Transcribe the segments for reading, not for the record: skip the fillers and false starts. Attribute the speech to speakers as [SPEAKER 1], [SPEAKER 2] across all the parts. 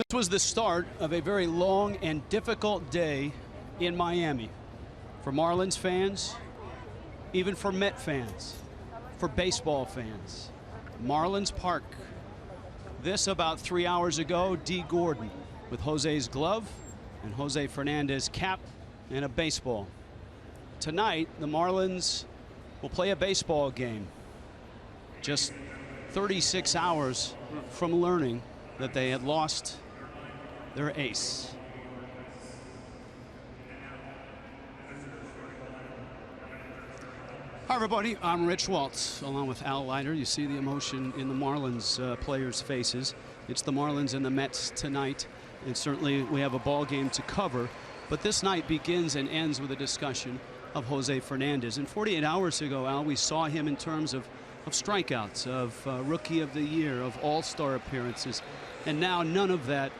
[SPEAKER 1] This was the start of a very long and difficult day in Miami for Marlins fans, even for Met fans, for baseball fans. Marlins Park. This about 3 hours ago, Dee Gordon with Jose's glove and Jose Fernandez cap and a baseball. Tonight, the Marlins will play a baseball game just 36 hours from learning that they had lost their ace. Hi everybody, I'm Rich Waltz along with Al Leiter. You see the emotion in the Marlins players' faces. It's the Marlins and the Mets tonight, and certainly we have a ball game to cover, but this night begins and ends with a discussion of Jose Fernandez. And 48 hours ago, Al, we saw him in terms of strikeouts, of Rookie of the Year, of All-Star appearances, and now none of that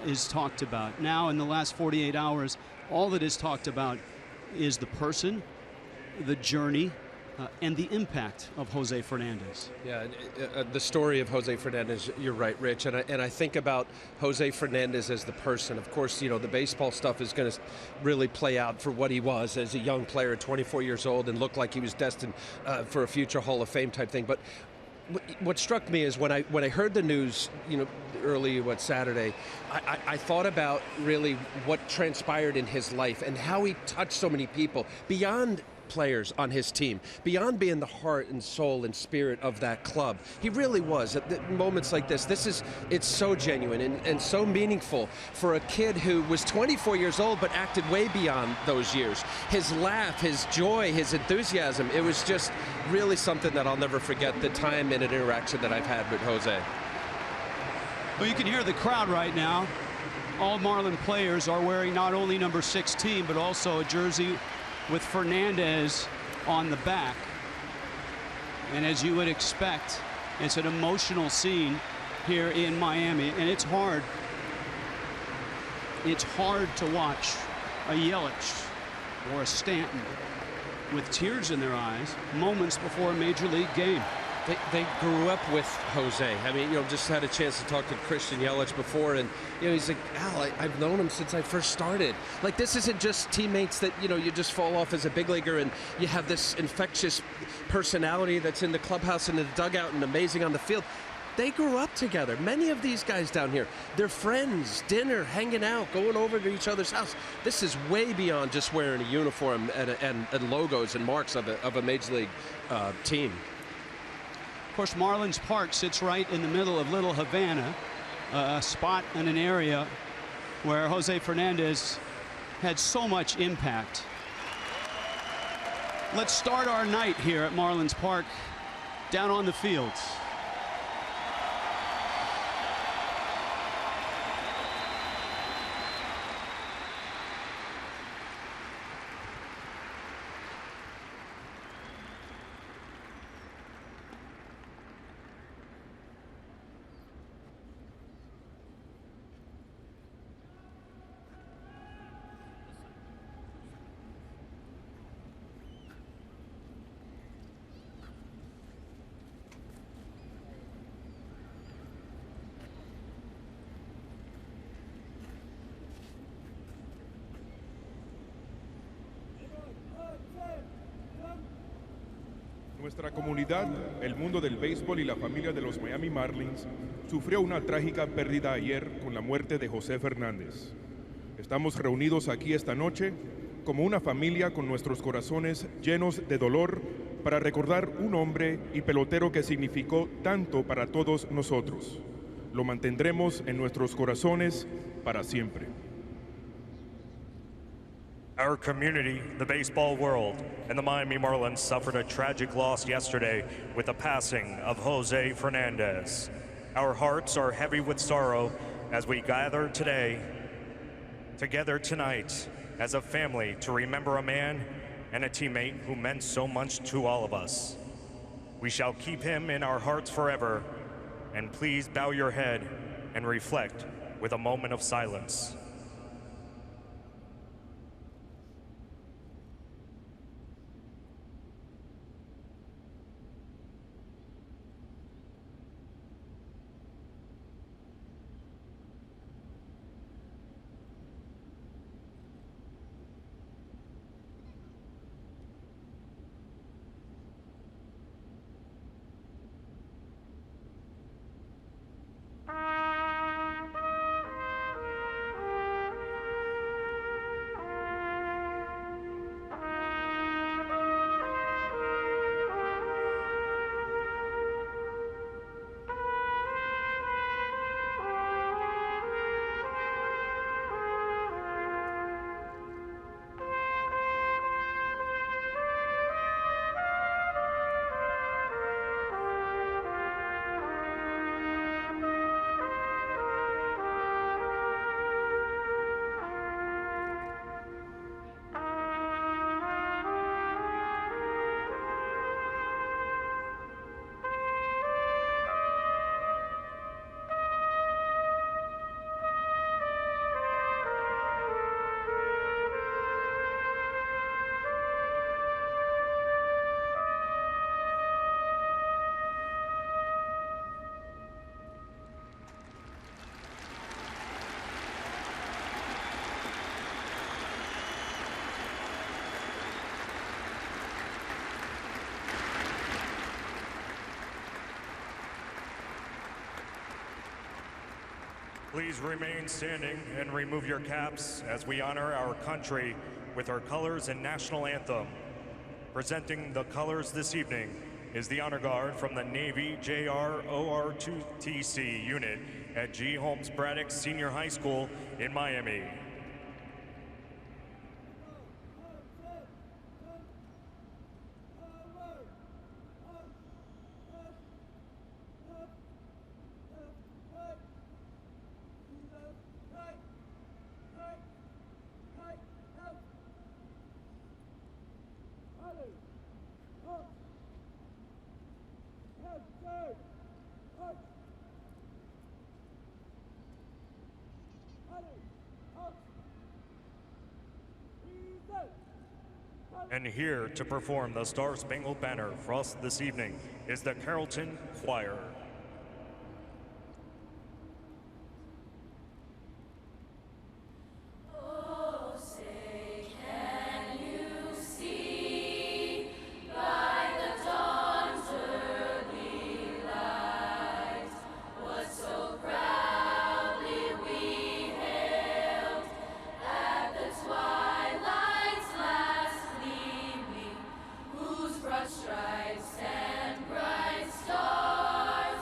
[SPEAKER 1] is talked about. Now in the last 48 hours, all that is talked about is the person, the journey, and the impact of Jose Fernandez.
[SPEAKER 2] Yeah, the story of Jose Fernandez, you're right, Rich, and I think about Jose Fernandez as the person. Of course, you know, the baseball stuff is going to really play out for what he was as a young player at 24 years old and looked like he was destined for a future Hall of Fame type thing. But what struck me is when I heard the news, you know, early Saturday, I thought about really what transpired in his life and how he touched so many people beyond players on his team, beyond being the heart and soul and spirit of that club. He really was. At moments like this, it's so genuine and so meaningful for a kid who was 24 years old but acted way beyond those years. His laugh, his joy, his enthusiasm, it was just really something that I'll never forget, the time and an interaction that I've had with Jose.
[SPEAKER 1] Well, you can hear the crowd right now. All Marlin players are wearing not only number 16 but also a jersey with Fernandez on the back. And as you would expect, it's an emotional scene here in Miami, and it's hard to watch a Yelich or a Stanton with tears in their eyes moments before a major league game.
[SPEAKER 2] They grew up with Jose. I mean, you know, just had a chance to talk to Christian Yelich before, and you know, he's like, Al, I've known him since I first started. Like, this isn't just teammates that, you know, you just fall off as a big leaguer and you have this infectious personality that's in the clubhouse and in the dugout and amazing on the field. They grew up together. Many of these guys down here, they're friends, dinner, hanging out, going over to each other's house. This is way beyond just wearing a uniform and logos and marks of a major league team.
[SPEAKER 1] Of course, Marlins Park sits right in the middle of Little Havana, a spot in an area where Jose Fernandez had so much impact. Let's start our night here at Marlins Park down on the fields.
[SPEAKER 3] Nuestra comunidad, el mundo del béisbol y la familia de los Miami Marlins sufrió una trágica pérdida ayer con la muerte de José Fernández. Estamos reunidos aquí esta noche como una familia con nuestros corazones llenos de dolor para recordar un hombre y pelotero que significó tanto para todos nosotros. Lo mantendremos en nuestros corazones para siempre.
[SPEAKER 4] Our community, the baseball world, and the Miami Marlins suffered a tragic loss yesterday with the passing of Jose Fernandez. Our hearts are heavy with sorrow as we gather together tonight as a family to remember a man and a teammate who meant so much to all of us. We shall keep him in our hearts forever, and please bow your head and reflect with a moment of silence. Please remain standing and remove your caps as we honor our country with our colors and national anthem. Presenting the colors this evening is the Honor Guard from the Navy JROR2TC unit at G. Holmes Braddock Senior High School in Miami. And here to perform the Star Spangled Banner for us this evening is the Carrollton Choir.
[SPEAKER 5] Stripes and bright stars.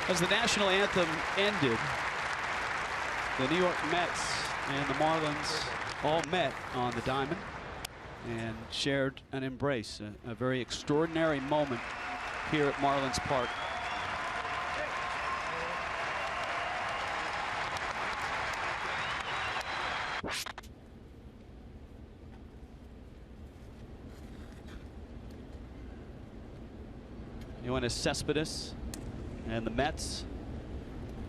[SPEAKER 1] As the national anthem ended, the New York Mets and the Marlins all met on the diamond and shared an embrace, a very extraordinary moment here at Marlins Park. NYN Cespedes and the Mets.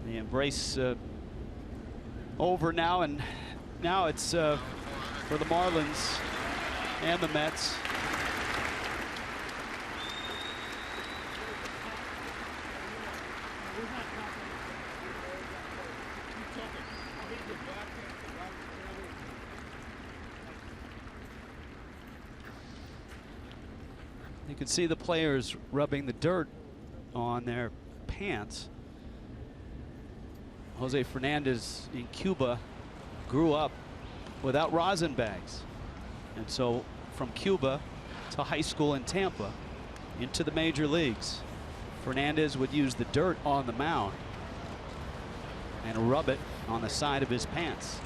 [SPEAKER 1] The embrace over now, and now it's for the Marlins and the Mets. You can see the players rubbing the dirt on their pants. Jose Fernandez in Cuba grew up without rosin bags. And so from Cuba to high school in Tampa into the major leagues, Fernandez would use the dirt on the mound and rub it on the side of his pants.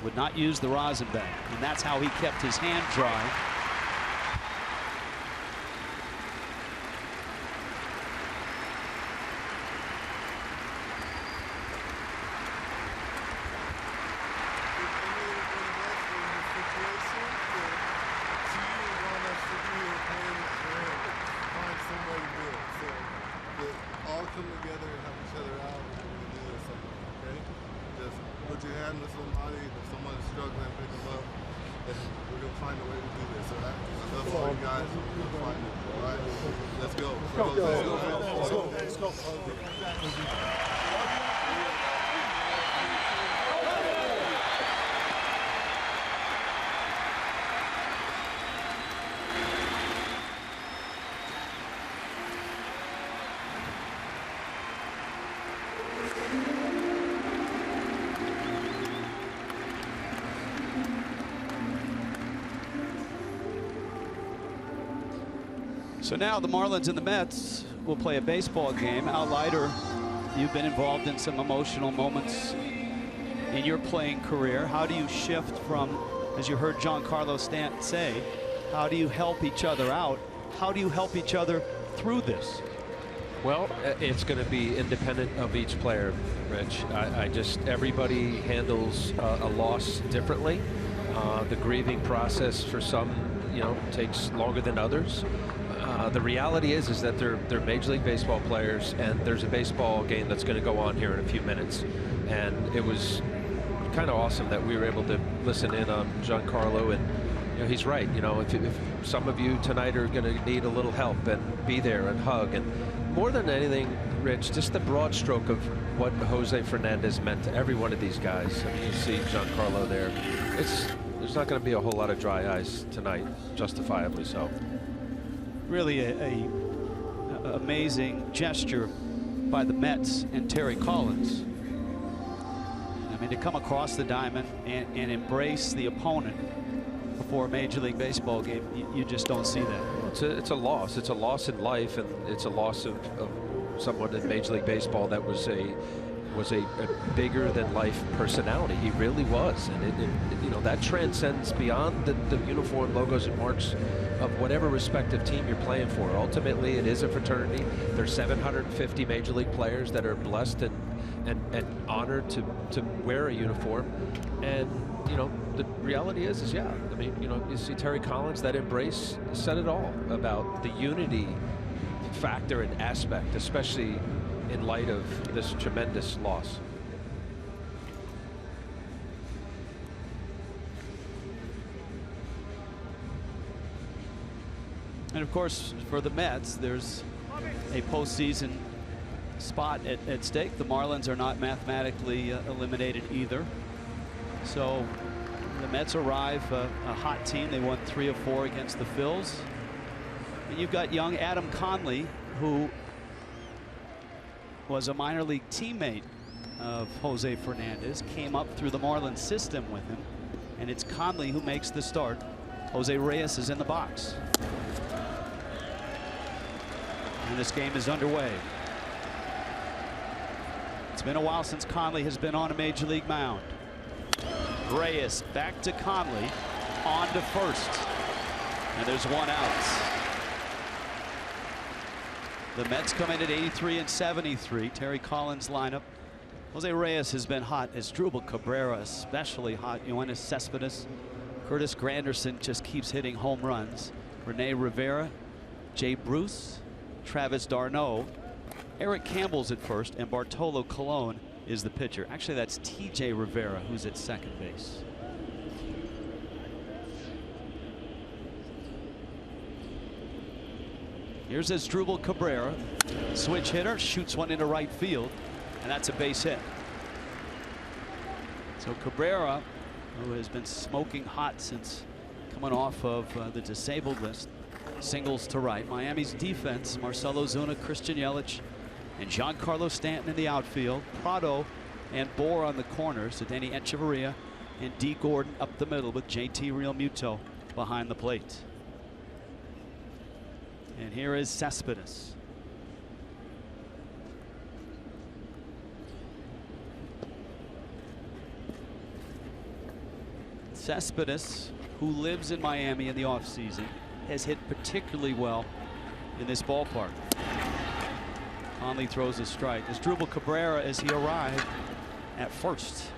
[SPEAKER 1] Would not use the rosin bag. And that's how he kept his hand dry. So now the Marlins and the Mets will play a baseball game. Al Leiter, you've been involved in some emotional moments in your playing career. How do you shift from, as you heard Giancarlo Stanton say, how do you help each other out? How do you help each other through this?
[SPEAKER 2] Well, it's going to be independent of each player, Rich. Everybody handles a loss differently. The grieving process for some, takes longer than others. The reality is that they're Major League Baseball players, and there's a baseball game that's going to go on here in a few minutes. And it was kind of awesome that we were able to listen in on Giancarlo, and he's right. If some of you tonight are going to need a little help, and be there and hug, and more than anything, Rich, just the broad stroke of what Jose Fernandez meant to every one of these guys. I mean, you see Giancarlo there. There's not going to be a whole lot of dry eyes tonight, justifiably so.
[SPEAKER 1] Really a amazing gesture by the Mets and Terry Collins. I mean, to come across the diamond and embrace the opponent before a Major League Baseball game, you just don't see that.
[SPEAKER 2] It's a loss. It's a loss in life, and it's a loss of someone in Major League Baseball that was a bigger than life personality. He really was, and that transcends beyond the uniform logos and marks of whatever respective team you're playing for. Ultimately, it is a fraternity. There's 750 Major League players that are blessed and honored to wear a uniform. And the reality is yeah. I mean, you see Terry Collins, that embrace said it all about the unity factor and aspect, especially in light of this tremendous loss.
[SPEAKER 1] And of course, for the Mets, there's a postseason spot at stake. The Marlins are not mathematically eliminated either. So the Mets arrive a hot team. They won 3 of 4 against the Phils. And you've got young Adam Conley, who was a minor league teammate of Jose Fernandez, came up through the Marlins system with him, and it's Conley who makes the start. Jose Reyes is in the box. And this game is underway. It's been a while since Conley has been on a major league mound. Reyes back to Conley, on to first, and there's one out. The Mets come in at 83 and 73. Terry Collins lineup. Jose Reyes has been hot, Asdrubal Cabrera especially hot. Yoenis Cespedes, Curtis Granderson just keeps hitting home runs. Rene Rivera, Jay Bruce, Travis d'Arnaud, Eric Campbell's at first, and Bartolo Colon is the pitcher. Actually, that's TJ Rivera who's at second base. Here's Asdrubal Cabrera, switch hitter, shoots one into right field, and that's a base hit. So Cabrera, who has been smoking hot since coming off of the disabled list, singles to right. Miami's defense, Marcell Ozuna, Christian Yelich, and Giancarlo Stanton in the outfield. Prado and Bour on the corners. Denny Echeverria and Dee Gordon up the middle with JT Realmuto behind the plate. And here is Cespedes. Cespedes, who lives in Miami in the offseason, has hit particularly well in this ballpark. Conley throws a strike. Asdrubal Cabrera as he arrived at first.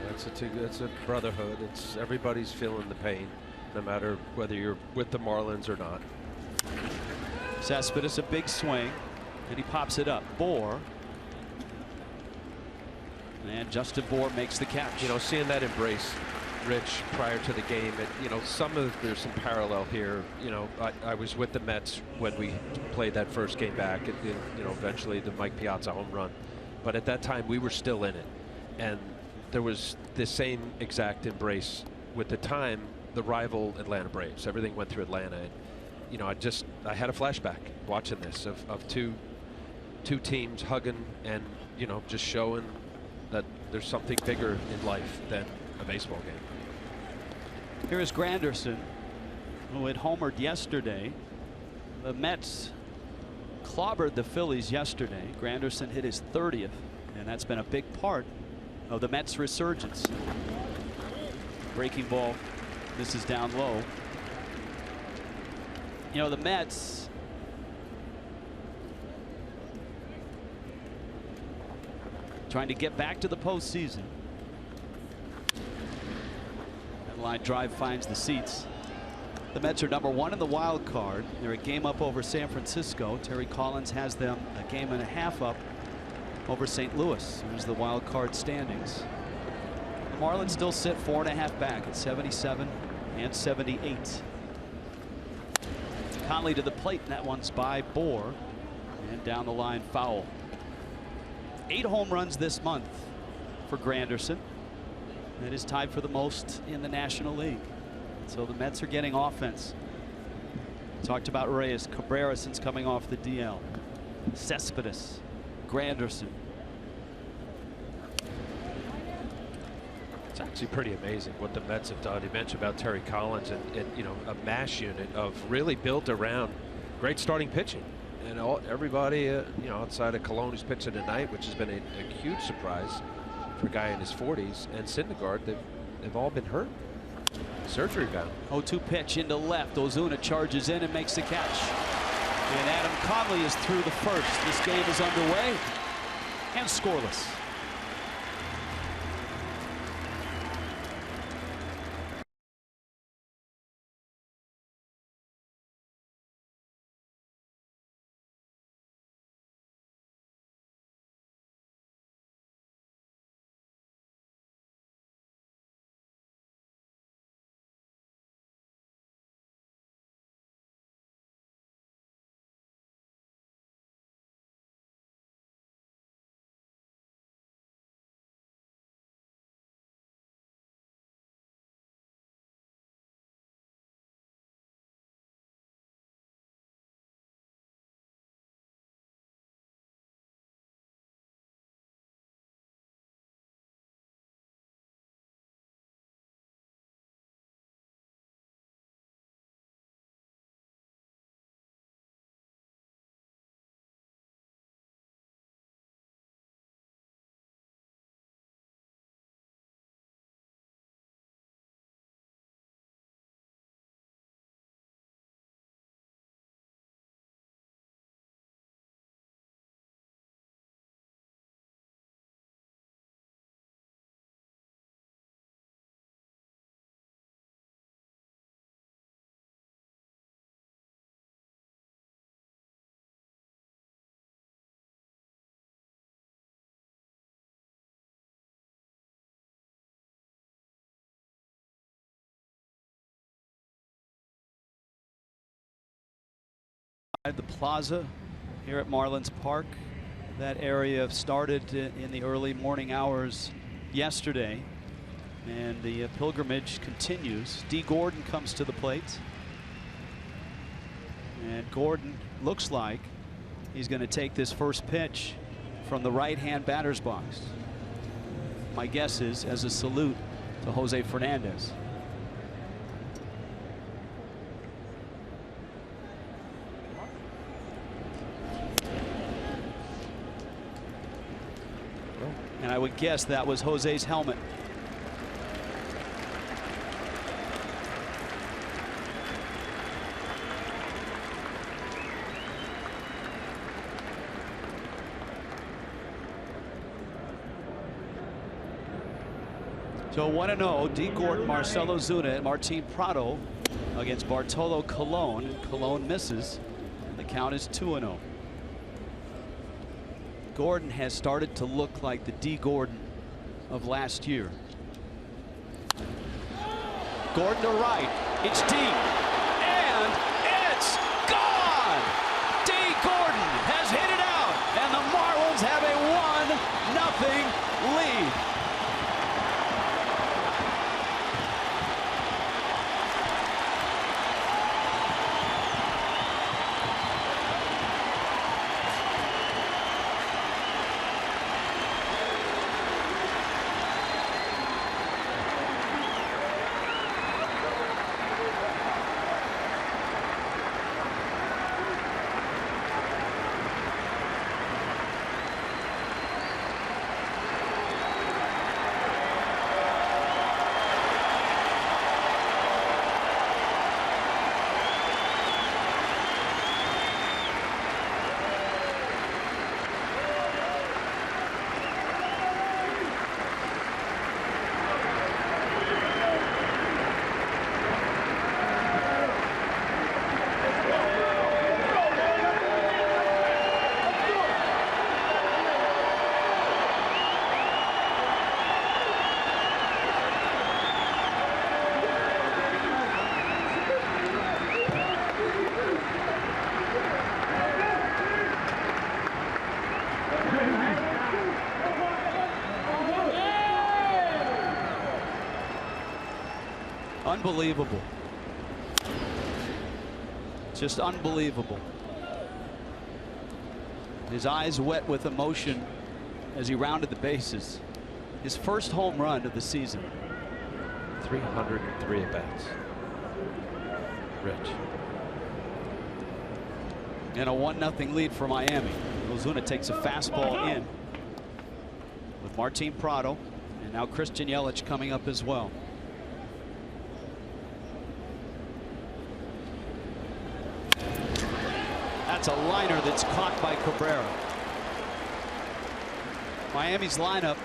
[SPEAKER 2] That's a brotherhood. It's everybody's feeling the pain, no matter whether you're with the Marlins or not.
[SPEAKER 1] Cespedes, a big swing, and he pops it up. Bour. And Justin Bour makes the catch.
[SPEAKER 2] You know, seeing that embrace, Rich, prior to the game, there's some parallel here. You know, I was with the Mets when we played that first game back. Eventually the Mike Piazza home run, but at that time we were still in it, and there was the same exact embrace with the rival Atlanta Braves. Everything went through Atlanta, and you know, I had a flashback watching this of two teams hugging and just showing that there's something bigger in life than a baseball game.
[SPEAKER 1] Here is Granderson, who had homered yesterday. The Mets clobbered the Phillies yesterday. Granderson hit his 30th, and that's been a big part of the Mets' resurgence. Breaking ball. This is down low. You know, the Mets trying to get back to the postseason. That line drive finds the seats. The Mets are #1 in the wild card. They're a game up over San Francisco. Terry Collins has them a game and a half up over St. Louis. Here's the wild card standings. The Marlins still sit 4.5 back at 77 and 78. Conley to the plate, and that one's by Bour, and down the line foul. 8 home runs this month for Granderson. That is tied for the most in the National League. So the Mets are getting offense. Talked about Reyes, Cabrera since coming off the DL, Cespedes, Granderson.
[SPEAKER 2] It's actually pretty amazing what the Mets have done. You mentioned about Terry Collins and a mash unit of really built around great starting pitching. And everybody, outside of Colon, who's pitching tonight, which has been a huge surprise for a guy in his 40s, and Syndergaard, they've all been hurt. Surgery bound.
[SPEAKER 1] 0-2 pitch into left. Ozuna charges in and makes the catch. And Adam Conley is through the first. This game is underway and scoreless. The plaza here at Marlins Park. That area started in the early morning hours yesterday, and the pilgrimage continues. Dee Gordon comes to the plate, and Gordon looks like he's going to take this first pitch from the right-hand batter's box. My guess is as a salute to Jose Fernandez. And I would guess that was Jose's helmet. So 1-0, Dee Gordon, Marcell Ozuna, and Martin Prado against Bartolo Colon. And Colon misses, and the count is 2-0. Gordon has started to look like the Dee Gordon of last year. Gordon to right. It's deep. And it's gone! Dee Gordon has hit it out, and the Marlins have a 1-0 lead. Unbelievable. Just unbelievable. His eyes wet with emotion as he rounded the bases. His first home run of the season.
[SPEAKER 2] 303 at-bats. Rich.
[SPEAKER 1] And a 1-0 lead for Miami. Ozuna takes a fastball in with Martin Prado, and now Christian Yelich coming up as well. That's a liner that's caught by Cabrera. Miami's lineup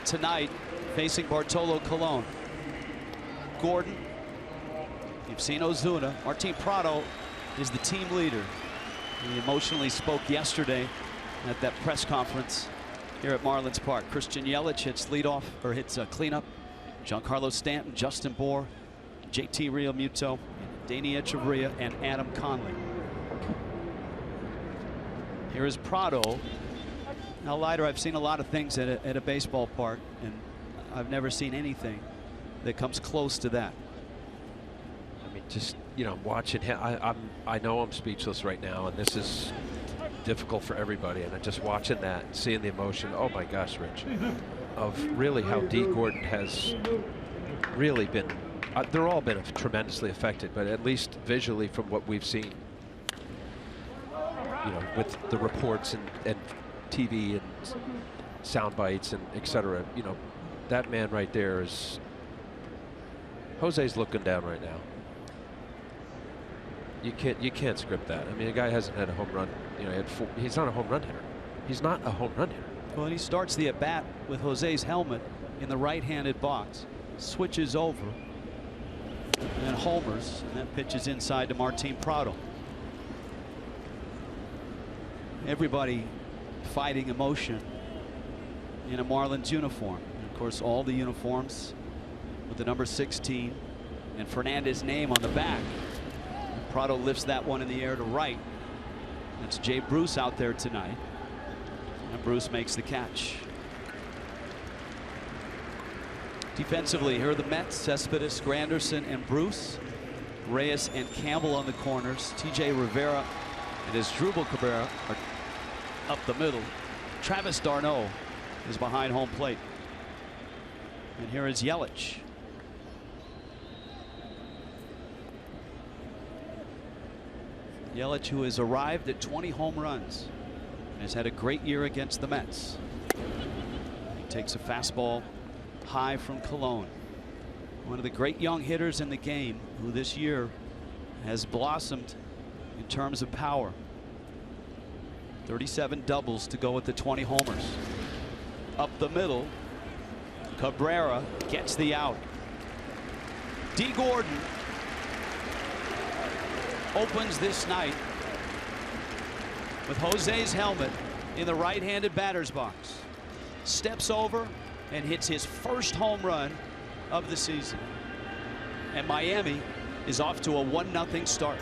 [SPEAKER 1] tonight facing Bartolo Colon. Gordon, you've seen Ozuna. Martin Prado is the team leader. He emotionally spoke yesterday at that press conference here at Marlins Park. Christian Yelich hits leadoff, or hits cleanup. Giancarlo Stanton, Justin Bour, JT Realmuto, Danny Echeverria, and Adam Conley. Here is Prado. Now, Leiter, I've seen a lot of things at a baseball park, and I've never seen anything that comes close to that.
[SPEAKER 2] I mean, just, you know, watching him, I know I'm speechless right now, and this is difficult for everybody, and just watching that and seeing the emotion, oh my gosh, Rich, of really how Dee Gordon has really been, they're all been tremendously affected, but at least visually from what we've seen, you know, with the reports and TV and sound bites and etc. You know, that man right there is, Jose's looking down right now. You can't script that. I mean, the guy hasn't had a home run. You know, he's not a home run hitter. He's not a home run hitter.
[SPEAKER 1] Well, and he starts the at bat with Jose's helmet in the right-handed box, switches over, and homers, and that pitch is inside to Martin Prado. Everybody fighting emotion in a Marlins uniform. And of course, all the uniforms with the number 16 and Fernandez's name on the back. Prado lifts that one in the air to right. That's Jay Bruce out there tonight. And Bruce makes the catch. Defensively, here are the Mets: Cespedes, Granderson, and Bruce. Reyes and Campbell on the corners. T.J. Rivera and Asdrubal Cabrera are up the middle. Travis d'Arnaud is behind home plate. And here is Yelich. Yelich, who has arrived at 20 home runs, and has had a great year against the Mets. He takes a fastball high from Cologne. One of the great young hitters in the game, who this year has blossomed in terms of power. 37 doubles to go with the 20 homers. Up the middle, Cabrera gets the out. Dee Gordon opens this night with Jose's helmet in the right-handed batter's box. Steps over and hits his first home run of the season. And Miami is off to a 1-0 start.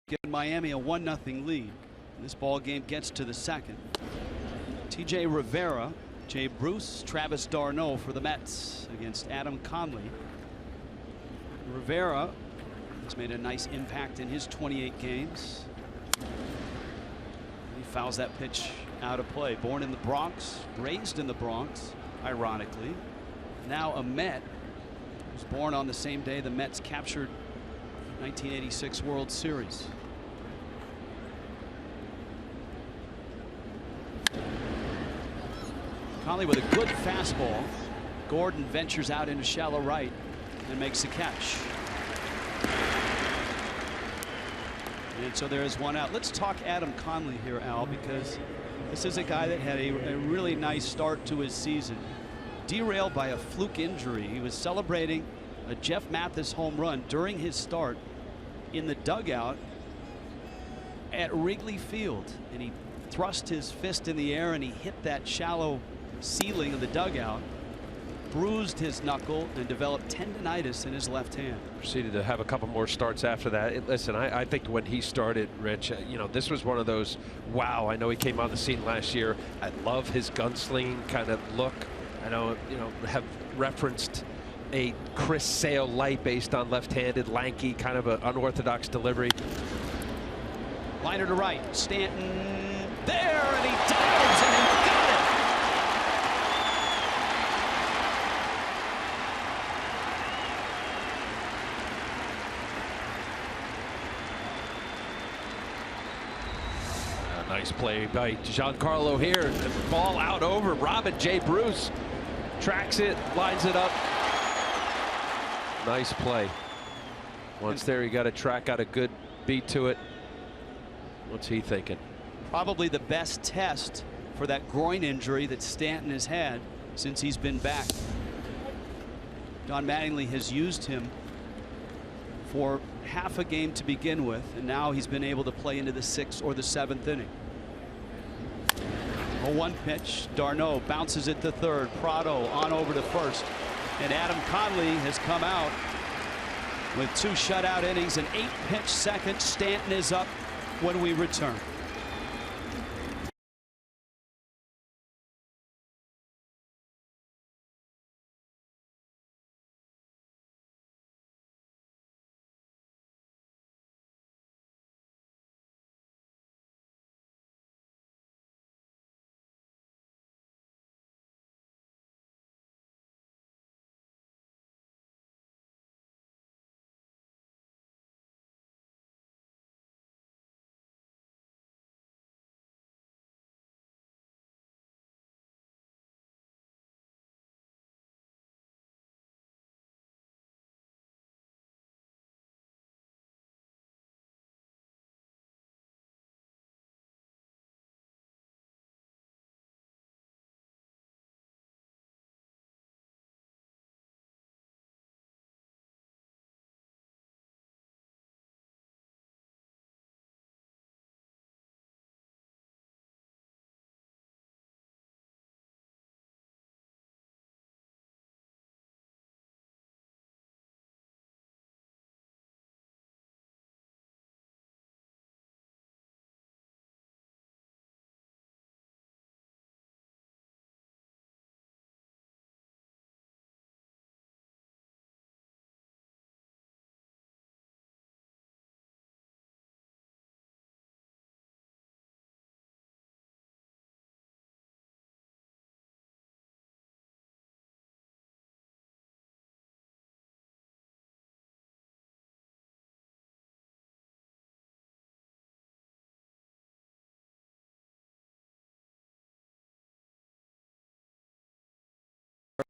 [SPEAKER 1] Give Miami a 1-0 lead. This ball game gets to the second. T.J. Rivera, Jay Bruce, Travis d'Arnaud for the Mets against Adam Conley. Rivera has made a nice impact in his 28 games. He fouls that pitch out of play. Born in the Bronx, raised in the Bronx, ironically. Now a Met, was born on the same day the Mets captured 1986 World Series. Conley with a good fastball. Gordon ventures out into shallow right and makes the catch. And so there is one out. Let's talk Adam Conley here, Al, because this is a guy that had a really nice start to his season. Derailed by a fluke injury. He was celebrating a Jeff Mathis home run during his start in the dugout at Wrigley Field, and he thrust his fist in the air and he hit that shallow ceiling of the dugout, bruised his knuckle, and developed tendonitis in his left hand.
[SPEAKER 2] Proceeded to have a couple more starts after that. Listen, I think when he started, Rich, you know, this was one of those, wow, I know he came on the scene last year. I love his gunslinging kind of look. I know, you know, have referenced a Chris Sale light based on left-handed, lanky, kind of an unorthodox delivery.
[SPEAKER 1] Liner to right, Stanton there, and he dives and he got it.
[SPEAKER 2] A nice play by Giancarlo here. The ball out over Robin. Jay Bruce tracks it, lines it up. Nice play. Once there, you got to track out a good beat to it. What's he thinking?
[SPEAKER 1] Probably the best test for that groin injury that Stanton has had since he's been back. Don Mattingly has used him for half a game to begin with, and now he's been able to play into the 6th or the 7th inning. A 1 pitch. D'Arnaud bounces it to third. Prado on over to first, and Adam Conley has come out with 2 shutout innings, an 8-pitch second. Stanton is up when we return.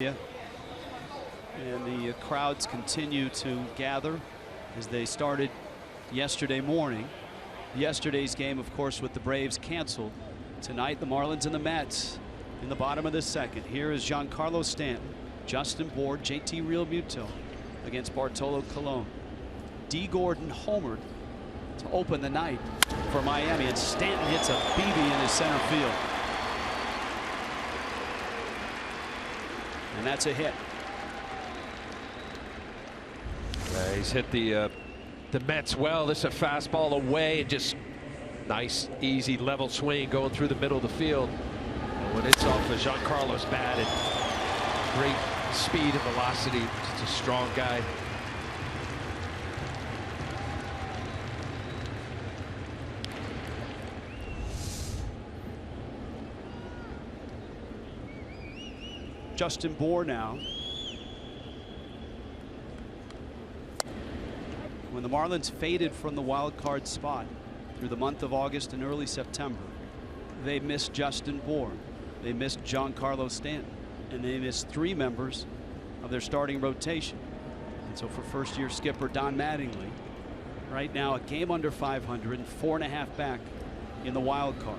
[SPEAKER 1] And the crowds continue to gather as they started yesterday morning. Yesterday's game, of course, with the Braves canceled. Tonight, the Marlins and the Mets in the bottom of the 2nd. Here is Giancarlo Stanton, Justin Bour, JT Realmuto against Bartolo Colon. Dee Gordon homered to open the night for Miami, and Stanton hits a BB in his center field. And that's a hit.
[SPEAKER 2] He's hit the Mets well. This is a fastball away, and just nice, easy, level swing going through the middle of the field. And when it's off of Giancarlo's bat, and great speed and velocity. Just a strong guy.
[SPEAKER 1] Justin Bour now. When the Marlins faded from the wild card spot through the month of August and early September, they missed Justin Bour, they missed Giancarlo Stanton, and they missed 3 members of their starting rotation. And so for first-year skipper Don Mattingly, right now a game under 500 and 4.5 back in the wild card.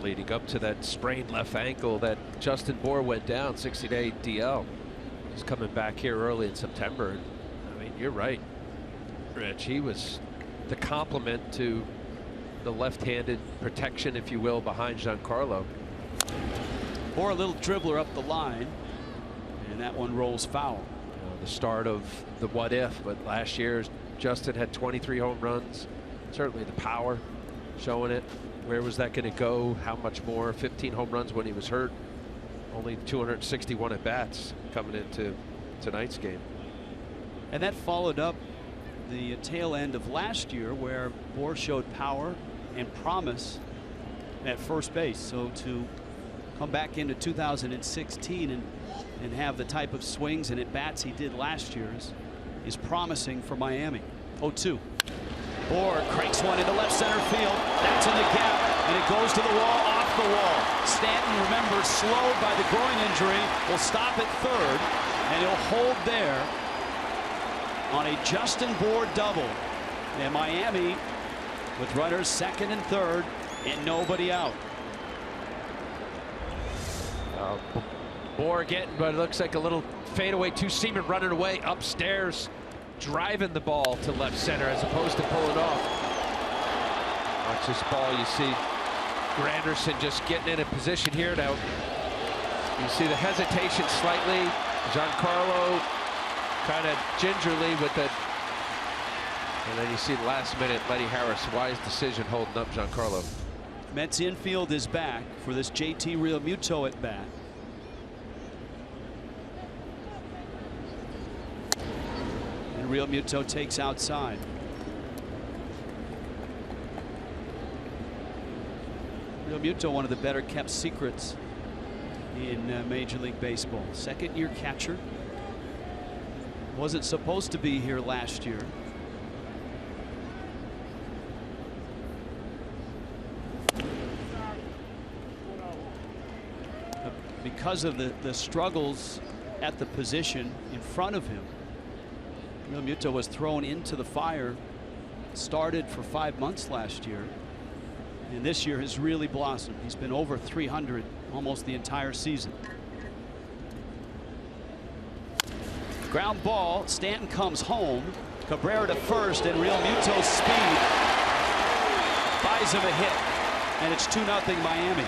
[SPEAKER 2] Leading up to that sprained left ankle that Justin Bour went down, 60-day DL. He's coming back here early in September. I mean, you're right, Rich. He was the complement to the left-handed protection, if you will, behind Giancarlo.
[SPEAKER 1] Or a little dribbler up the line, and that one rolls foul.
[SPEAKER 2] The start of the what if, but last year Justin had 23 home runs. Certainly the power showing it. Where was that going to go? How much more? 15 home runs when he was hurt. Only 261 at bats coming into tonight's game.
[SPEAKER 1] And that followed up the tail end of last year, where Bour showed power and promise at first base. So to come back into 2016 and have the type of swings and at bats he did last year is promising for Miami. 0-2. Bour cranks one into left center field. That's in the gap, and it goes to the wall off off the wall. Stanton, remember, slowed by the groin injury, will stop at third, and he'll hold there on a Justin Bour double. And Miami with runners second and third and nobody out.
[SPEAKER 2] Bour getting, but it looks like a little fadeaway two-seamer running away upstairs, driving the ball to left center as opposed to pulling off. Watch this ball. You see Granderson just getting in a position here now. You see the hesitation slightly. Giancarlo kind of gingerly with it. And then you see the last minute, Letty Harris, wise decision holding up Giancarlo.
[SPEAKER 1] Mets infield is back for this JT Realmuto at bat. And Realmuto takes outside. Realmuto, one of the better kept secrets in Major League Baseball. Second-year catcher. Wasn't supposed to be here last year. Because of the struggles at the position in front of him, Realmuto was thrown into the fire. Started for 5 months last year, and this year has really blossomed. He's been over 300 almost the entire season. Ground ball. Stanton comes home. Cabrera to first, and Realmuto's speed buys him a hit, and it's 2-0 Miami.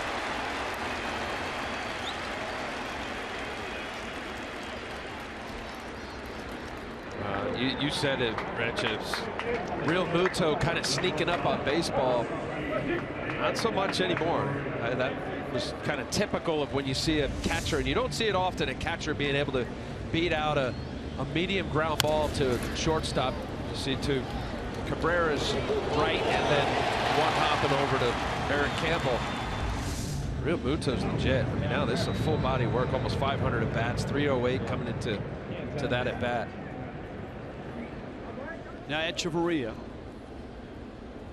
[SPEAKER 2] You said it, Rich. It's Realmuto kind of sneaking up on baseball. Not so much anymore. That was kind of typical of when you see a catcher, and you don't see it often, a catcher being able to beat out a medium ground ball to shortstop. You see to Cabrera's right, and then one hopping over to Eric Campbell. Realmuto's legit. I mean, now this is a full body work, almost 500 at bats, 308 coming into that at bat.
[SPEAKER 1] Now Echeverria.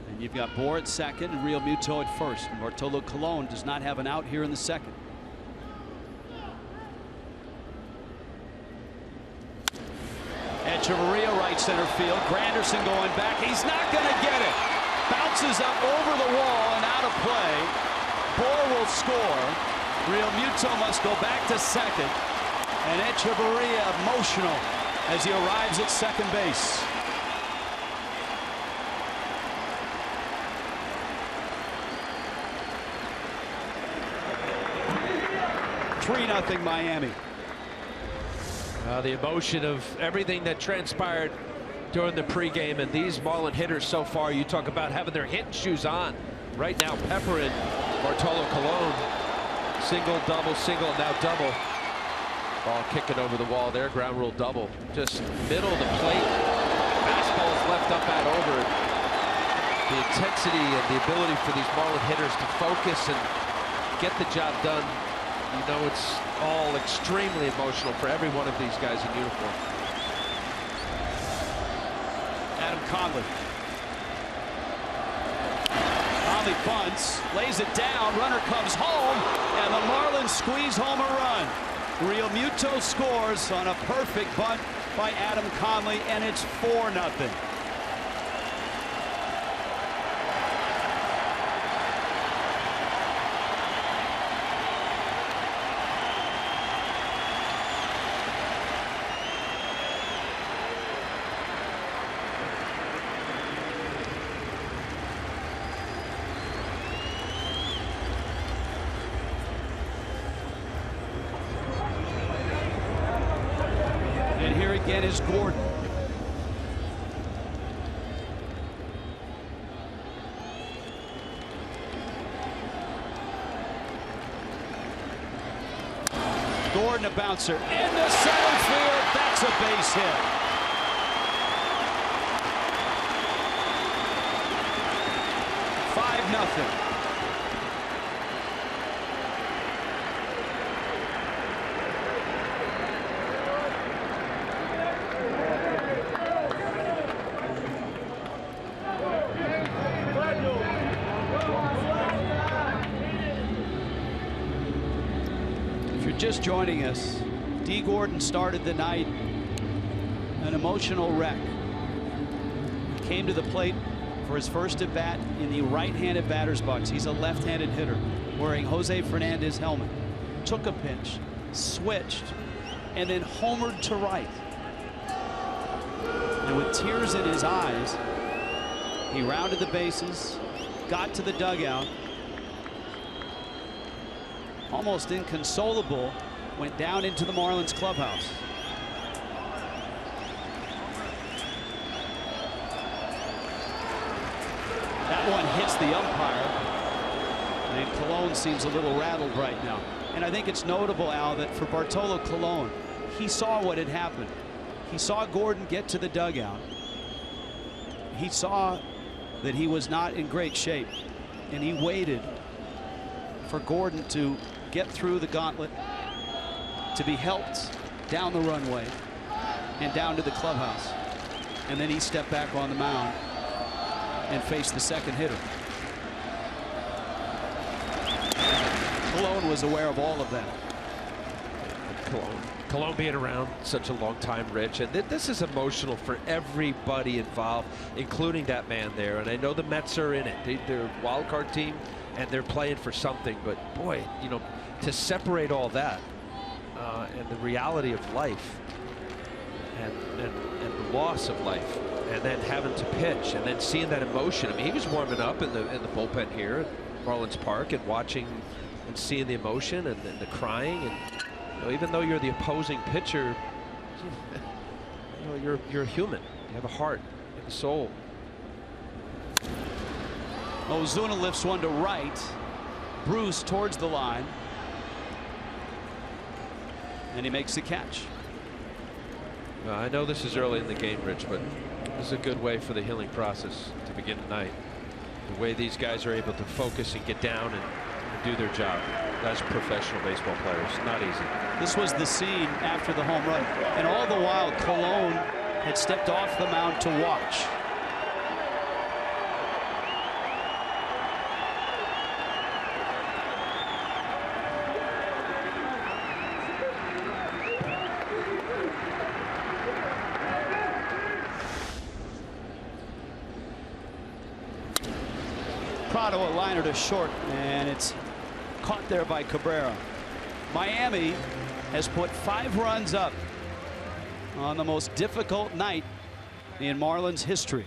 [SPEAKER 1] And you've got Bour at second and Realmuto at first. And Bartolo Colon does not have an out here in the second. Echeverria right center field. Granderson going back. He's not going to get it. Bounces up over the wall and out of play. Bour will score. Realmuto must go back to second. And Echeverria emotional as he arrives at second base. 3-0 Miami.
[SPEAKER 2] The emotion of everything that transpired during the pregame, and these Marlin hitters so far, you talk about having their hitting shoes on. Right now, Pepper and Bartolo Colon. Single, double, single, now double. Ball kicking over the wall there, ground rule double. Just middle of the plate. Fastball is left up and over. The intensity and the ability for these Marlin hitters to focus and get the job done. You know, it's all extremely emotional for every one of these guys in uniform.
[SPEAKER 1] Adam Conley. Conley bunts, lays it down, runner comes home, and the Marlins squeeze home a run. Realmuto scores on a perfect bunt by Adam Conley, and it's 4-0. Again is Gordon. Gordon, a bouncer into center field. That's a base hit. Five-0. just joining us, Dee Gordon started the night an emotional wreck. He came to the plate for his first at bat in the right-handed batter's box. He's a left-handed hitter wearing Jose Fernandez helmet. Took a pitch, switched, and then homered to right. And with tears in his eyes, he rounded the bases, got to the dugout, almost inconsolable, went down into the Marlins clubhouse. That one hits the umpire, and Colon seems a little rattled right now. And I think it's notable, Al, that for Bartolo Colon, he saw what had happened. He saw Gordon get to the dugout. He saw that he was not in great shape, and he waited for Gordon to get through the gauntlet, to be helped down the runway and down to the clubhouse. And then he stepped back on the mound and faced the second hitter. Colon was aware of all of that.
[SPEAKER 2] Colon being around such a long time, Rich, and this is emotional for everybody involved, including that man there. And I know the Mets are in it. They're a wild card team, and they're playing for something. But boy, you know, to separate all that and the reality of life and the loss of life, and then having to pitch, and then seeing that emotion. I mean, he was warming up in the bullpen here at Marlins Park and watching and seeing the emotion and the crying. And you know, even though you're the opposing pitcher, you know, you're a human. You have a heart and a soul.
[SPEAKER 1] Ozuna lifts one to right. Bruce towards the line, and he makes the catch.
[SPEAKER 2] I know this is early in the game, Rich, but this is a good way for the healing process to begin tonight. The way these guys are able to focus and get down and do their job as professional baseball players. Not easy.
[SPEAKER 1] This was the scene after the home run, and all the while Colon had stepped off the mound to watch. Prado a liner to short, and it's caught there by Cabrera. Miami has put 5 runs up on the most difficult night in Marlins history.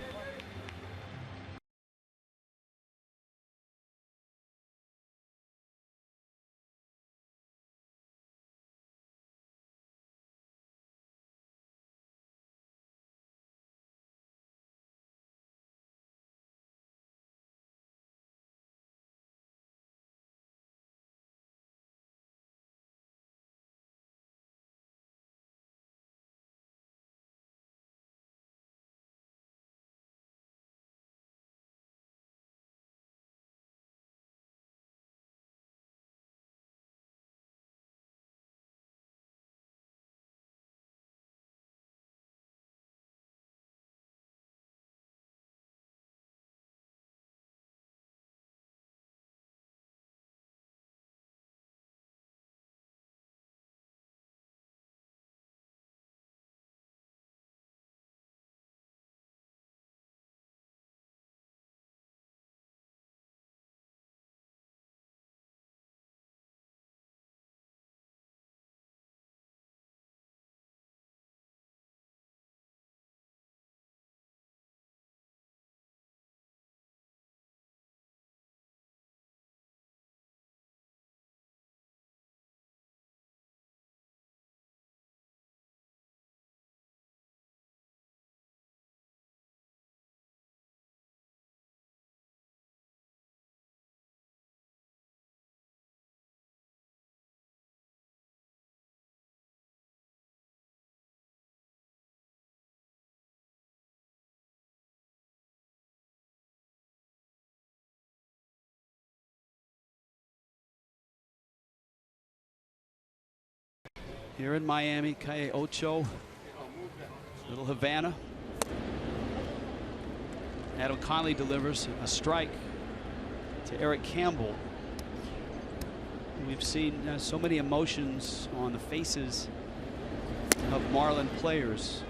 [SPEAKER 1] Here in Miami, Calle Ocho, Little Havana. Adam Conley delivers a strike to Eric Campbell. We've seen so many emotions on the faces of Marlin players.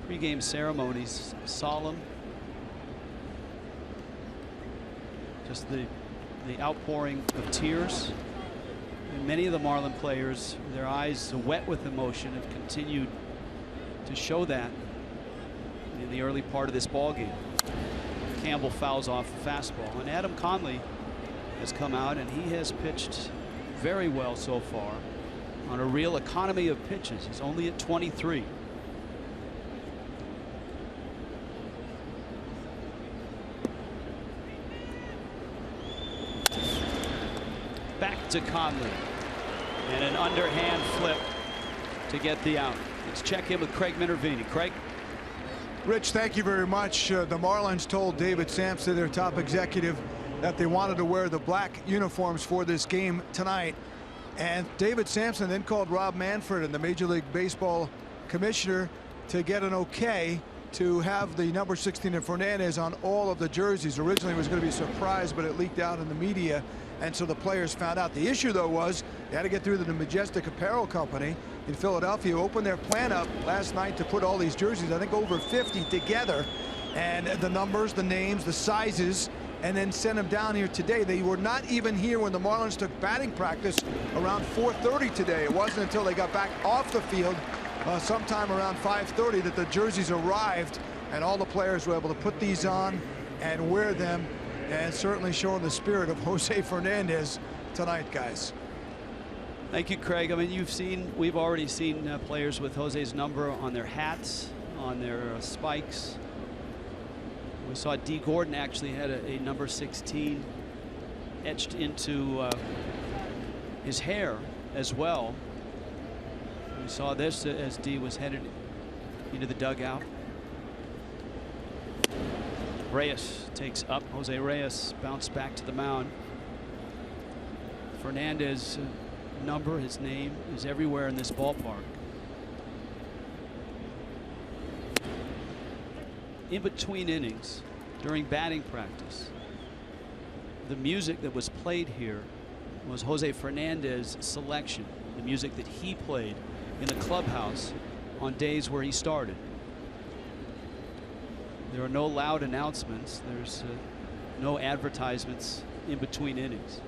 [SPEAKER 1] Pre-game ceremonies, solemn. Just the outpouring of tears. And many of the Marlin players, their eyes wet with emotion, have continued to show that in the early part of this ball game. Campbell fouls off the fastball, and Adam Conley has come out and he has pitched very well so far on a real economy of pitches. He's only at 23. Back to Conley, and an underhand flip to get the out. Let's check in with Craig Minervini. Craig.
[SPEAKER 5] Rich, thank you very much. The Marlins told David Samson, their top executive, that they wanted to wear the black uniforms for this game tonight. And David Samson then called Rob Manfred and the Major League Baseball commissioner to get an okay to have the number 16 of Fernandez on all of the jerseys. Originally it was going to be a surprise, but it leaked out in the media, and so the players found out. The issue, though, was they had to get through the Majestic Apparel Company in Philadelphia, opened their plan up last night to put all these jerseys, I think over 50 together, and the numbers, the names, the sizes, and then send them down here today. They were not even here when the Marlins took batting practice around 4:30 today. It wasn't until they got back off the field sometime around 5:30 that the jerseys arrived, and all the players were able to put these on and wear them, and certainly showing the spirit of Jose Fernandez tonight, guys.
[SPEAKER 1] Thank you, Craig. I mean, we've already seen players with Jose's number on their hats, on their spikes. We saw Dee Gordon actually had a number 16 etched into his hair as well. We saw this as Dee was headed into the dugout. Reyes takes up. Jose Reyes bounced back to the mound. Fernandez number, his name is everywhere in this ballpark. In between innings, during batting practice, the music that was played here was Jose Fernandez's selection, the music that he played in the clubhouse on days where he started. There are no loud announcements. There's no advertisements in between innings.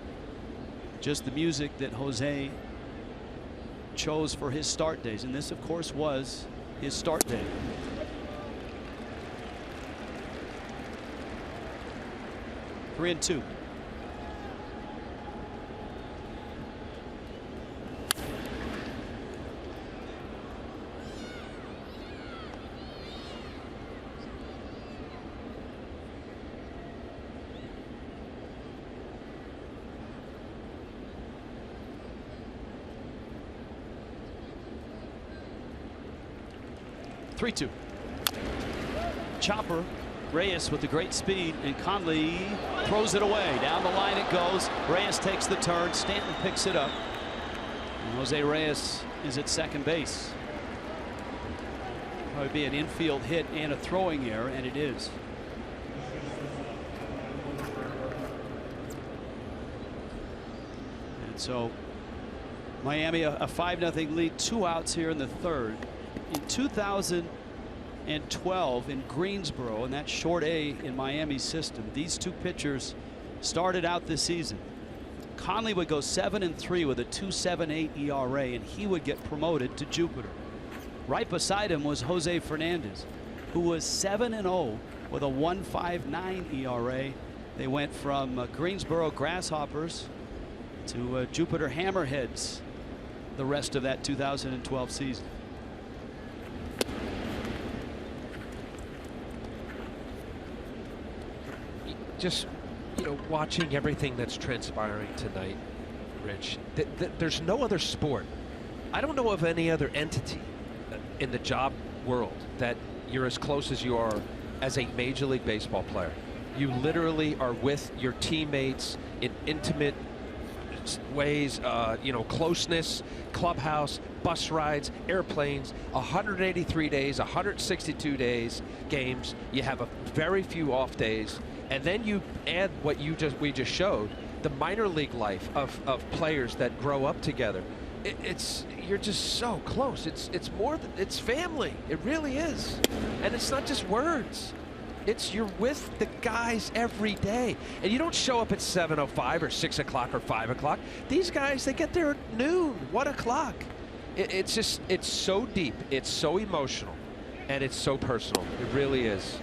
[SPEAKER 1] Just the music that Jose chose for his start days, and this of course was his start day. Three and two. Three-two. Chopper. Reyes with the great speed, and Conley throws it away. Down the line it goes. Reyes takes the turn. Stanton picks it up. And Jose Reyes is at second base. Probably be an infield hit and a throwing error, and it is. And so Miami a 5-0 lead, 2 outs here in the third. In 2012 in Greensboro, and that short A in Miami's system, these two pitchers started out this season. Conley would go 7-3 with a 2.78 ERA, and he would get promoted to Jupiter. Right beside him was Jose Fernandez, who was 7-0 with a 1.59 ERA. They went from Greensboro Grasshoppers to Jupiter Hammerheads the rest of that 2012 season.
[SPEAKER 2] Just, watching everything that's transpiring tonight, Rich, there's no other sport. I don't know of any other entity in the job world that you're as close as you are as a Major League Baseball player. You literally are with your teammates in intimate ways, closeness, clubhouse, bus rides, airplanes, 183 days, 162 days, games. You have a very few off days. And then you add what we just showed the minor league life of players that grow up together. You're just so close. It's more than, it's family. It really is. And it's not just words. You're with the guys every day. And you don't show up at 7:05 or 6 o'clock or 5 o'clock. These guys, they get there at noon, 1 o'clock. It's so deep. It's so emotional. And it's so personal. It really is.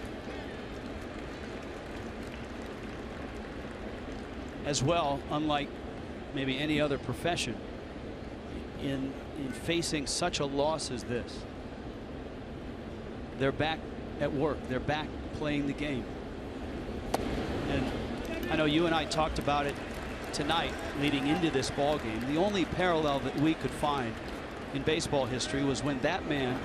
[SPEAKER 1] As well, unlike maybe any other profession, in facing such a loss as this, they're back at work. They're back playing the game. And I know you and I talked about it tonight leading into this ball game. The only parallel that we could find in baseball history was when that man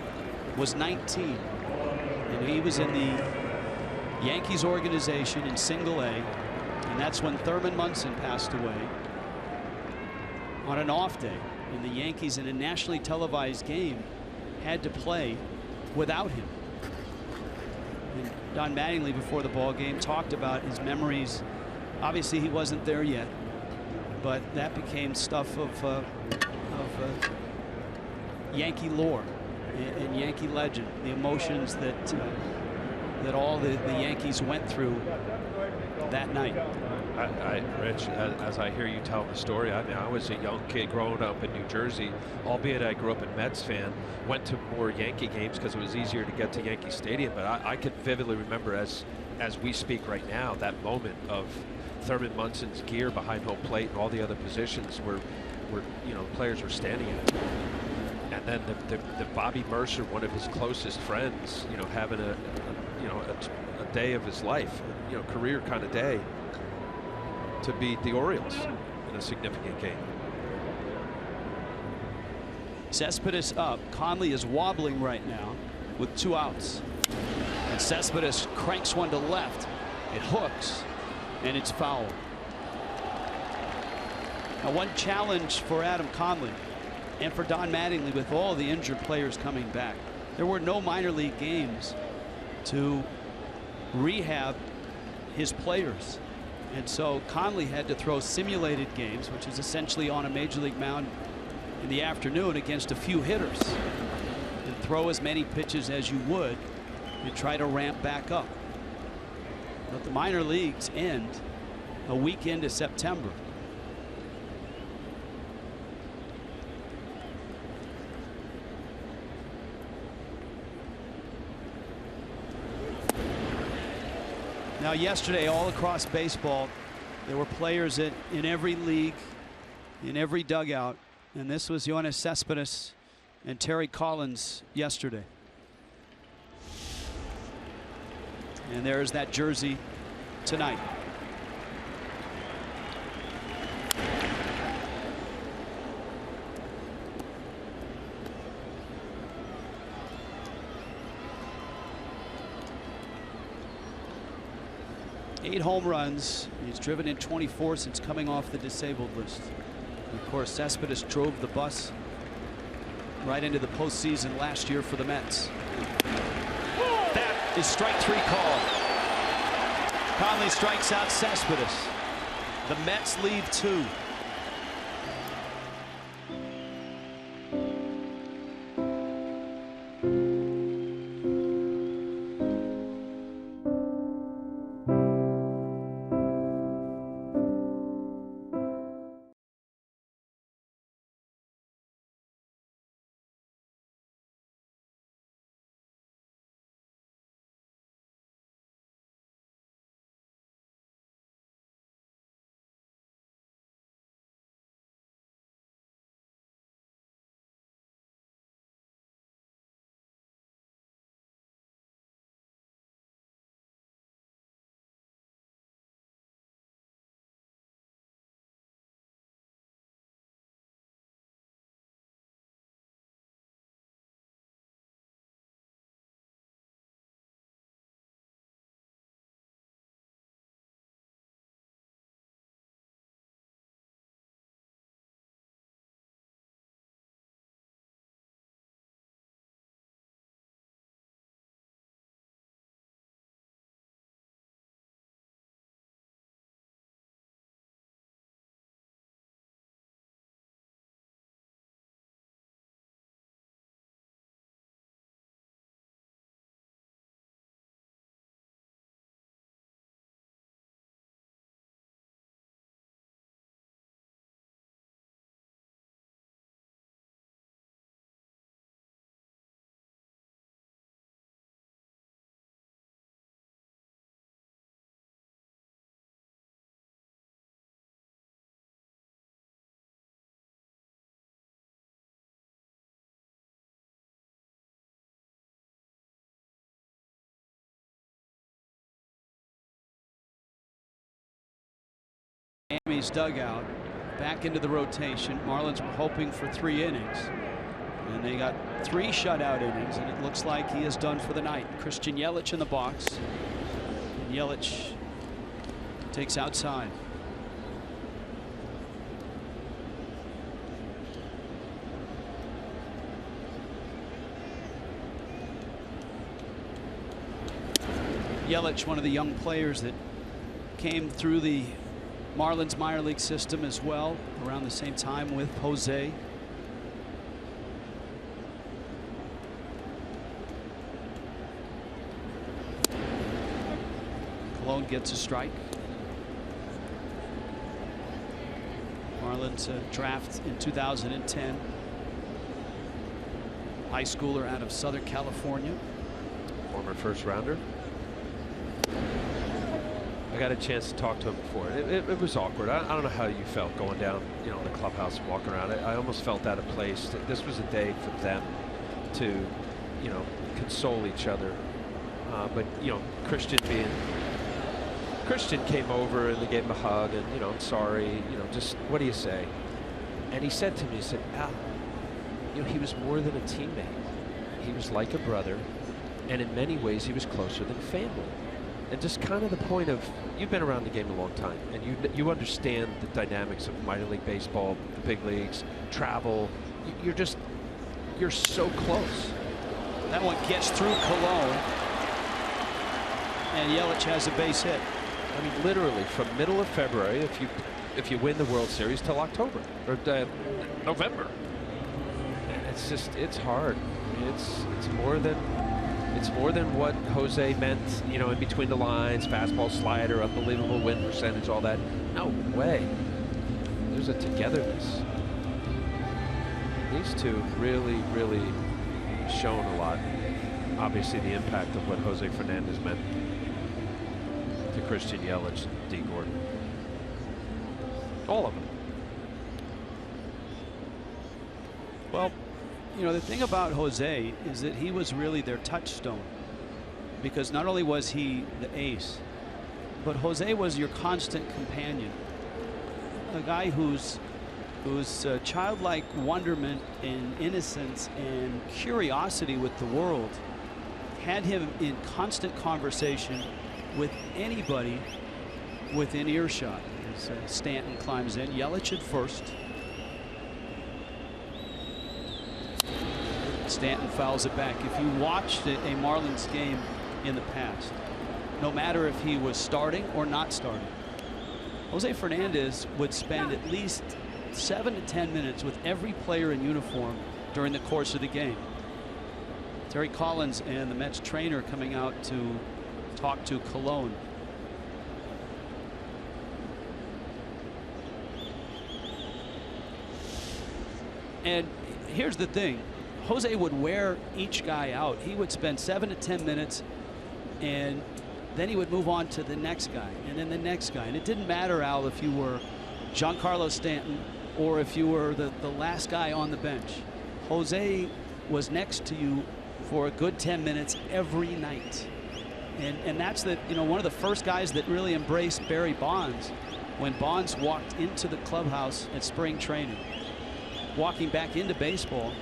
[SPEAKER 1] was 19 and he was in the Yankees organization in Single A, and that's when Thurman Munson passed away on an off day, and the Yankees in a nationally televised game had to play without him. And Don Mattingly before the ball game talked about his memories. Obviously he wasn't there yet, but that became stuff of Yankee lore and Yankee legend, the emotions that all the Yankees went through that night.
[SPEAKER 2] Rich, as I hear you tell the story, I mean, I was a young kid growing up in New Jersey, albeit I grew up a Mets fan, went to more Yankee games because it was easier to get to Yankee Stadium, but I could vividly remember as we speak right now, that moment of Thurman Munson's gear behind home plate and all the other positions where players were standing in. And then the Bobby Mercer, one of his closest friends, having a day of his life, career kind of day, to beat the Orioles in a significant game.
[SPEAKER 1] Cespedes up. Conley is wobbling right now with 2 outs. And Cespedes cranks one to left. It hooks and it's foul. Now one challenge for Adam Conley and for Don Mattingly with all the injured players coming back. There were no minor league games to rehab his players. And so Conley had to throw simulated games, which is essentially on a major league mound in the afternoon against a few hitters, and throw as many pitches as you would and try to ramp back up. But the minor leagues end a week into September. Now yesterday, all across baseball, there were players in every league, in every dugout, and this was Yoenis Cespedes and Terry Collins yesterday. And there's that jersey tonight. Eight home runs. He's driven in 24 since coming off the disabled list. And of course, Cespedes drove the bus right into the postseason last year for the Mets. That is strike 3 call. Conley strikes out Cespedes. The Mets lead 2. Miami's dugout, back into the rotation. Marlins were hoping for 3 innings, and they got 3 shutout innings, and it looks like he is done for the night. Christian Yelich in the box, and Yelich takes outside. Yelich, one of the young players that came through the Marlins minor league system as well, around the same time with Jose. Colon gets a strike. Marlins draft in 2010. High schooler out of Southern California.
[SPEAKER 2] Former first rounder. I got a chance to talk to him before. It was awkward. I don't know how you felt going down, you know, the clubhouse and walking around. I almost felt out of place. This was a day for them to, you know, console each other. But you know, Christian came over and they gave him a hug and, you know, I'm sorry, you know, just what do you say? And he said to me, he said, Al, you know, he was more than a teammate. He was like a brother, and in many ways he was closer than family. And just kind of the point of, you've been around the game a long time, and you understand the dynamics of minor league baseball, the big leagues, travel. You're so close.
[SPEAKER 1] That one gets through Colon, and Yelich has a base hit.
[SPEAKER 2] I mean, literally from middle of February, if you win the World Series, till October or November. And it's hard. I mean, it's more than what Jose meant, you know, in between the lines, fastball, slider, unbelievable win percentage, all that. No way. There's a togetherness. These two really, really shown a lot. Obviously, the impact of what Jose Fernandez meant to Christian Yelich and Dee Gordon. All of them.
[SPEAKER 1] Well, you know, the thing about Jose is that he was really their touchstone, because not only was he the ace, but Jose was your constant companion, a guy whose childlike wonderment and innocence and curiosity with the world had him in constant conversation with anybody within earshot. As Stanton climbs in, Yelich at first. Stanton fouls it back. If you watched a Marlins game in the past, no matter if he was starting or not starting, Jose Fernandez would spend at least 7 to 10 minutes with every player in uniform during the course of the game. Terry Collins and the Mets trainer coming out to talk to Colon. And here's the thing. Jose would wear each guy out. He would spend 7 to 10 minutes, and then he would move on to the next guy, and then the next guy. And it didn't matter, Al, if you were Giancarlo Stanton or if you were the last guy on the bench. Jose was next to you for a good 10 minutes every night. And that's one of the first guys that really embraced Barry Bonds when Bonds walked into the clubhouse at spring training. Walking back into baseball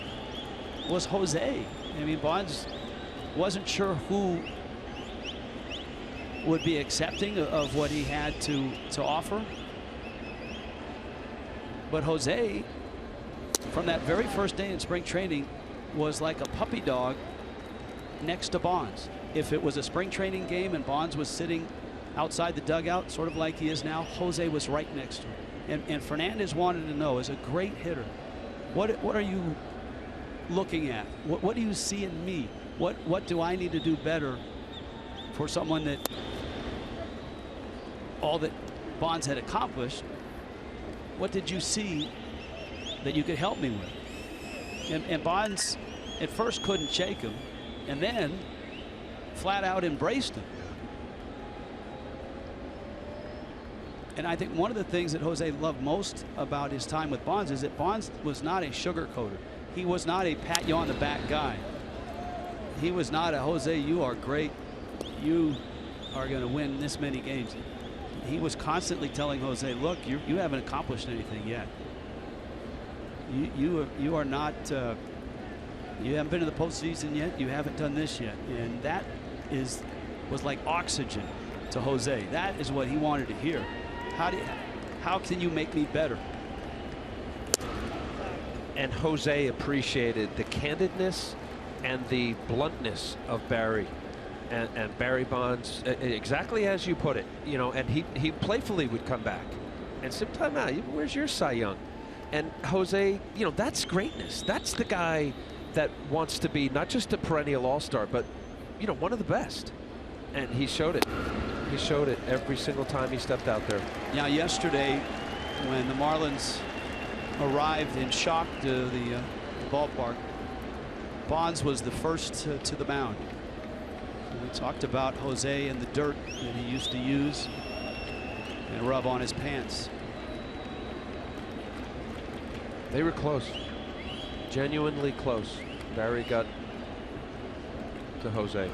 [SPEAKER 1] was Jose. I mean, Bonds wasn't sure who would be accepting of what he had to offer. But Jose, from that very first day in spring training, was like a puppy dog next to Bonds. If it was a spring training game and Bonds was sitting outside the dugout, sort of like he is now, Jose was right next to him. And Fernandez wanted to know, as a great hitter, what are you looking at? What do you see in me? What do I need to do better for someone that all that Bonds had accomplished? What did you see that you could help me with? And Bonds at first couldn't shake him, and then flat out embraced him. And I think one of the things that Jose loved most about his time with Bonds is that Bonds was not a sugarcoater. He was not a pat you on the back guy. He was not a Jose, you are great, you are going to win this many games. he was constantly telling Jose, look, you haven't accomplished anything yet. You are not, you haven't been to the postseason yet. You haven't done this yet. And that was like oxygen to Jose. That is what he wanted to hear. How can you make me better?
[SPEAKER 2] And Jose appreciated the candidness and the bluntness of Barry and Barry Bonds, exactly as you put it, you know. And he playfully would come back and say, time out, where's your Cy Young? And Jose, you know, that's greatness. That's the guy that wants to be not just a perennial all-star, but, you know, one of the best. And he showed it. He showed it every single time he stepped out there.
[SPEAKER 1] Now, yesterday, when the Marlins arrived in shock to the ballpark, Bonds was the first to the mound. We talked about Jose and the dirt that he used to use and rub on his pants.
[SPEAKER 2] They were close, genuinely close. Barry got to Jose.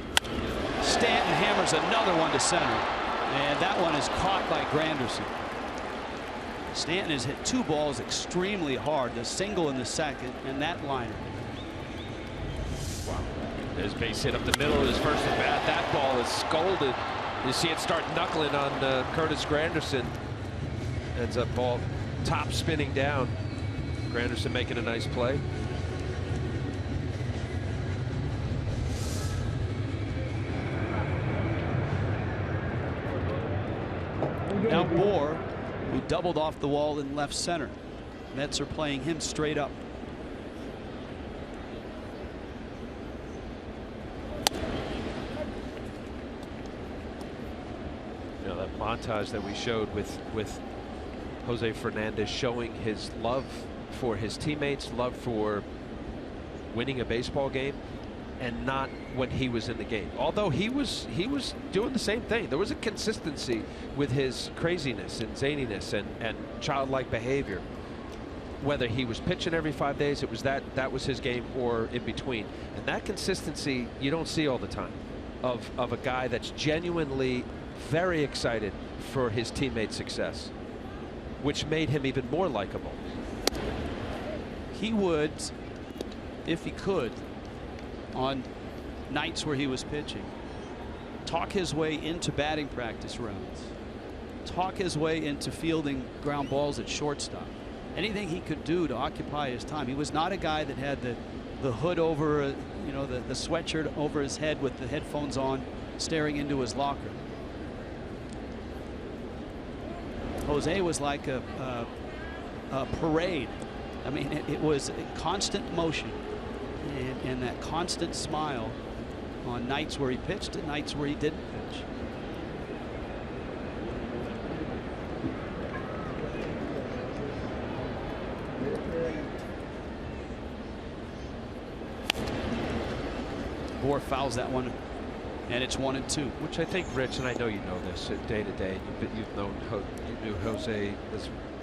[SPEAKER 1] Stanton hammers another one to center, and that one is caught by Granderson. Stanton has hit 2 balls extremely hard, the single in the second and that liner.
[SPEAKER 2] Wow. There's base hit up the middle of his first at bat. That ball is scolded. You see it start knuckling on Curtis Granderson. Ends up ball top spinning down. Granderson making a nice play.
[SPEAKER 1] Now Bour, who doubled off the wall in left center. Mets are playing him straight up.
[SPEAKER 2] You know, that montage that we showed with Jose Fernandez showing his love for his teammates, love for winning a baseball game, and not when he was in the game. Although he was doing the same thing. There was a consistency with his craziness and zaniness and childlike behavior. Whether he was pitching every 5 days, it was that was his game, or in between. And that consistency you don't see all the time of a guy that's genuinely very excited for his teammates' success, which made him even more likable.
[SPEAKER 1] He would, if he could, on nights where he was pitching, talk his way into batting practice rounds, talk his way into fielding ground balls at shortstop. Anything he could do to occupy his time. He was not a guy that had the hood over, you know, the sweatshirt over his head with the headphones on, staring into his locker. Jose was like a parade. I mean, it was constant motion and that constant smile on nights where he pitched and nights where he didn't pitch. Bour fouls that one, and it's 1-2.
[SPEAKER 2] Which I think, Rich, and I know you know this day to day. You knew Jose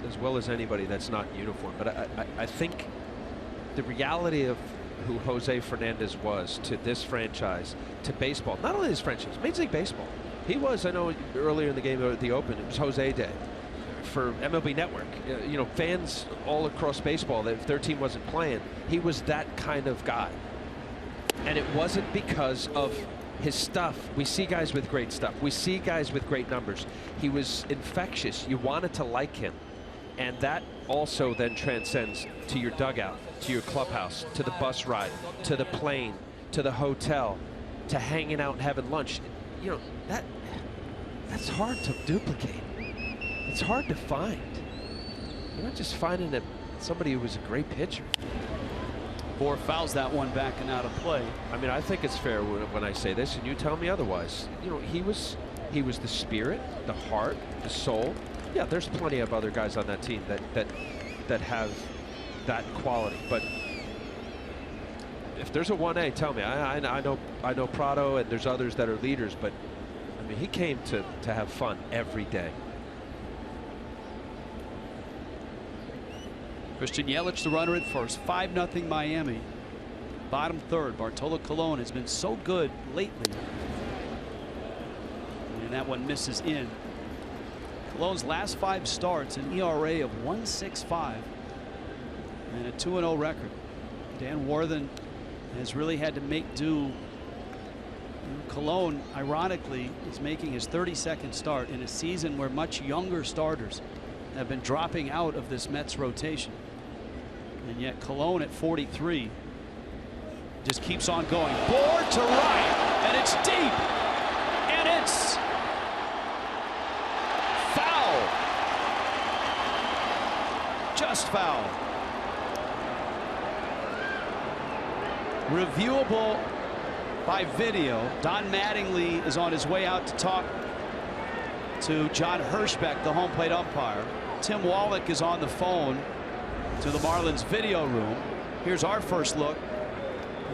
[SPEAKER 2] as well as anybody that's not in uniform. But I think the reality of who Jose Fernandez was to this franchise, to baseball, not only this franchise, Major League Baseball. He was, I know earlier in the game at the Open, it was Jose Day for MLB Network. You know, fans all across baseball, that if their team wasn't playing, he was that kind of guy. And it wasn't because of his stuff. We see guys with great stuff. We see guys with great numbers. He was infectious. You wanted to like him. And that also then transcends to your dugout, to your clubhouse, to the bus ride, to the plane, to the hotel, to hanging out and having lunch. You know, that's hard to duplicate. It's hard to find. You're not just finding somebody who was a great pitcher.
[SPEAKER 1] Bour fouls that one back and out of play.
[SPEAKER 2] I mean, I think it's fair when I say this, and you tell me otherwise. You know, he was the spirit, the heart, the soul. Yeah, there's plenty of other guys on that team that have that quality. But if there's a 1A, tell me. I know Prado, and there's others that are leaders. But I mean, he came to have fun every day.
[SPEAKER 1] Christian Yelich, the runner at first. 5-0 Miami. Bottom third. Bartolo Colon has been so good lately. And that one misses in. Cologne's last 5 starts, an ERA of 1.65 and a 2-0 record. Dan Warthen has really had to make do. Cologne, ironically, is making his 32nd start in a season where much younger starters have been dropping out of this Mets rotation. And yet Cologne at 43 just keeps on going. Bour to right, and it's deep, and it's foul. Just foul. Reviewable by video. Don Mattingly is on his way out to talk to John Hirschbeck, the home plate umpire. Tim Wallach is on the phone to the Marlins video room. Here's our first look,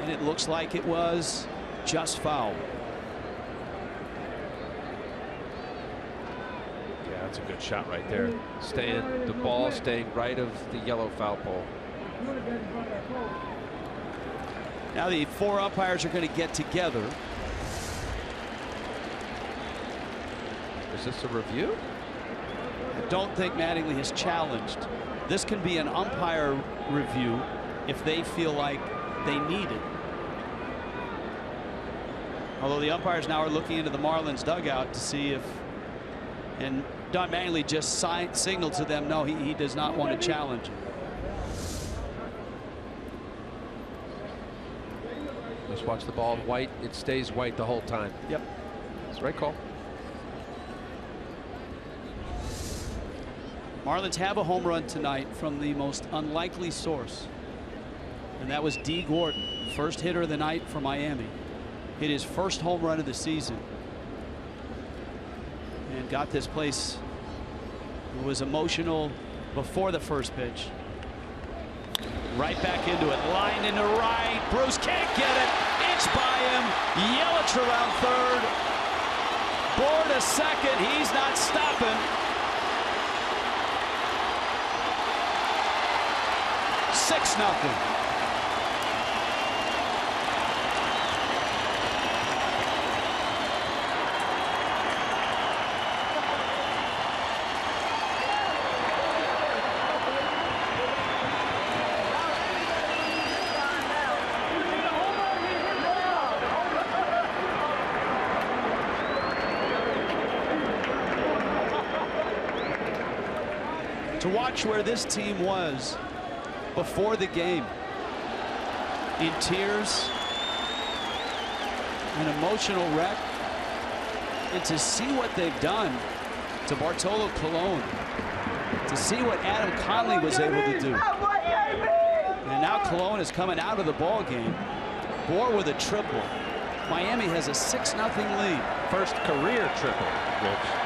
[SPEAKER 1] and it looks like it was just foul.
[SPEAKER 2] Yeah, that's a good shot right there. The ball staying right of the yellow foul pole.
[SPEAKER 1] Now the 4 umpires are going to get together.
[SPEAKER 2] Is this a review?
[SPEAKER 1] I don't think Mattingly has challenged. This can be an umpire review if they feel like they need it. Although the umpires now are looking into the Marlins dugout to see if, and Don Mattingly just signaled to them no, he does not want to challenge it.
[SPEAKER 2] Let's watch the ball white. It stays white the whole time.
[SPEAKER 1] Yep.
[SPEAKER 2] That's the right call.
[SPEAKER 1] Marlins have a home run tonight from the most unlikely source, and that was Dee Gordon, first hitter of the night for Miami. Hit his first home run of the season and got this place. It was emotional before the first pitch. Right back into it, line into right. Bruce can't get it. It's by him. Yelich around third. Bour to second. He's not stopping. 6-0. To watch where this team was before the game, in tears, an emotional wreck, and to see what they've done to Bartolo Colon, to see what Adam Conley was able to do. And now Colon is coming out of the ball game. Bour with a triple. Miami has a 6-0 lead.
[SPEAKER 2] First career triple, Rich.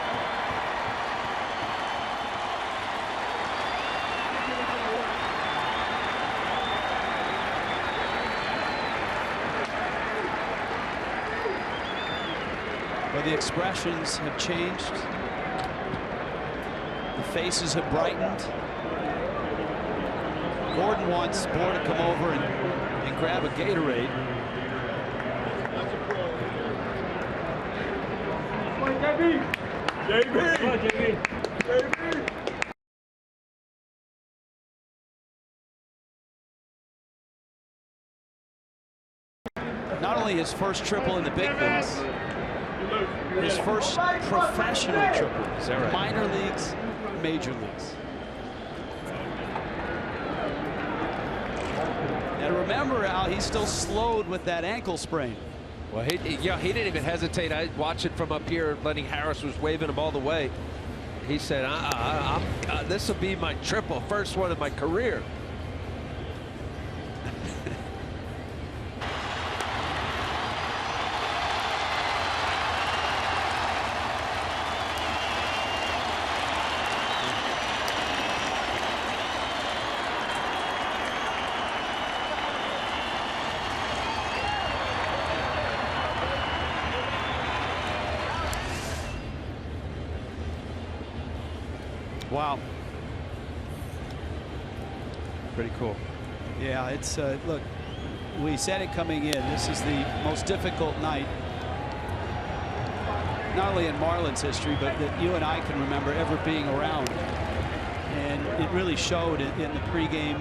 [SPEAKER 1] Well, the expressions have changed. The faces have brightened. Gordon wants Bour to come over and grab a Gatorade. Not only his first triple in the big leagues, his first professional triple. Minor leagues, major leagues. And remember, Al, he's still slowed with that ankle sprain.
[SPEAKER 2] Well, he didn't even hesitate. I watched it from up here. Lenny Harris was waving him all the way. He said, this will be my triple, first one of my career.
[SPEAKER 1] Wow.
[SPEAKER 2] Pretty cool.
[SPEAKER 1] Yeah, it's look, we said it coming in. This is the most difficult night not only in Marlins history, but that you and I can remember ever being around. And it really showed in the pregame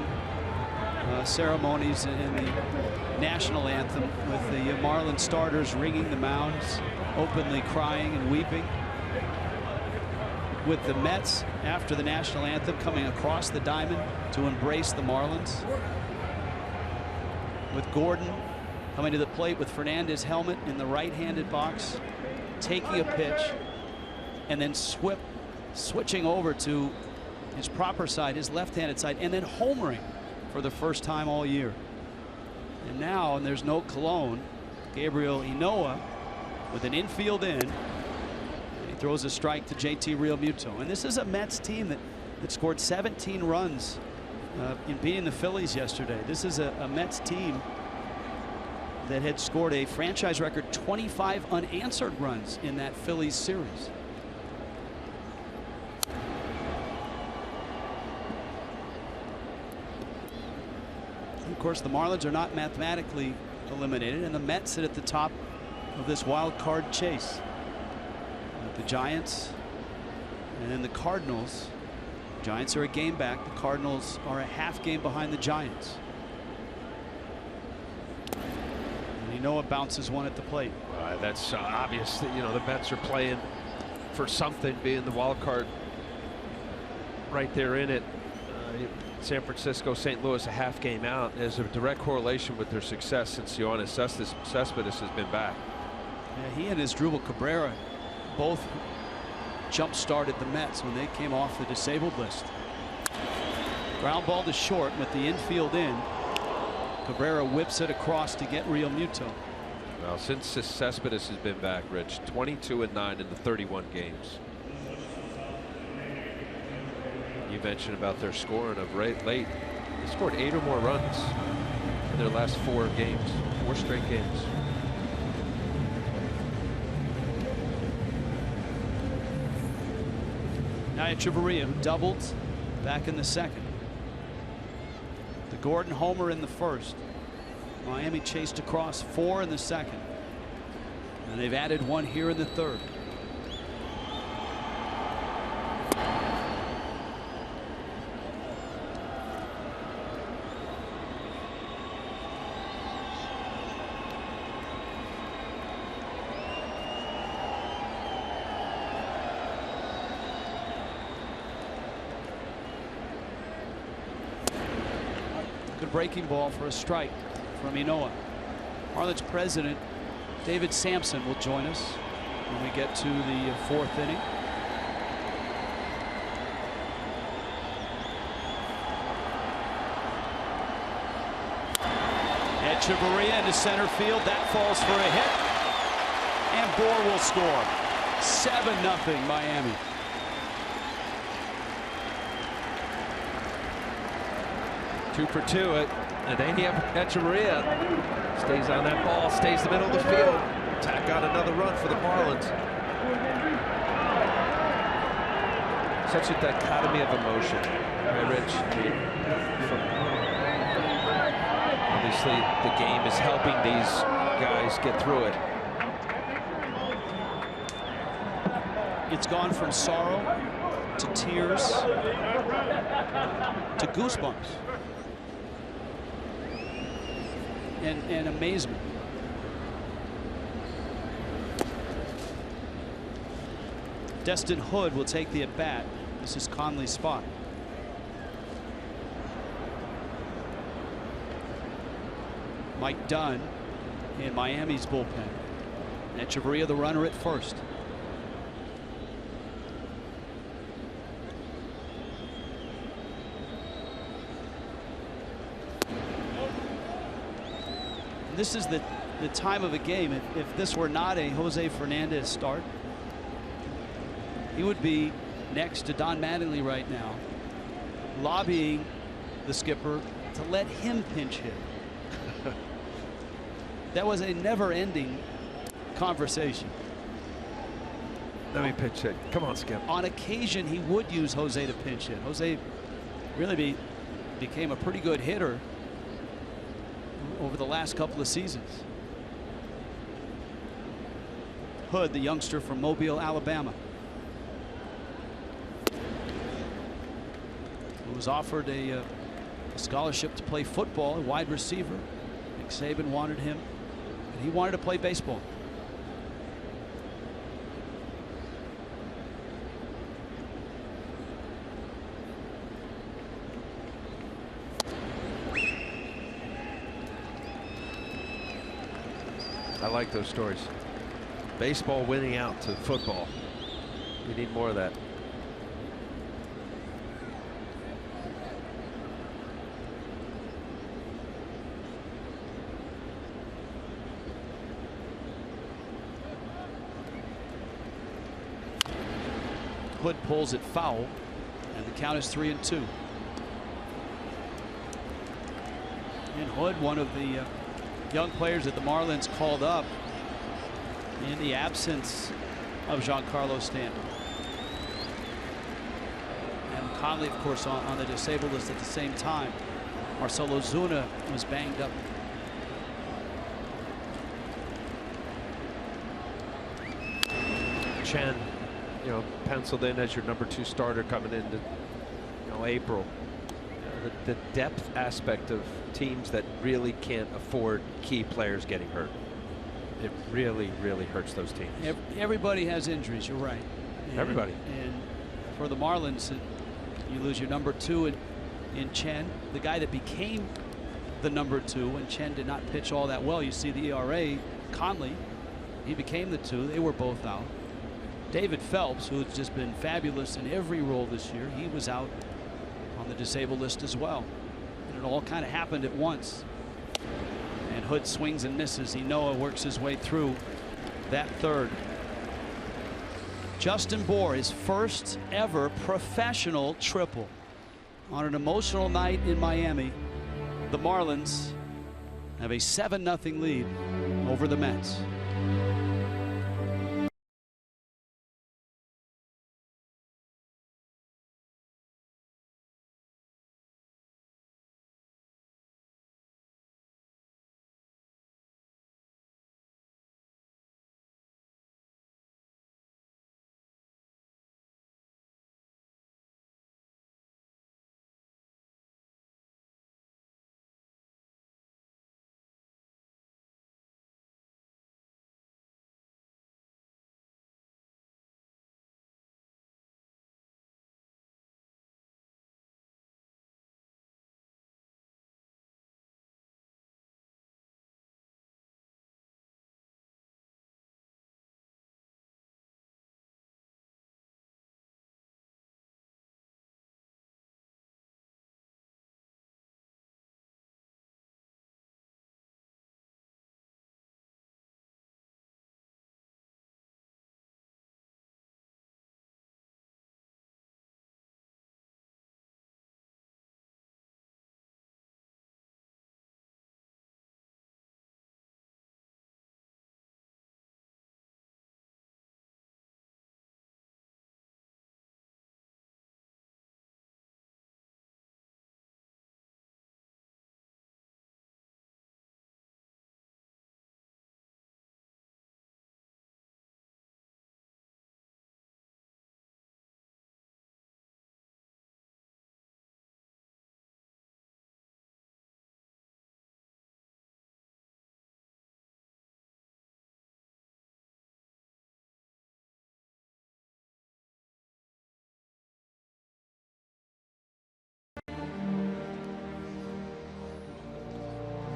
[SPEAKER 1] ceremonies and the national anthem, with the Marlins starters ringing the mounds, openly crying and weeping. With the Mets, after the national anthem, coming across the diamond to embrace the Marlins. With Gordon coming to the plate with Fernandez helmet in the right-handed box, taking a pitch, and then switching over to his proper side, his left-handed side, and then homering for the first time all year. And now, and there's no cologne, Gabriel Ynoa with an infield in. He throws a strike to JT Realmuto. And this is a Mets team that scored 17 runs in beating the Phillies yesterday. This is a Mets team that had scored a franchise record 25 unanswered runs in that Phillies series. Of course, the Marlins are not mathematically eliminated, and the Mets sit at the top of this wild card chase. With the Giants and then the Cardinals. The Giants are a game back. The Cardinals are a half game behind the Giants. And Ynoa bounces one at the plate.
[SPEAKER 2] That's obvious that, you know, the Mets are playing for something, being the wild card right there in it. San Francisco, St. Louis a half game out. There's a direct correlation with their success since Yoenis Cespedes has been back.
[SPEAKER 1] Yeah, he and Asdrubal Cabrera both jump-started the Mets when they came off the disabled list. Ground ball to short with the infield in. Cabrera whips it across to get Realmuto.
[SPEAKER 2] Well, since Cespedes has been back, Rich, 22-9 in the 31 games. You mentioned about their scoring of late. They scored 8 or more runs in their last 4 games, 4 straight games.
[SPEAKER 1] Now Echeverria, who doubled back in the second. The Gordon homer in the first. Miami chased across 4 in the second. And they've added 1 here in the third. Good breaking ball for a strike from Ynoa. Marlins president David Samson will join us when we get to the 4th inning. Echeverria into center field. That falls for a hit. And Bour will score. 7-0 Miami.
[SPEAKER 2] Two for two. And Echeverria stays on that ball, stays the middle of the field. Tack on another run for the Marlins. Such a dichotomy of emotion, right, Rich? Obviously, the game is helping these guys get through it.
[SPEAKER 1] It's gone from sorrow to tears to goosebumps. And amazement. Destin Hood will take the at-bat. This is Conley's spot. Mike Dunn in Miami's bullpen. Echeverria the runner at first. This is the time of a game. If this were not a Jose Fernandez start, he would be next to Don Mattingly right now, lobbying the skipper to let him pinch hit. That was a never-ending conversation.
[SPEAKER 2] Let me pinch hit. Come on, Skip.
[SPEAKER 1] On occasion, he would use Jose to pinch hit. Jose really became a pretty good hitter over the last couple of seasons. Hood, the youngster from Mobile, Alabama, who was offered a scholarship to play football, a wide receiver. Nick Saban wanted him, and he wanted to play baseball.
[SPEAKER 2] I like those stories. Baseball winning out to football. We need more of that.
[SPEAKER 1] Hood pulls it foul, and the count is 3-2. And Hood, one of the young players that the Marlins called up in the absence of Giancarlo Stanton. And Conley, of course, on the disabled list at the same time. Marcelo Zuna was banged up.
[SPEAKER 2] Chen, penciled in as your #2 starter coming into, April. The depth aspect of teams that really can't afford key players getting hurt. It really, really hurts those teams.
[SPEAKER 1] Everybody has injuries, you're right.
[SPEAKER 2] Everybody.
[SPEAKER 1] And for the Marlins, you lose your #2 in Chen, the guy that became the #2 when Chen did not pitch all that well. You see the ERA, Conley, he became the 2. They were both out. David Phelps, who's just been fabulous in every role this year, he was out on the disabled list as well. And it all kind of happened at once. And Hood swings and misses. Noah works his way through that third. Justin Bour, his first ever professional triple. On an emotional night in Miami, the Marlins have a 7-0 lead over the Mets.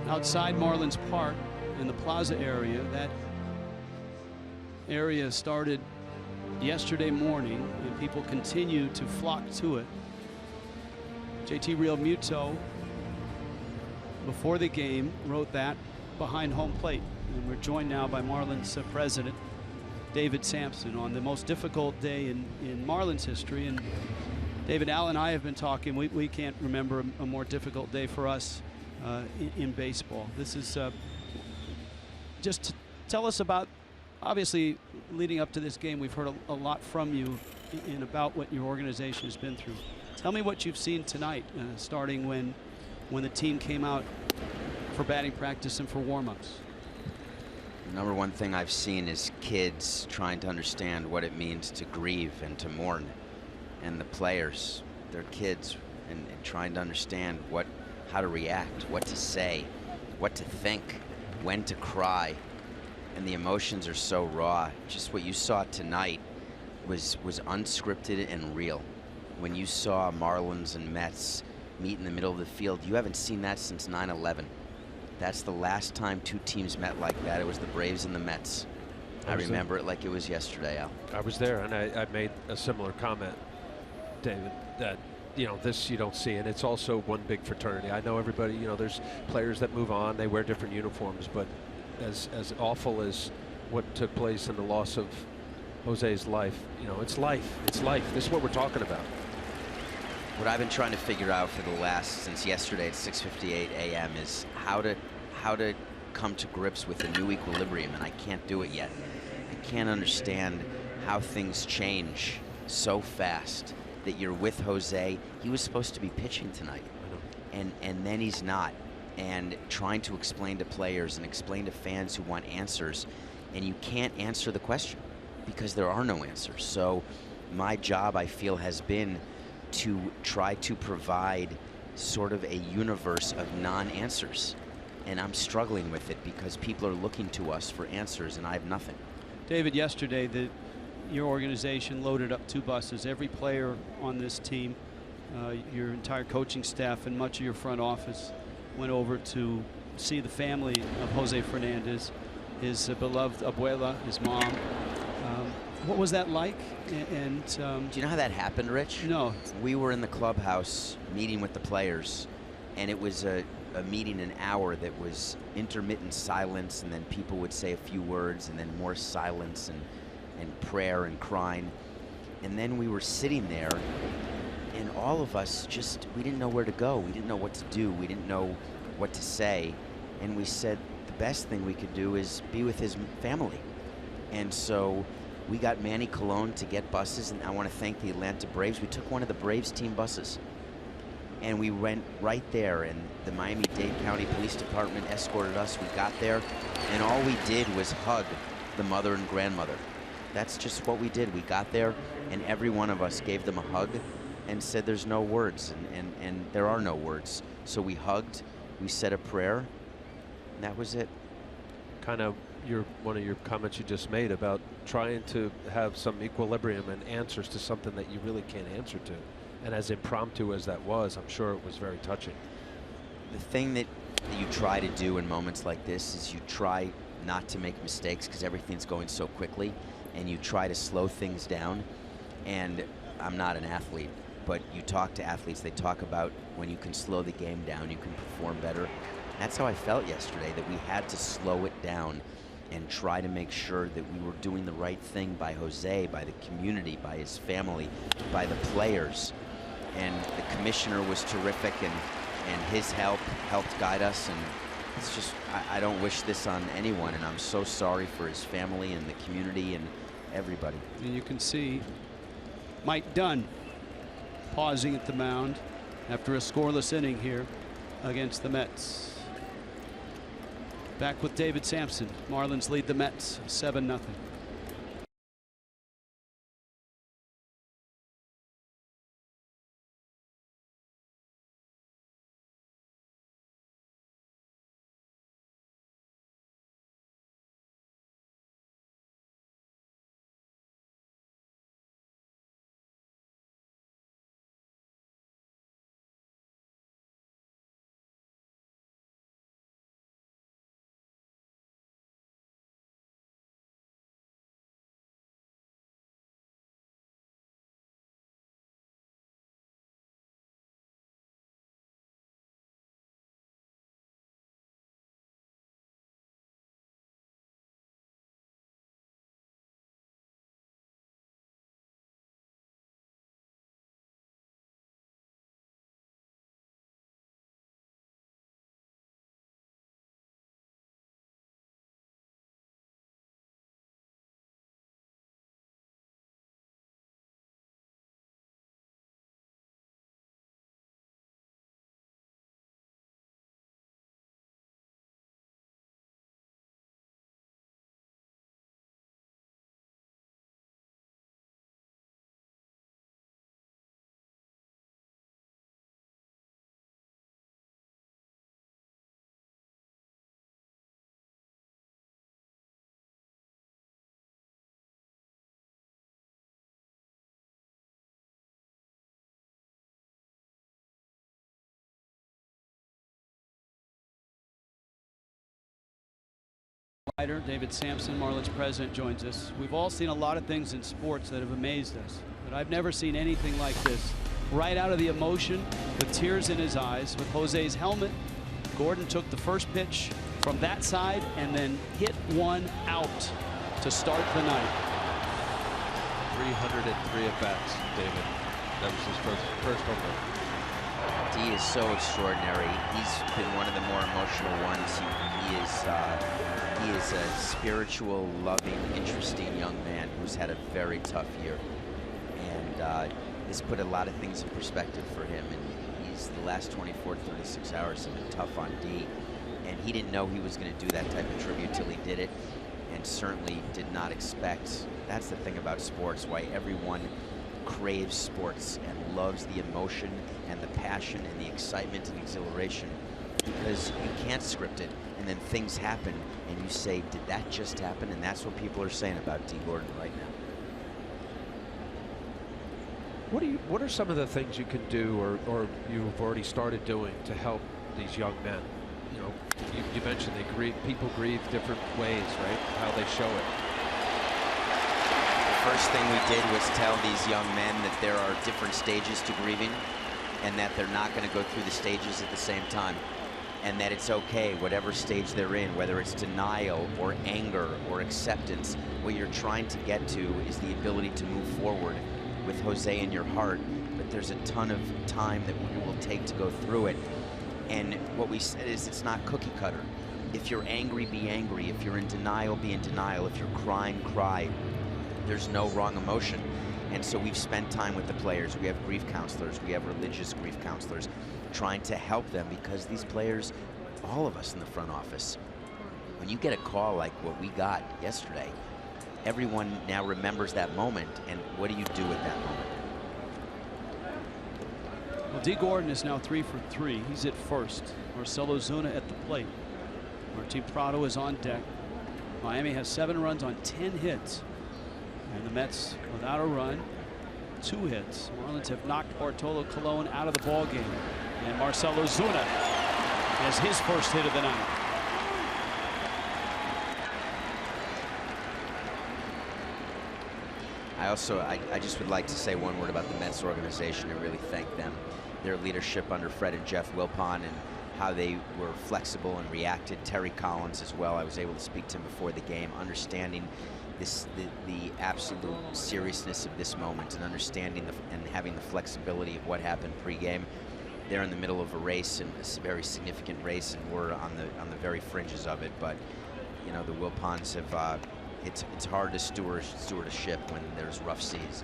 [SPEAKER 1] Outside Marlins Park in the plaza area. That area started yesterday morning and people continue to flock to it. JT Realmuto before the game wrote that behind home plate. And we're joined now by Marlins president David Samson on the most difficult day in Marlins history. And David, Al and I have been talking. We can't remember a more difficult day for us in baseball. This is just tell us about, obviously leading up to this game, we've heard a lot from you in about what your organization has been through. Tell me what you've seen tonight, starting when the team came out for batting practice and for warm-ups.
[SPEAKER 6] The number one thing I've seen is kids trying to understand what it means to grieve and to mourn. And the players, they're kids, and trying to understand how to react, what to say, what to think, when to cry. And the emotions are so raw. Just what you saw tonight was unscripted and real. When you saw Marlins and Mets meet in the middle of the field, you haven't seen that since 9/11. That's the last time two teams met like that. It was the Braves and the Mets. I remember it like it was yesterday, Al.
[SPEAKER 2] I was there, and I made a similar comment, David, that this you don't see, and it's also one big fraternity. I know everybody, there's players that move on, they wear different uniforms, but as awful as what took place in the loss of Jose's life, it's life. It's life. This is what we're talking about.
[SPEAKER 6] What I've been trying to figure out since yesterday at 6:58 a.m. is how to come to grips with a new equilibrium, and I can't do it yet. I can't understand how things change so fast that you're with Jose. He was supposed to be pitching tonight, and then he's not. And trying to explain to players and explain to fans who want answers, and you can't answer the question because there are no answers. So my job, I feel, has been to try to provide sort of a universe of non-answers. And I'm struggling with it because people are looking to us for answers, and I have nothing.
[SPEAKER 1] David, yesterday your organization loaded up 2 buses. Every player on this team, your entire coaching staff and much of your front office went over to see the family of Jose Fernandez, his beloved abuela, his mom. What was that like? And
[SPEAKER 6] do you know how that happened, Rich?
[SPEAKER 1] No.
[SPEAKER 6] We were in the clubhouse meeting with the players, and it was a meeting, an hour that was intermittent silence, and then people would say a few words, and then more silence and prayer and crying. And then we were sitting there, and all of us we didn't know where to go. We didn't know what to do. We didn't know what to say. And we said the best thing we could do is be with his family. And so we got Manny Colon to get buses, and I want to thank the Atlanta Braves. We took one of the Braves team buses, and we went right there, and the Miami-Dade County Police Department escorted us. We got there, and all we did was hug the mother and grandmother. That's just what we did. We got there, and every one of us gave them a hug and said there's no words, and there are no words. So we hugged, we said a prayer, and that was it.
[SPEAKER 2] Kind of one of your comments you just made about trying to have some equilibrium and answers to something that you really can't answer to. And as impromptu as that was, I'm sure it was very touching.
[SPEAKER 6] The thing that you try to do in moments like this is you try not to make mistakes because everything's going so quickly, and you try to slow things down. And I'm not an athlete, but you talk to athletes, they talk about when you can slow the game down, you can perform better. That's how I felt yesterday, that we had to slow it down and try to make sure that we were doing the right thing by Jose, by the community, by his family, by the players. And the commissioner was terrific, and his help helped guide us. And it's just, I don't wish this on anyone, and I'm so sorry for his family and the community and everybody.
[SPEAKER 1] And you can see Mike Dunn pausing at the mound after a scoreless inning here against the Mets. Back with David Samson. Marlins lead the Mets 7-0. David Samson, Marlins president, joins us. We've all seen a lot of things in sports that have amazed us, but I've never seen anything like this. Right out of the emotion, with tears in his eyes, with Jose's helmet, Gordon took the first pitch from that side and then hit one out to start the night.
[SPEAKER 2] 303 at-bats, David. That was his first home run.
[SPEAKER 6] Dee is so extraordinary. He's been one of the more emotional ones. He is a spiritual, loving, interesting young man who's had a very tough year. And it's put a lot of things in perspective for him. And the last 24 to 36 hours have been tough on Dee. And he didn't know he was going to do that type of tribute till he did it. And certainly did not expect. That's the thing about sports, why everyone craves sports and loves the emotion and the passion and the excitement and exhilaration, because you can't script it, and then things happen and you say, did that just happen? And that's what people are saying about Dee Gordon right now.
[SPEAKER 2] What are some of the things you can do, or you've already started doing, to help these young men? You know, you mentioned people grieve different ways, right? How they show it.
[SPEAKER 6] The first thing we did was tell these young men that there are different stages to grieving, and that they're not going to go through the stages at the same time, and that it's okay whatever stage they're in, whether it's denial or anger or acceptance. What you're trying to get to is the ability to move forward with Jose in your heart, but there's a ton of time that it will take to go through it. And what we said is, it's not cookie cutter. If you're angry, be angry. If you're in denial, be in denial. If you're crying, cry. There's no wrong emotion. And so we've spent time with the players. We have grief counselors. We have religious grief counselors trying to help them, because these players, all of us in the front office, when you get a call like what we got yesterday, everyone now remembers that moment. And what do you do at that moment?
[SPEAKER 1] Well, Dee Gordon is now 3 for 3. He's at first. Marcell Ozuna at the plate. Martin Prado is on deck. Miami has 7 runs on 10 hits. And the Mets without a run, 2 hits. Marlins have knocked Bartolo Colon out of the ball game. And Marcell Ozuna has his first hit of the night.
[SPEAKER 6] I just would like to say one word about the Mets organization and really thank them. Their leadership under Fred and Jeff Wilpon, and how they were flexible and reacted. Terry Collins as well. I was able to speak to him before the game, understanding the absolute seriousness of this moment, and understanding and having the flexibility of what happened pregame. They're in the middle of a race, and a very significant race, and we're on the very fringes of it. But you know, the Wilpons have. It's hard to steward a ship when there's rough seas.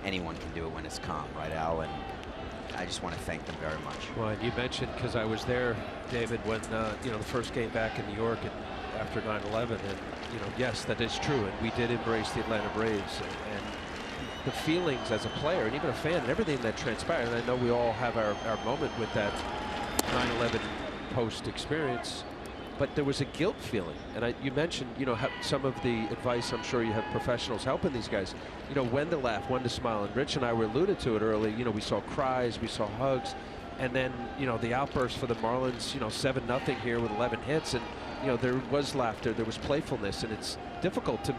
[SPEAKER 6] Anyone can do it when it's calm, right, Al? And I just want to thank them very much.
[SPEAKER 2] Well, and you mentioned, because I was there, David, when you know, the first game back in New York and after 9/11, and you know, yes, that is true, and we did embrace the Atlanta Braves, and the feelings as a player and even a fan and everything that transpired. And I know we all have our moment with that 9/11 post experience. But there was a guilt feeling, and you mentioned, you know, some of the advice. I'm sure you have professionals helping these guys, you know, when to laugh, when to smile. And Rich and I were alluded to it early. You know, we saw cries, we saw hugs, and then, you know, the outburst for the Marlins. You know, 7-0 here with 11 hits, and you know, there was laughter, there was playfulness, and it's difficult to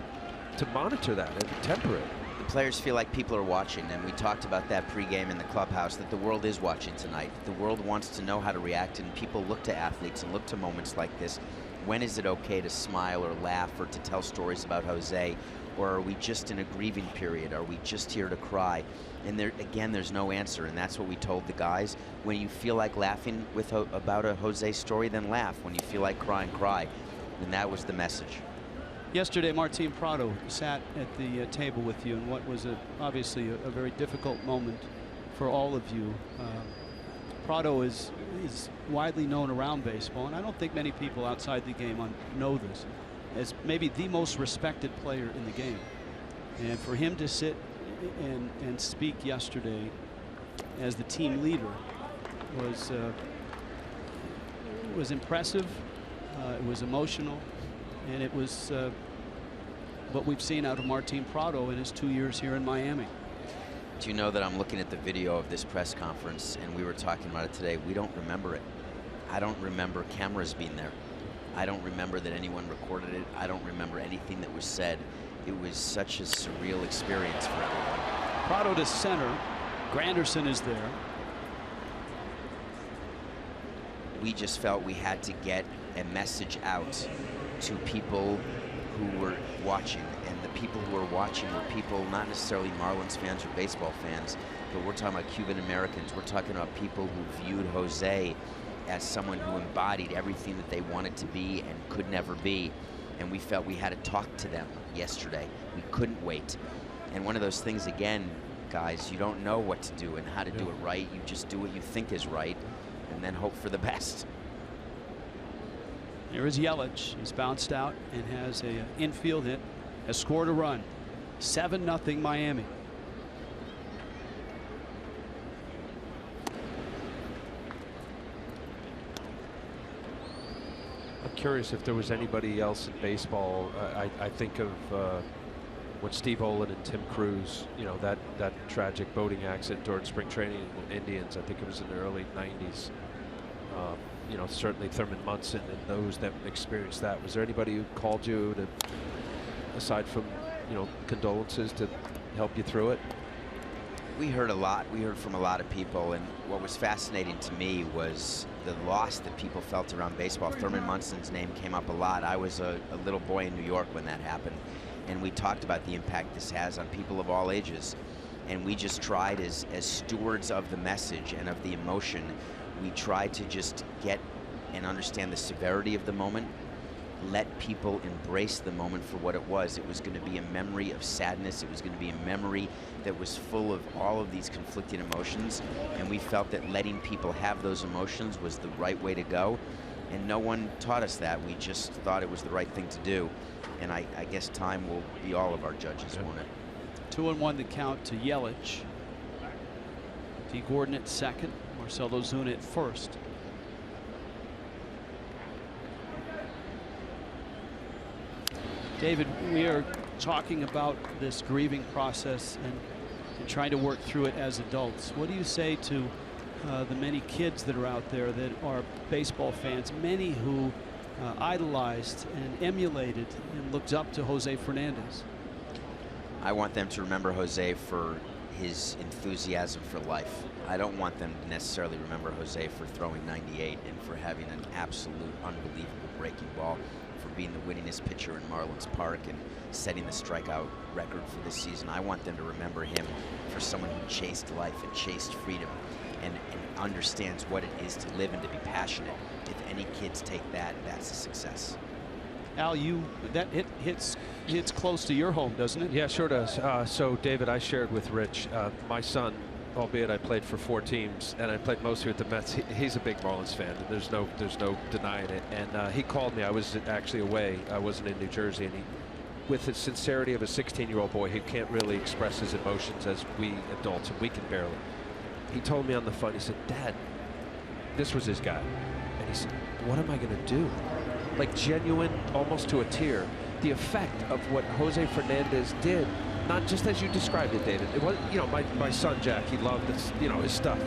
[SPEAKER 2] monitor that and temper it.
[SPEAKER 6] The players feel like people are watching, and we talked about that pregame in the clubhouse, that the world is watching tonight. The world wants to know how to react, and people look to athletes and look to moments like this. When is it okay to smile or laugh or to tell stories about Jose? Or are we just in a grieving period? Are we just here to cry? And there, again, there's no answer, and that's what we told the guys. When you feel like laughing about a Jose story, then laugh. When you feel like crying, cry. And that was the message.
[SPEAKER 1] Yesterday, Martin Prado sat at the table with you in what was obviously a very difficult moment for all of you. Prado is widely known around baseball, and I don't think many people outside the game know this, as maybe the most respected player in the game. And for him to sit and speak yesterday as the team leader was impressive. It was emotional. And it was what we've seen out of Martin Prado in his 2 years here in Miami.
[SPEAKER 6] Do you know that I'm looking at the video of this press conference, and we were talking about it today. We don't remember it. I don't remember cameras being there. I don't remember that anyone recorded it. I don't remember anything that was said. It was such a surreal experience for everyone.
[SPEAKER 1] Prado to center. Granderson is there.
[SPEAKER 6] We just felt we had to get a message out to people who were watching, and the people who were watching were people not necessarily Marlins fans or baseball fans, but we're talking about Cuban Americans. We're talking about people who viewed Jose as someone who embodied everything that they wanted to be and could never be, and we felt we had to talk to them yesterday. We couldn't wait. And one of those things, again, guys, you don't know what to do and how to do it right. You just do what you think is right and then hope for the best.
[SPEAKER 1] Here is Yelich. He's bounced out and has a infield hit, has scored a run. 7-0 Miami.
[SPEAKER 2] I'm curious if there was anybody else in baseball. I think of when Steve Olin and Tim Cruz, you know, that tragic boating accident during spring training in Indians. I think it was in the early 90s. You know, certainly Thurman Munson and those that experienced that. Was there anybody who called you to, aside from, you know, condolences, to help you through it?
[SPEAKER 6] We heard a lot. We heard from a lot of people, and what was fascinating to me was the loss that people felt around baseball. Thurman Munson's name came up a lot. I was a little boy in New York when that happened, and we talked about the impact this has on people of all ages. And we just tried, as stewards of the message and of the emotion, we tried to just get and understand the severity of the moment, let people embrace the moment for what it was. It was going to be a memory of sadness. It was going to be a memory that was full of all of these conflicting emotions, and we felt that letting people have those emotions was the right way to go, and no one taught us that. We just thought it was the right thing to do, and I guess time will be all of our judges, won't it?
[SPEAKER 1] 2-1 the count to Yelich. Dee Gordon at second. Marcell Ozuna at first. David, we are talking about this grieving process and trying to work through it as adults. What do you say to the many kids that are out there that are baseball fans, many who idolized and emulated and looked up to Jose Fernandez?
[SPEAKER 6] I want them to remember Jose for his enthusiasm for life. I don't want them to necessarily remember Jose for throwing 98 and for having an absolute unbelievable breaking ball, for being the winningest pitcher in Marlins Park and setting the strikeout record for this season. I want them to remember him for someone who chased life and chased freedom and understands what it is to live and to be passionate. If any kids take that, that's a success.
[SPEAKER 1] Al, that hits close to your home, doesn't it?
[SPEAKER 2] Yeah, sure does. So, David, I shared with Rich, my son, albeit I played for 4 teams and I played mostly with the Mets. He's a big Marlins fan. There's no denying it. And he called me. I was actually away. I wasn't in New Jersey, and he, with the sincerity of a 16-year-old boy who can't really express his emotions as we adults, and we can barely. He told me on the phone. He said, "Dad," this was his guy, and he said, "What am I going to do?" Like genuine, almost to a tear, the effect of what Jose Fernandez did, not just as you described it, David. It was, you know, my son Jack, he loved this, you know, his stuff,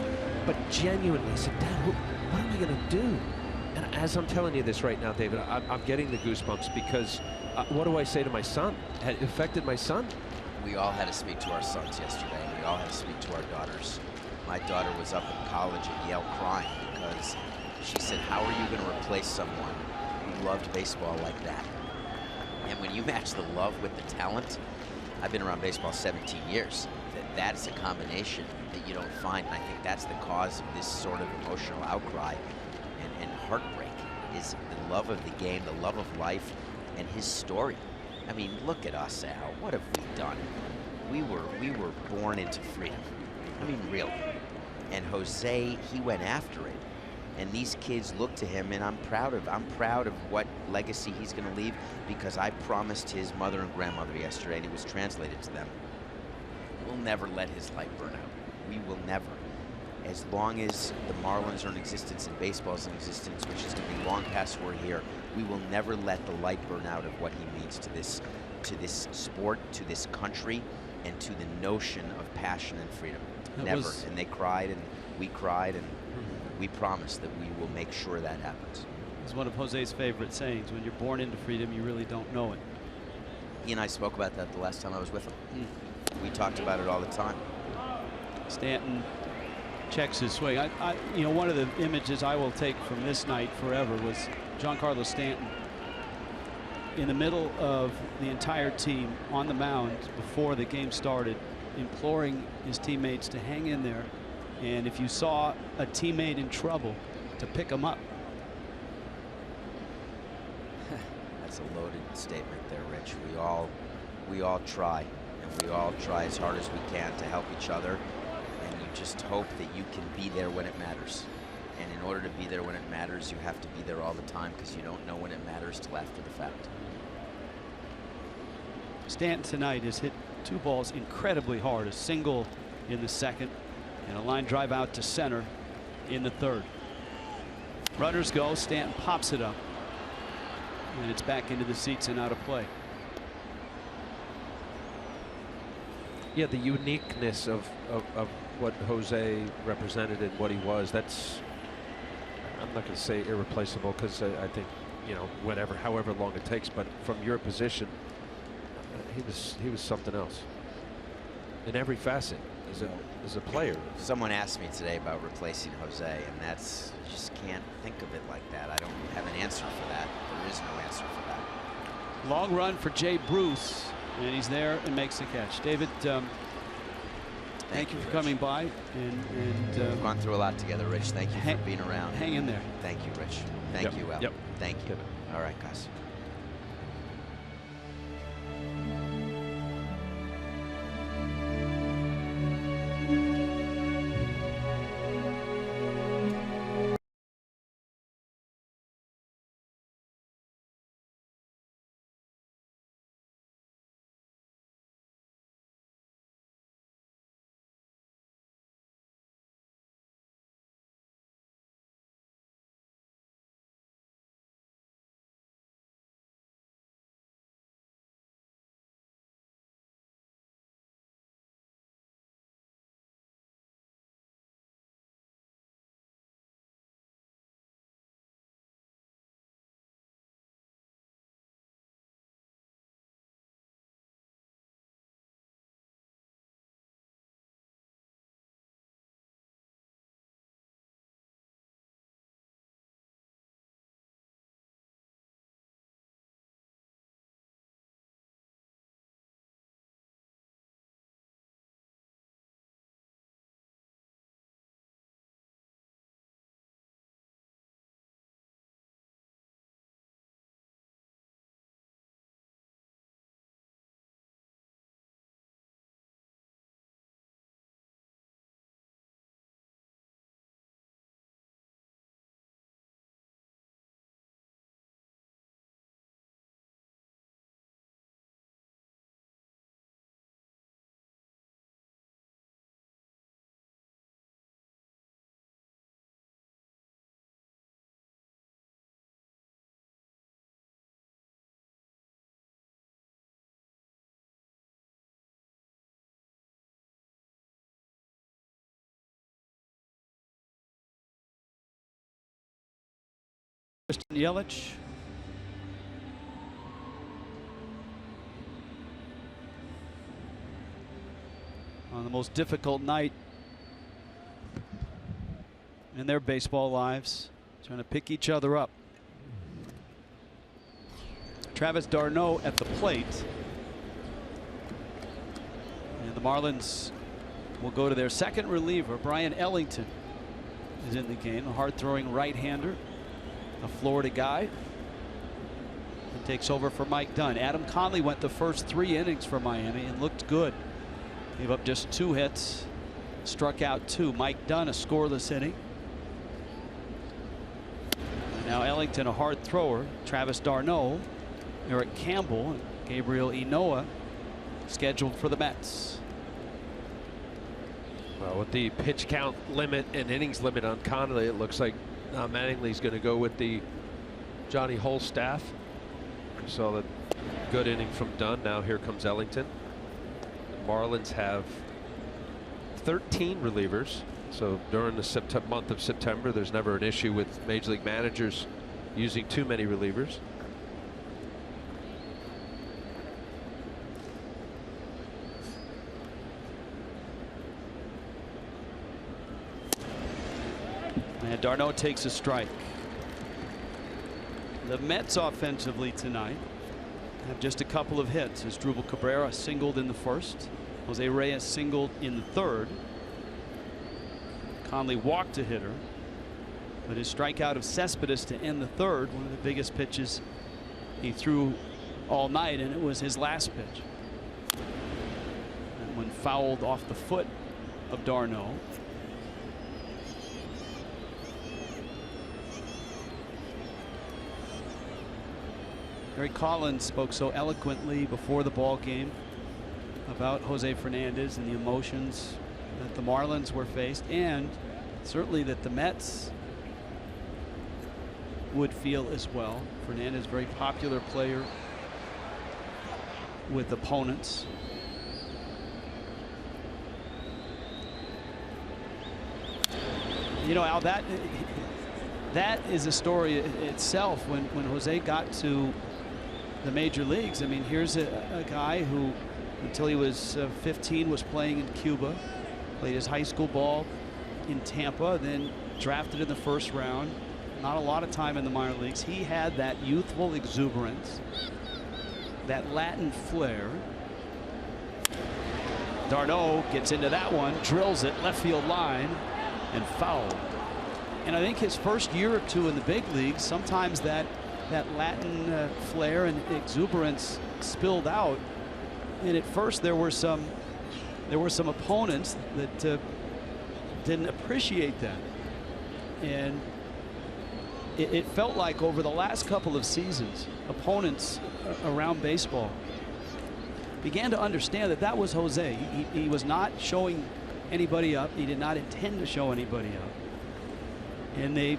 [SPEAKER 2] but genuinely said, "Dad, what am I going to do?" And as I'm telling you this right now, David, I'm getting the goosebumps because what do I say to my son? It affected my son.
[SPEAKER 6] We all had to speak to our sons yesterday. We all had to speak to our daughters. My daughter was up in college at Yale crying because she said, "How are you going to replace someone who loved baseball like that?" And when you match the love with the talent, I've been around baseball 17 years. That's a combination that you don't find, and I think that's the cause of this sort of emotional outcry and heartbreak, is the love of the game, the love of life, and his story. I mean, look at us, Al. What have we done? We were born into freedom. I mean, really. And Jose, he went after it. And these kids look to him, and I'm proud of what legacy he's going to leave, because I promised his mother and grandmother yesterday, and it was translated to them. We'll never let his light burn out. We will never. As long as the Marlins are in existence and baseball is in existence, which is going to be long past we're here, we will never let the light burn out of what he means to this sport, to this country, and to the notion of passion and freedom. Never. And they cried, and we cried, and we promise that we will make sure that happens.
[SPEAKER 1] is one of Jose's favorite sayings. When you're born into freedom, you really don't know it.
[SPEAKER 6] He and I spoke about that the last time I was with him. We talked about it all the time.
[SPEAKER 1] Stanton checks his swing. You know, one of the images I will take from this night forever was Giancarlo Stanton in the middle of the entire team on the mound before the game started, imploring his teammates to hang in there, and if you saw a teammate in trouble, to pick him up.
[SPEAKER 6] That's a loaded statement there, Rich. We all try, and we all try as hard as we can to help each other, and you just hope that you can be there when it matters. And in order to be there when it matters, you have to be there all the time, because you don't know when it matters till after the fact.
[SPEAKER 1] Stanton tonight has hit 2 balls incredibly hard, a single in the second and a line drive out to center in the third. Runners go, Stanton pops it up, and it's back into the seats and out of play.
[SPEAKER 2] Yeah, the uniqueness of what Jose represented and what he was, that's, I'm not going to say irreplaceable, because I think, you know, whatever, however long it takes, but from your position, he was something else in every facet as a player.
[SPEAKER 6] Someone asked me today about replacing Jose, and that's, you just can't think of it like that. I don't have an answer for that. There is no answer for that.
[SPEAKER 1] Long run for Jay Bruce, and he's there and makes the catch. David, thank you for coming by, and
[SPEAKER 6] we've gone through a lot together, Rich. Thank you for being around.
[SPEAKER 1] Hang in there.
[SPEAKER 6] Thank you, Rich. Thank you, Al.
[SPEAKER 2] Yep.
[SPEAKER 6] Thank you. All right, guys.
[SPEAKER 1] Yelich. On the most difficult night in their baseball lives, trying to pick each other up. Travis d'Arnaud at the plate. And the Marlins will go to their second reliever. Brian Ellington is in the game, a hard-throwing right-hander, a Florida guy. He takes over for Mike Dunn. Adam Conley went the first 3 innings for Miami and looked good. Gave up just 2 hits, struck out 2. Mike Dunn, a scoreless inning. And now Ellington, a hard thrower. Travis d'Arnaud, Eric Campbell, and Gabriel Inoa scheduled for the Mets.
[SPEAKER 2] Well, with the pitch count limit and innings limit on Conley, it looks like Mattingly's going to go with the Johnny Hole staff. We saw the good inning from Dunn. Now here comes Ellington. The Marlins have 13 relievers. So during the month of September, there's never an issue with major league managers using too many relievers.
[SPEAKER 1] And d'Arnaud takes a strike. The Mets offensively tonight have just a couple of hits as Drupal Cabrera singled in the first. Jose Reyes singled in the third. Conley walked a hitter, but his strikeout of Cespedes to end the third, one of the biggest pitches he threw all night, and it was his last pitch. And when fouled off the foot of d'Arnaud. Gary Collins spoke so eloquently before the ball game about Jose Fernandez and the emotions that the Marlins were faced, and certainly that the Mets would feel as well. Fernandez, very popular player with opponents. You know, Al, that is a story itself. When Jose got to the major leagues, I mean, here's a guy who until he was 15 was playing in Cuba, played his high school ball in Tampa, then drafted in the first round. Not a lot of time in the minor leagues. He had that youthful exuberance, that Latin flair. d'Arnaud gets into that one, drills it left field line, and fouled. And I think his first year or two in the big leagues, sometimes that Latin flair and exuberance spilled out. And at first there were some opponents that didn't appreciate that. And it felt like over the last couple of seasons, opponents around baseball began to understand that that was Jose. He was not showing anybody up. He did not intend to show anybody up. And it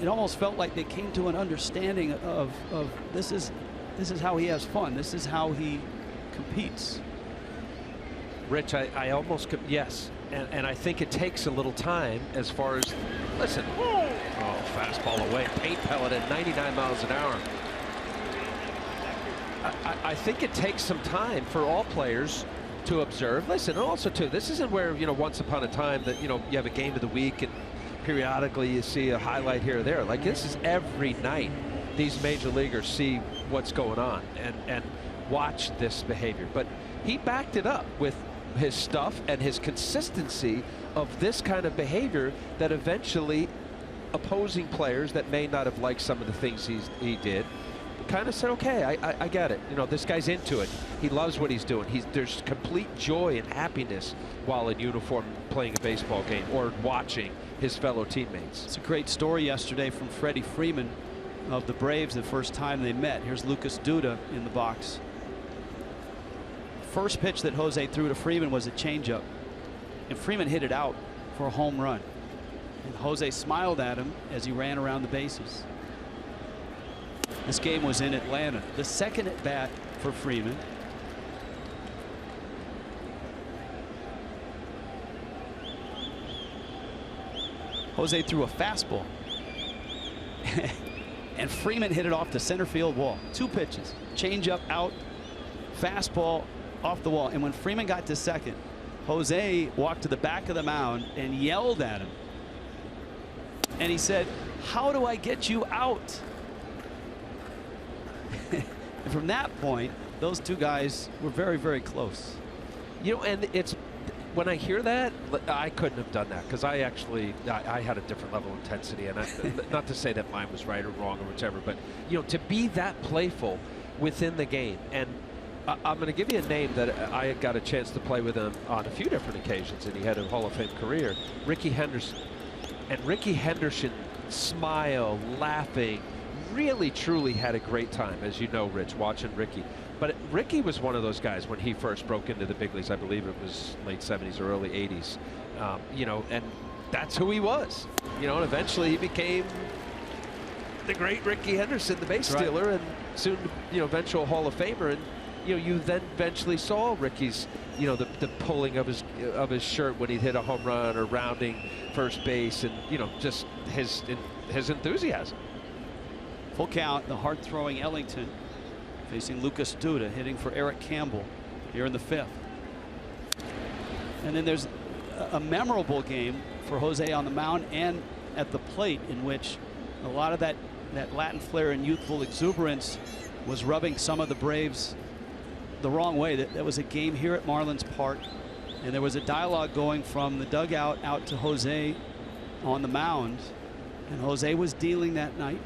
[SPEAKER 1] almost felt like they came to an understanding of this is how he has fun. This is how he competes.
[SPEAKER 2] Rich, I almost could, yes. And I think it takes a little time as far as, listen, oh, fastball away, paint pellet at 99 miles an hour. I think it takes some time for all players to observe. Listen, and also too, this isn't where, you know, once upon a time that, you know, you have a game of the week and periodically you see a highlight here or there. Like, this is every night these major leaguers see what's going on and watch this behavior. But he backed it up with his stuff and his consistency of this kind of behavior that eventually opposing players that may not have liked some of the things he did kind of said, okay, I get it. You know, this guy's into it. He loves what he's doing. There's complete joy and happiness while in uniform playing a baseball game or watching his fellow teammates.
[SPEAKER 1] It's a great story yesterday from Freddie Freeman of the Braves the first time they met. Here's Lucas Duda in the box. First pitch that Jose threw to Freeman was a changeup, and Freeman hit it out for a home run. And Jose smiled at him as he ran around the bases. This game was in Atlanta. The second at bat for Freeman. Jose threw a fastball. And Freeman hit it off the center field wall. Two pitches. Changeup out, fastball off the wall. And when Freeman got to second, Jose walked to the back of the mound and yelled at him. And he said, "How do I get you out?" And from that point, those two guys were very, very close.
[SPEAKER 2] You know, and it's when I hear that, I couldn't have done that because I had a different level of intensity, and not to say that mine was right or wrong or whichever, but you know, to be that playful within the game. And I'm going to give you a name that I got a chance to play with him on a few different occasions, and he had a Hall of Fame career, Ricky Henderson. And Ricky Henderson, smile, laughing, really truly had a great time, as you know, Rich, watching Ricky. But Ricky was one of those guys when he first broke into the big leagues. I believe it was late 70s or early 80s. You know, and that's who he was. You know, and eventually he became the great Ricky Henderson, the base stealer, and soon, you know, eventual Hall of Famer. And you know, you then eventually saw Ricky's, you know, the pulling of his shirt when he'd hit a home run or rounding first base, and you know, just his enthusiasm.
[SPEAKER 1] Full count, the hard-throwing Ellington facing Lucas Duda, hitting for Eric Campbell here in the 5th. And then there's a memorable game for Jose on the mound and at the plate, in which a lot of that Latin flair and youthful exuberance was rubbing some of the Braves the wrong way. That was a game here at Marlins Park, and there was a dialogue going from the dugout out to Jose on the mound, and Jose was dealing that night.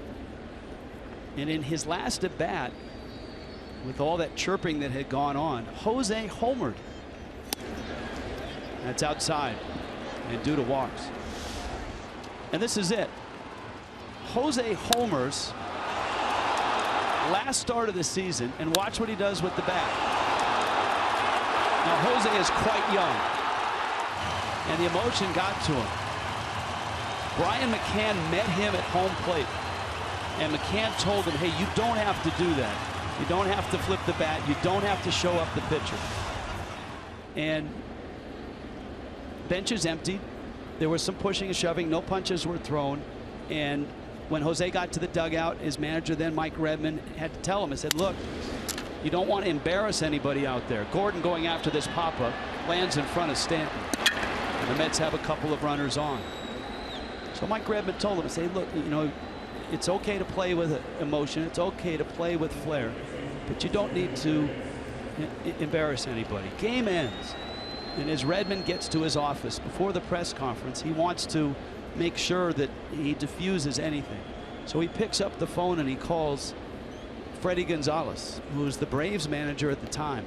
[SPEAKER 1] And in his last at bat, with all that chirping that had gone on, Jose homered. That's outside, and Duda walks. And this is it. Jose homers last start of the season, and watch what he does with the bat. Now Jose is quite young, and the emotion got to him. Brian McCann met him at home plate, and McCann told him, hey, you don't have to do that. You don't have to flip the bat. You don't have to show up the pitcher. And bench is empty. There was some pushing and shoving. No punches were thrown. And when Jose got to the dugout, his manager then, Mike Redmond, had to tell him, he said, look, you don't want to embarrass anybody out there. Gordon going after this pop-up lands in front of Stanton. And the Mets have a couple of runners on. So Mike Redmond told him, say, look, you know, it's okay to play with emotion. It's okay to play with flair. But you don't need to embarrass anybody. Game ends. And as Redmond gets to his office before the press conference, he wants to make sure that he diffuses anything. So he picks up the phone and he calls Freddie Gonzalez, who was the Braves manager at the time.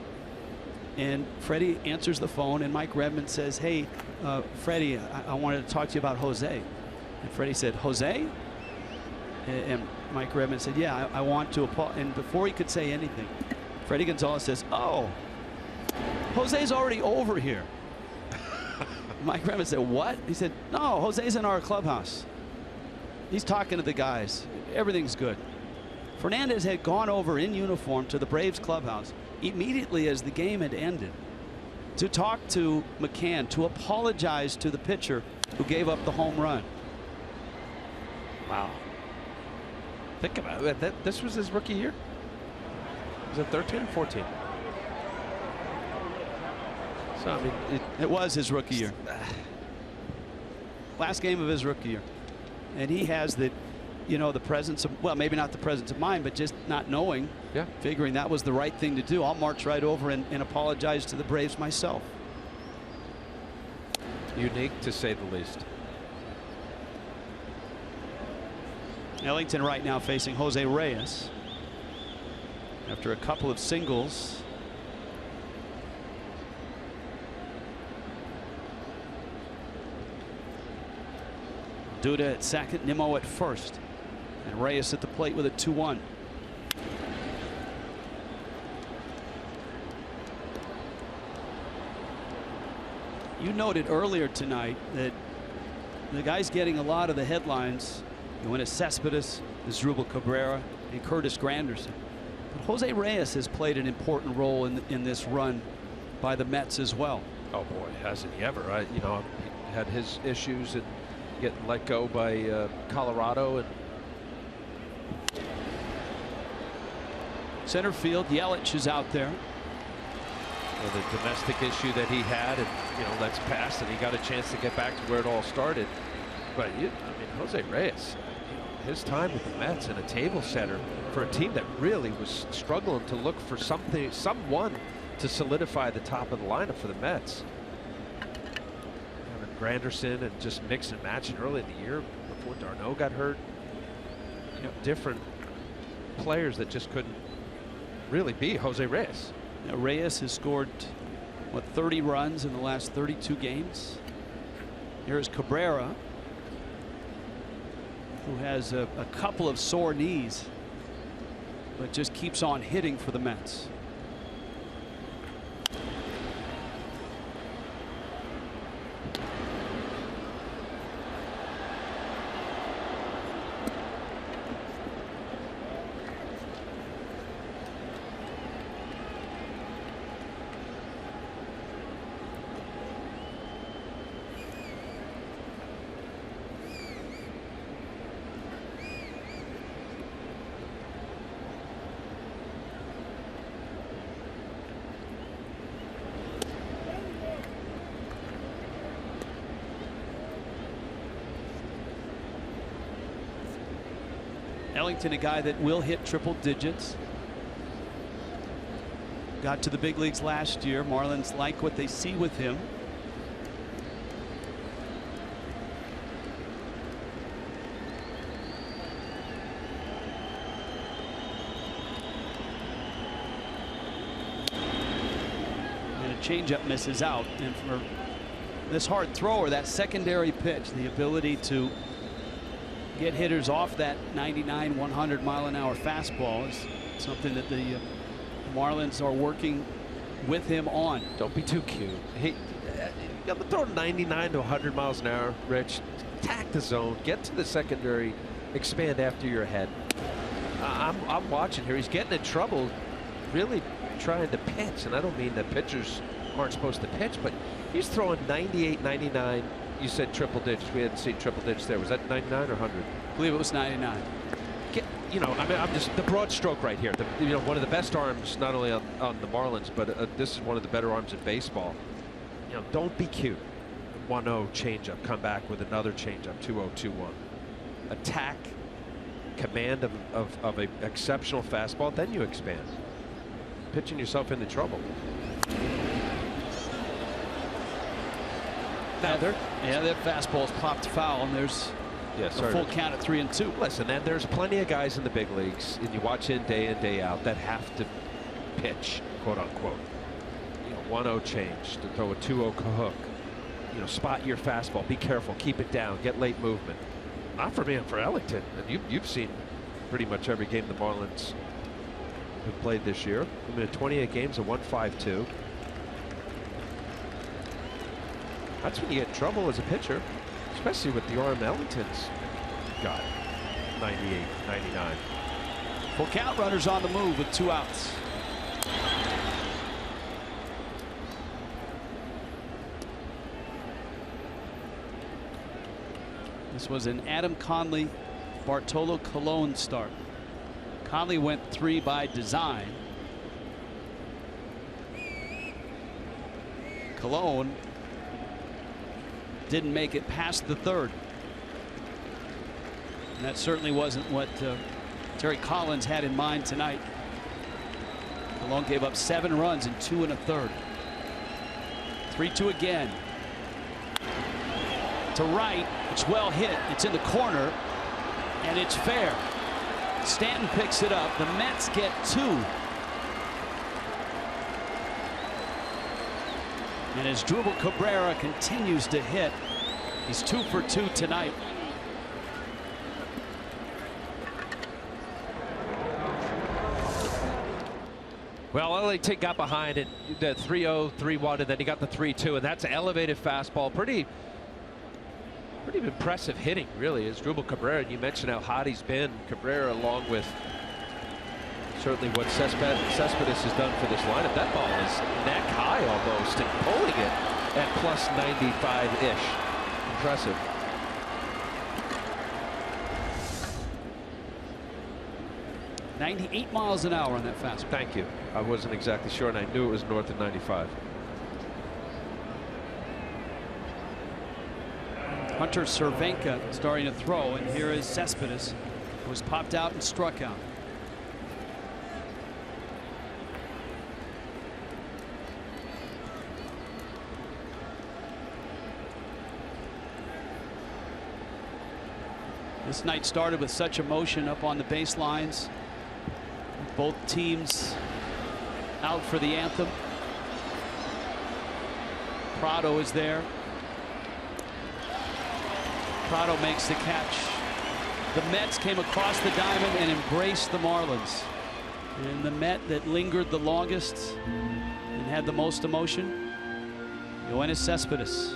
[SPEAKER 1] And Freddie answers the phone, and Mike Redmond says, hey, Freddie, I wanted to talk to you about Jose. And Freddie said, Jose? And Mike Redmond said, yeah, I want to apologize. And before he could say anything, Freddie Gonzalez says, oh, Jose's already over here. Mike Redmond said, what? He said, no, Jose's in our clubhouse. He's talking to the guys. Everything's good. Fernandez had gone over in uniform to the Braves clubhouse immediately as the game had ended to talk to McCann, to apologize to the pitcher who gave up the home run.
[SPEAKER 2] Wow. Think about it. This was his rookie year? Was it 13 or 14? So, I mean,
[SPEAKER 1] it was his rookie year. Last game of his rookie year. And he has the, you know, the presence of, well, maybe not the presence of mind, but just not knowing, figuring that was the right thing to do. I'll march right over and apologize to the Braves myself.
[SPEAKER 2] Unique, to say the least.
[SPEAKER 1] Ellington right now facing Jose Reyes after a couple of singles. Duda at second, Nimmo at first, and Reyes at the plate with a 2-1. You noted earlier tonight that the guys getting a lot of the headlines, Yoenis Cespedes, Asdrubal Cabrera, and Curtis Granderson. But Jose Reyes has played an important role in this run by the Mets as well.
[SPEAKER 2] Oh boy, hasn't he ever? You know, he had his issues and getting let go by Colorado. And
[SPEAKER 1] center field, Yelich is out there.
[SPEAKER 2] Well, the domestic issue that he had, and you know, that's passed, and he got a chance to get back to where it all started. But I mean, Jose Reyes, his time with the Mets and a table setter for a team that really was struggling to look for someone to solidify the top of the lineup for the Mets. Granderson and just mix and matching early in the year before Darno got hurt. You know, different players that just couldn't really be Jose Reyes.
[SPEAKER 1] Now, Reyes has scored, what, 30 runs in the last 32 games. Here's Cabrera, who has a couple of sore knees, but just keeps on hitting for the Mets. Ellington, a guy that will hit triple digits. Got to the big leagues last year. Marlins like what they see with him. And a changeup misses out. And for this hard thrower, that secondary pitch, the ability to get hitters off that 99, 100 mile an hour fastball is something that the Marlins are working with him on.
[SPEAKER 2] Don't be too cute. Hey, you got to throw 99 to 100 miles an hour, Rich. Attack the zone, get to the secondary, expand after your head. I'm watching here. He's getting in trouble, really trying to pitch, and I don't mean that pitchers aren't supposed to pitch, but he's throwing 98, 99. You said triple digits. We hadn't seen triple digits there. Was that 99 or 100?
[SPEAKER 1] I believe it was 99.
[SPEAKER 2] You know, I mean, I'm just the broad stroke right here. You know, one of the best arms, not only on the Marlins, but this is one of the better arms in baseball. You know, don't be cute. 1-0 changeup, come back with another changeup, 2-0, 2-1. Attack, command of an exceptional fastball, then you expand. Pitching yourself into trouble. Now,
[SPEAKER 1] that fastball's popped foul, and there's a full count at 3-2.
[SPEAKER 2] Listen, and there's plenty of guys in the big leagues, and you watch in, day out, that have to pitch, quote unquote. You know, 1-0 change to throw a 2-0 hook. You know, spot your fastball, be careful, keep it down, get late movement. Not for me, and for Ellington. And you've seen pretty much every game the Marlins have played this year. I mean, 28 games, a 1.52. That's when you get in trouble as a pitcher, especially with the arm Ellington's got. 98, 99.
[SPEAKER 1] Full count, runners on the move with 2 outs. This was an Adam Conley, Bartolo Colon start. Conley went 3 by design. Colon didn't make it past the 3rd. And that certainly wasn't what Terry Collins had in mind tonight. Colon gave up 7 runs in 2 1/3. 3-2 again. To right, it's well hit. It's in the corner, and it's fair. Stanton picks it up. The Mets get 2. And as Drupal Cabrera continues to hit, he's 2 for 2 tonight.
[SPEAKER 2] Well, Ellington got behind it, the 3-0, 3-1, and then he got the 3-2, and that's an elevated fastball. Pretty impressive hitting, really, is Drupal Cabrera. And you mentioned how hot he's been. Cabrera, along with certainly what Cespedes has done for this lineup. That ball is neck high almost, and pulling it at plus 95-ish. Impressive.
[SPEAKER 1] .98 miles an hour on that fastball.
[SPEAKER 2] Thank you. I wasn't exactly sure, and I knew it was north of 95.
[SPEAKER 1] Hunter Cervenka starting to throw, and here is Cespedes, who was popped out and struck out. This night started with such emotion up on the baselines. Both teams out for the anthem. Prado is there. Prado makes the catch. The Mets came across the diamond and embraced the Marlins. And the Met that lingered the longest and had the most emotion, Yoenis Cespedes.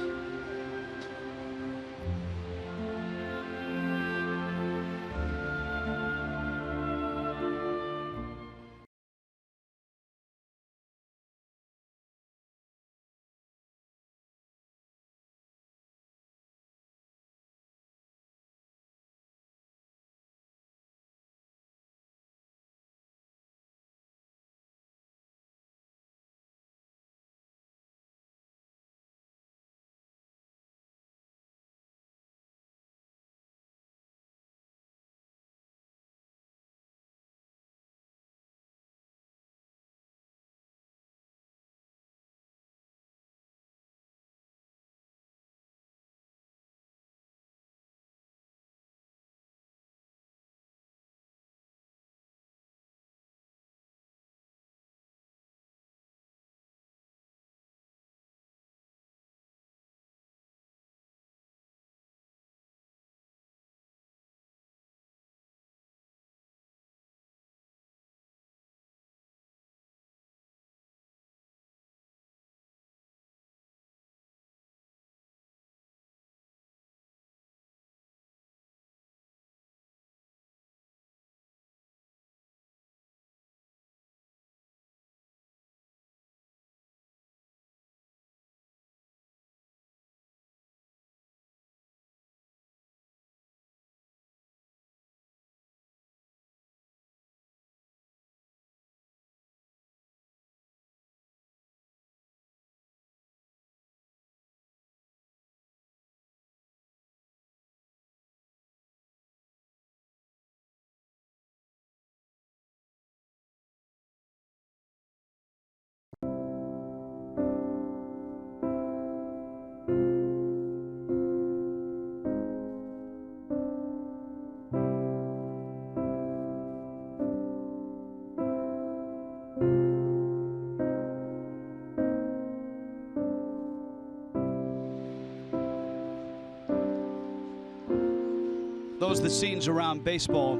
[SPEAKER 1] the scenes around baseball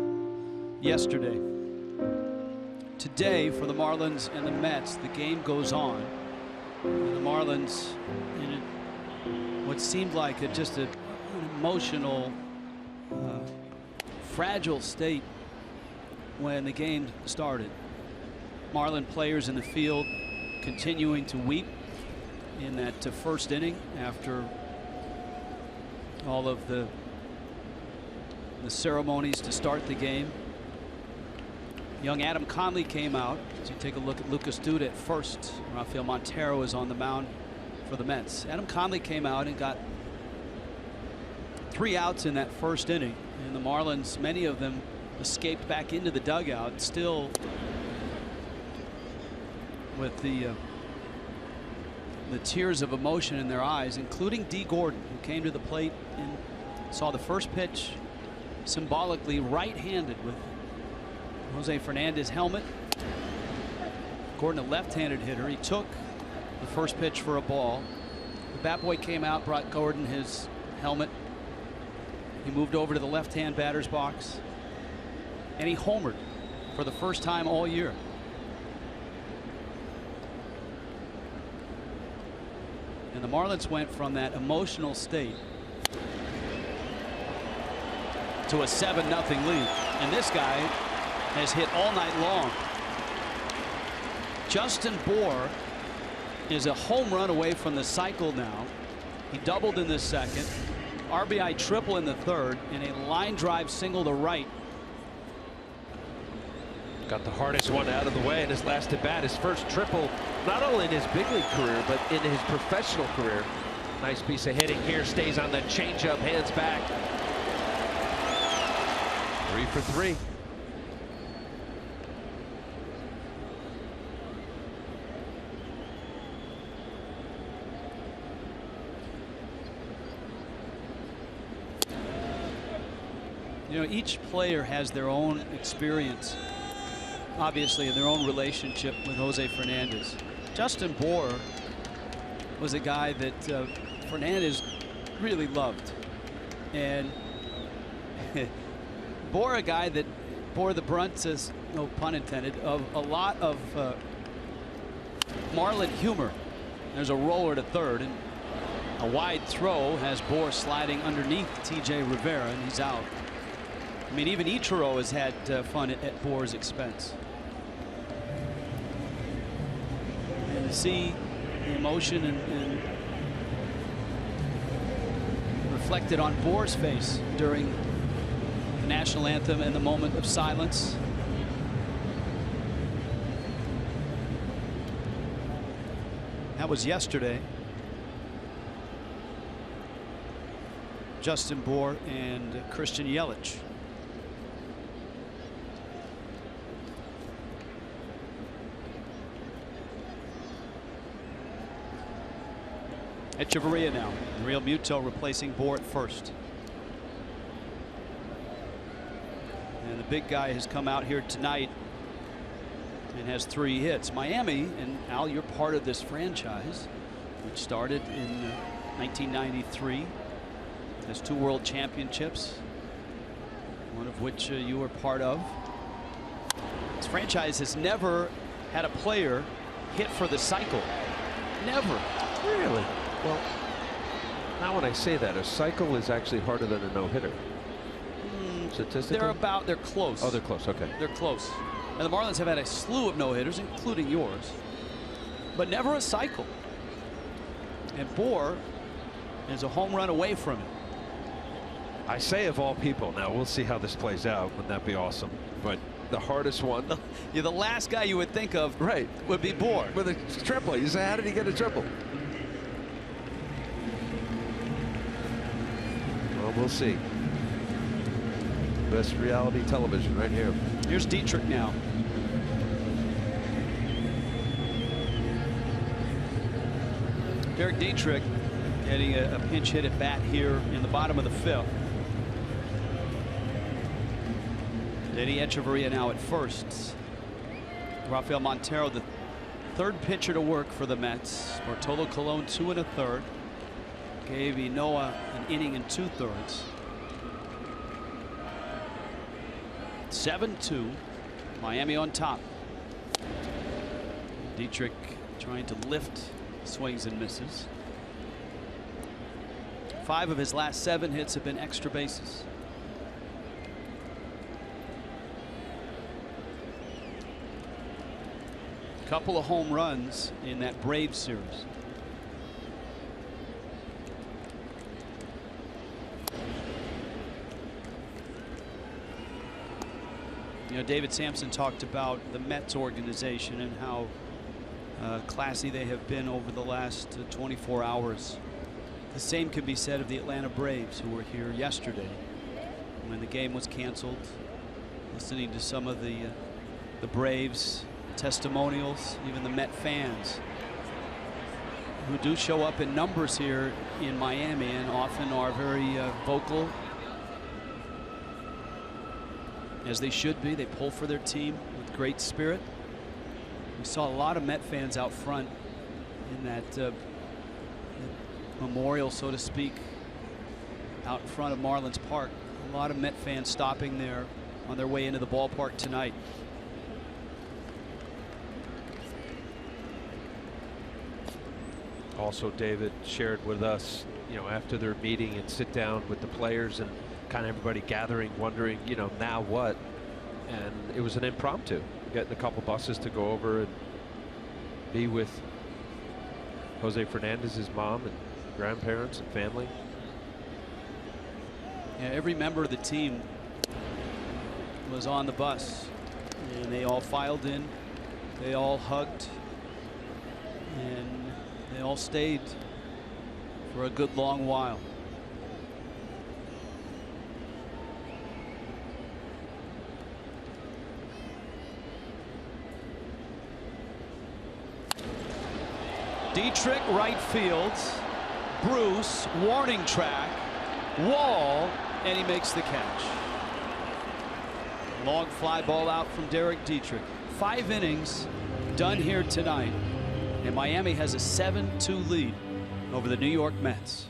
[SPEAKER 1] yesterday. Today, for the Marlins and the Mets, the game goes on. And the Marlins, in what seemed like just an emotional, fragile state when the game started. Marlin players in the field continuing to weep in that first inning after all of the ceremonies to start the game. Young Adam Conley came out. As you take a look at Lucas Duda at first, Rafael Montero is on the mound for the Mets. Adam Conley came out and got 3 outs in that first inning, and the Marlins, many of them, escaped back into the dugout, still with the tears of emotion in their eyes, including Dee Gordon, who came to the plate and saw the first pitch symbolically right-handed with Jose Fernandez helmet. Gordon, a left-handed hitter. He took the first pitch for a ball. The bat boy came out, brought Gordon his helmet. He moved over to the left-hand batter's box, and he homered for the first time all year. And the Marlins went from that emotional state to a 7-0 lead. And this guy has hit all night long. Justin Bour is a home run away from the cycle now. He doubled in the second, RBI triple in the third, and a line drive single to right.
[SPEAKER 2] Got the hardest one out of the way in his last at bat, his first triple, not only in his big league career, but in his professional career. Nice piece of hitting here, stays on the changeup, hands back. 3 for 3.
[SPEAKER 1] You know, each player has their own experience, obviously, in their own relationship with Jose Fernandez. Justin Bour was a guy that Fernandez really loved, and Bour, a guy that bore the brunt, as no pun intended, of a lot of Marlin humor. There's a roller to third, and a wide throw has Bour sliding underneath T.J. Rivera, and he's out. I mean, even Ichiro has had fun at Bour's expense. And to see the emotion and reflected on Bour's face during the national anthem and the moment of silence. That was yesterday. Justin Bour and Christian Yelich. Echeverria now. Real Muto replacing Bour at first. And the big guy has come out here tonight and has 3 hits. Miami, and Al, you're part of this franchise, which started in 1993. Has 2 world championships, one of which you were part of. This franchise has never had a player hit for the cycle. Never.
[SPEAKER 2] Really? Well, now when I say that, a cycle is actually harder than a no-hitter. Statistically?
[SPEAKER 1] They're close.
[SPEAKER 2] Oh, they're close. Okay.
[SPEAKER 1] They're close. And the Marlins have had a slew of no-hitters, including yours, but never a cycle. And Bour is a home run away from it.
[SPEAKER 2] I say of all people. Now we'll see how this plays out. Wouldn't that be awesome? But the hardest one.
[SPEAKER 1] You're the last guy you would think of,
[SPEAKER 2] right,
[SPEAKER 1] would be Bour
[SPEAKER 2] with a triple. You say, how did he get a triple? Well, we'll see. Best reality television right here.
[SPEAKER 1] Here's Dietrich now. Derek Dietrich getting a pinch hit at bat here in the bottom of the 5th. Eddie Echeverria now at first. Rafael Montero, the 3rd pitcher to work for the Mets. Bartolo Colon 2 1/3. Gave Inoa an inning and 2/3. 7-2. Miami on top. Dietrich trying to lift, swings and misses. 5 of his last 7 hits have been extra bases. Couple of home runs in that Braves series. You know, David Samson talked about the Mets organization and how classy they have been over the last 24 hours. The same could be said of the Atlanta Braves, who were here yesterday when the game was canceled. Listening to some of the Braves testimonials, even the Met fans who do show up in numbers here in Miami and often are very vocal, as they should be. They pull for their team with great spirit. We saw a lot of Met fans out front in that memorial, so to speak, out in front of Marlins Park. A lot of Met fans stopping there on their way into the ballpark tonight.
[SPEAKER 2] Also, David shared with us, you know, after their meeting and sit down with the players and kind of everybody gathering, wondering, you know, now what? And it was an impromptu, getting a couple buses to go over and be with Jose Fernandez's mom and grandparents and family.
[SPEAKER 1] Yeah, every member of the team was on the bus, and they all filed in. They all hugged, and they all stayed for a good long while. Dietrich right field. Bruce warning track. Wall, and he makes the catch. Long fly ball out from Derek Dietrich. 5 innings done here tonight, and Miami has a 7-2 lead over the New York Mets.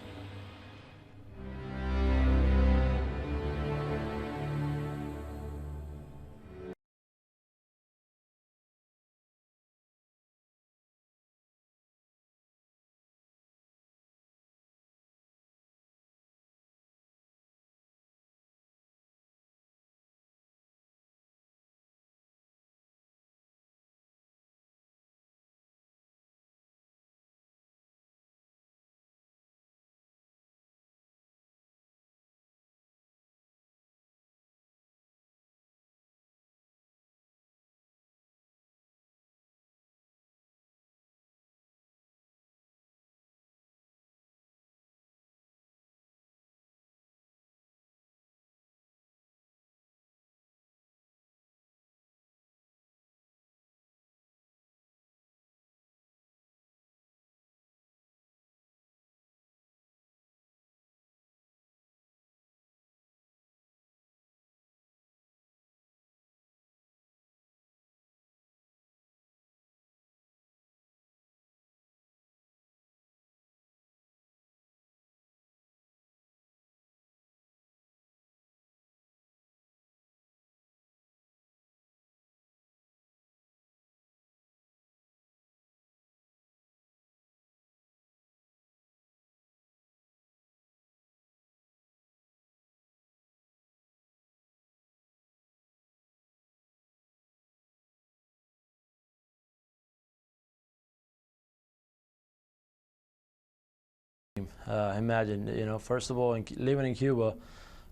[SPEAKER 7] Imagine, you know, first of all, living in Cuba,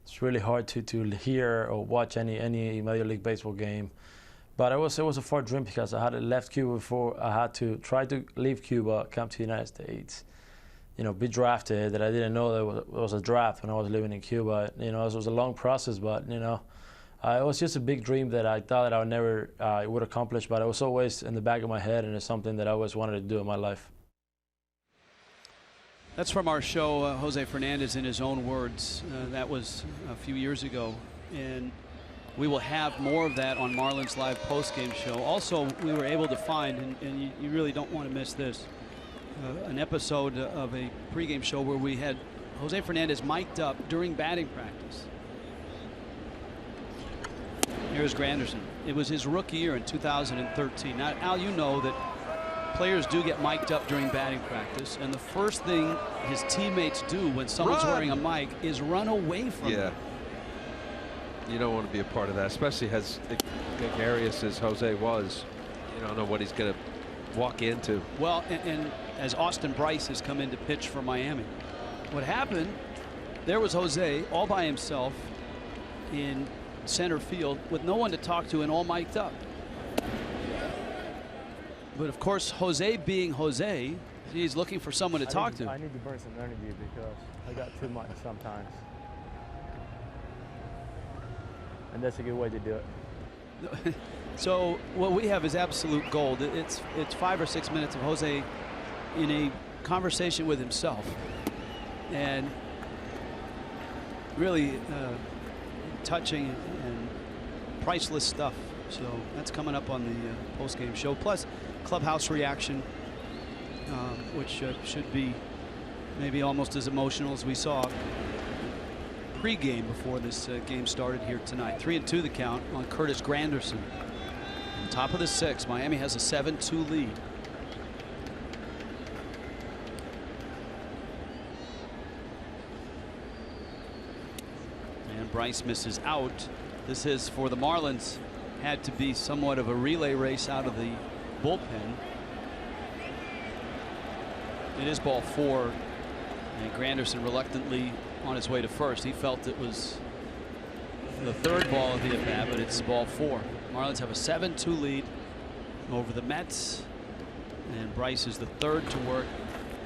[SPEAKER 7] it's really hard to hear or watch any Major League Baseball game. But it was a far dream because I had left Cuba before. I had to try to leave Cuba, come to the United States, you know, be drafted. That I didn't know there was a draft when I was living in Cuba. You know, it was a long process, but you know, it was just a big dream that I thought that I would never would accomplish. But it was always in the back of my head, and it's something that I always wanted to do in my life.
[SPEAKER 1] That's from our show, Jose Fernandez in his own words. That was a few years ago, and we will have more of that on Marlins Live postgame show. Also, we were able to find, and you really don't want to miss this, an episode of a pregame show where we had Jose Fernandez mic'd up during batting practice. Here's Granderson. It was his rookie year in 2013. Now, Al, you know that players do get mic'd up during batting practice, and the first thing his teammates do when someone's wearing a mic is run away from him.
[SPEAKER 2] You don't want to be a part of that, especially as gregarious as Jose was. You don't know what he's going to walk into.
[SPEAKER 1] Well, and as Austin Bryce has come in to pitch for Miami, what happened, there was Jose all by himself in center field with no one to talk to and all mic'd up. But of course, Jose being Jose, he's looking for someone to talk to.
[SPEAKER 7] I need to burn some energy because I got too much sometimes. And that's a good way to do it.
[SPEAKER 1] So what we have is absolute gold. It's 5 or 6 minutes of Jose in a conversation with himself, and really touching and priceless stuff. So that's coming up on the post-game show. Plus clubhouse reaction, which should be maybe almost as emotional as we saw pre-game before this game started here tonight. 3-2 the count on Curtis Granderson. On top of the 6th, Miami has a 7-2 lead. And Bryce misses out. This is, for the Marlins, had to be somewhat of a relay race out of the bullpen. It is ball 4, and Granderson reluctantly on his way to first. He felt it was the 3rd ball of the at-bat, but it's ball 4. Marlins have a 7-2 lead over the Mets, and Bryce is the 3rd to work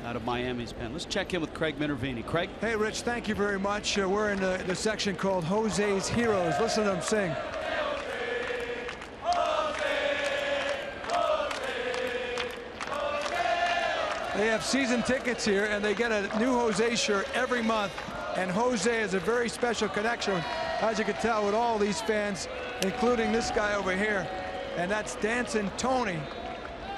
[SPEAKER 1] out of Miami's pen. Let's check in with Craig Minervini. Craig?
[SPEAKER 5] Hey, Rich, thank you very much. We're in the section called Jose's Heroes. Listen to them sing. They have season tickets here, and they get a new Jose shirt every month. And Jose has a very special connection, as you can tell, with all these fans, including this guy over here. And that's Dancing Tony.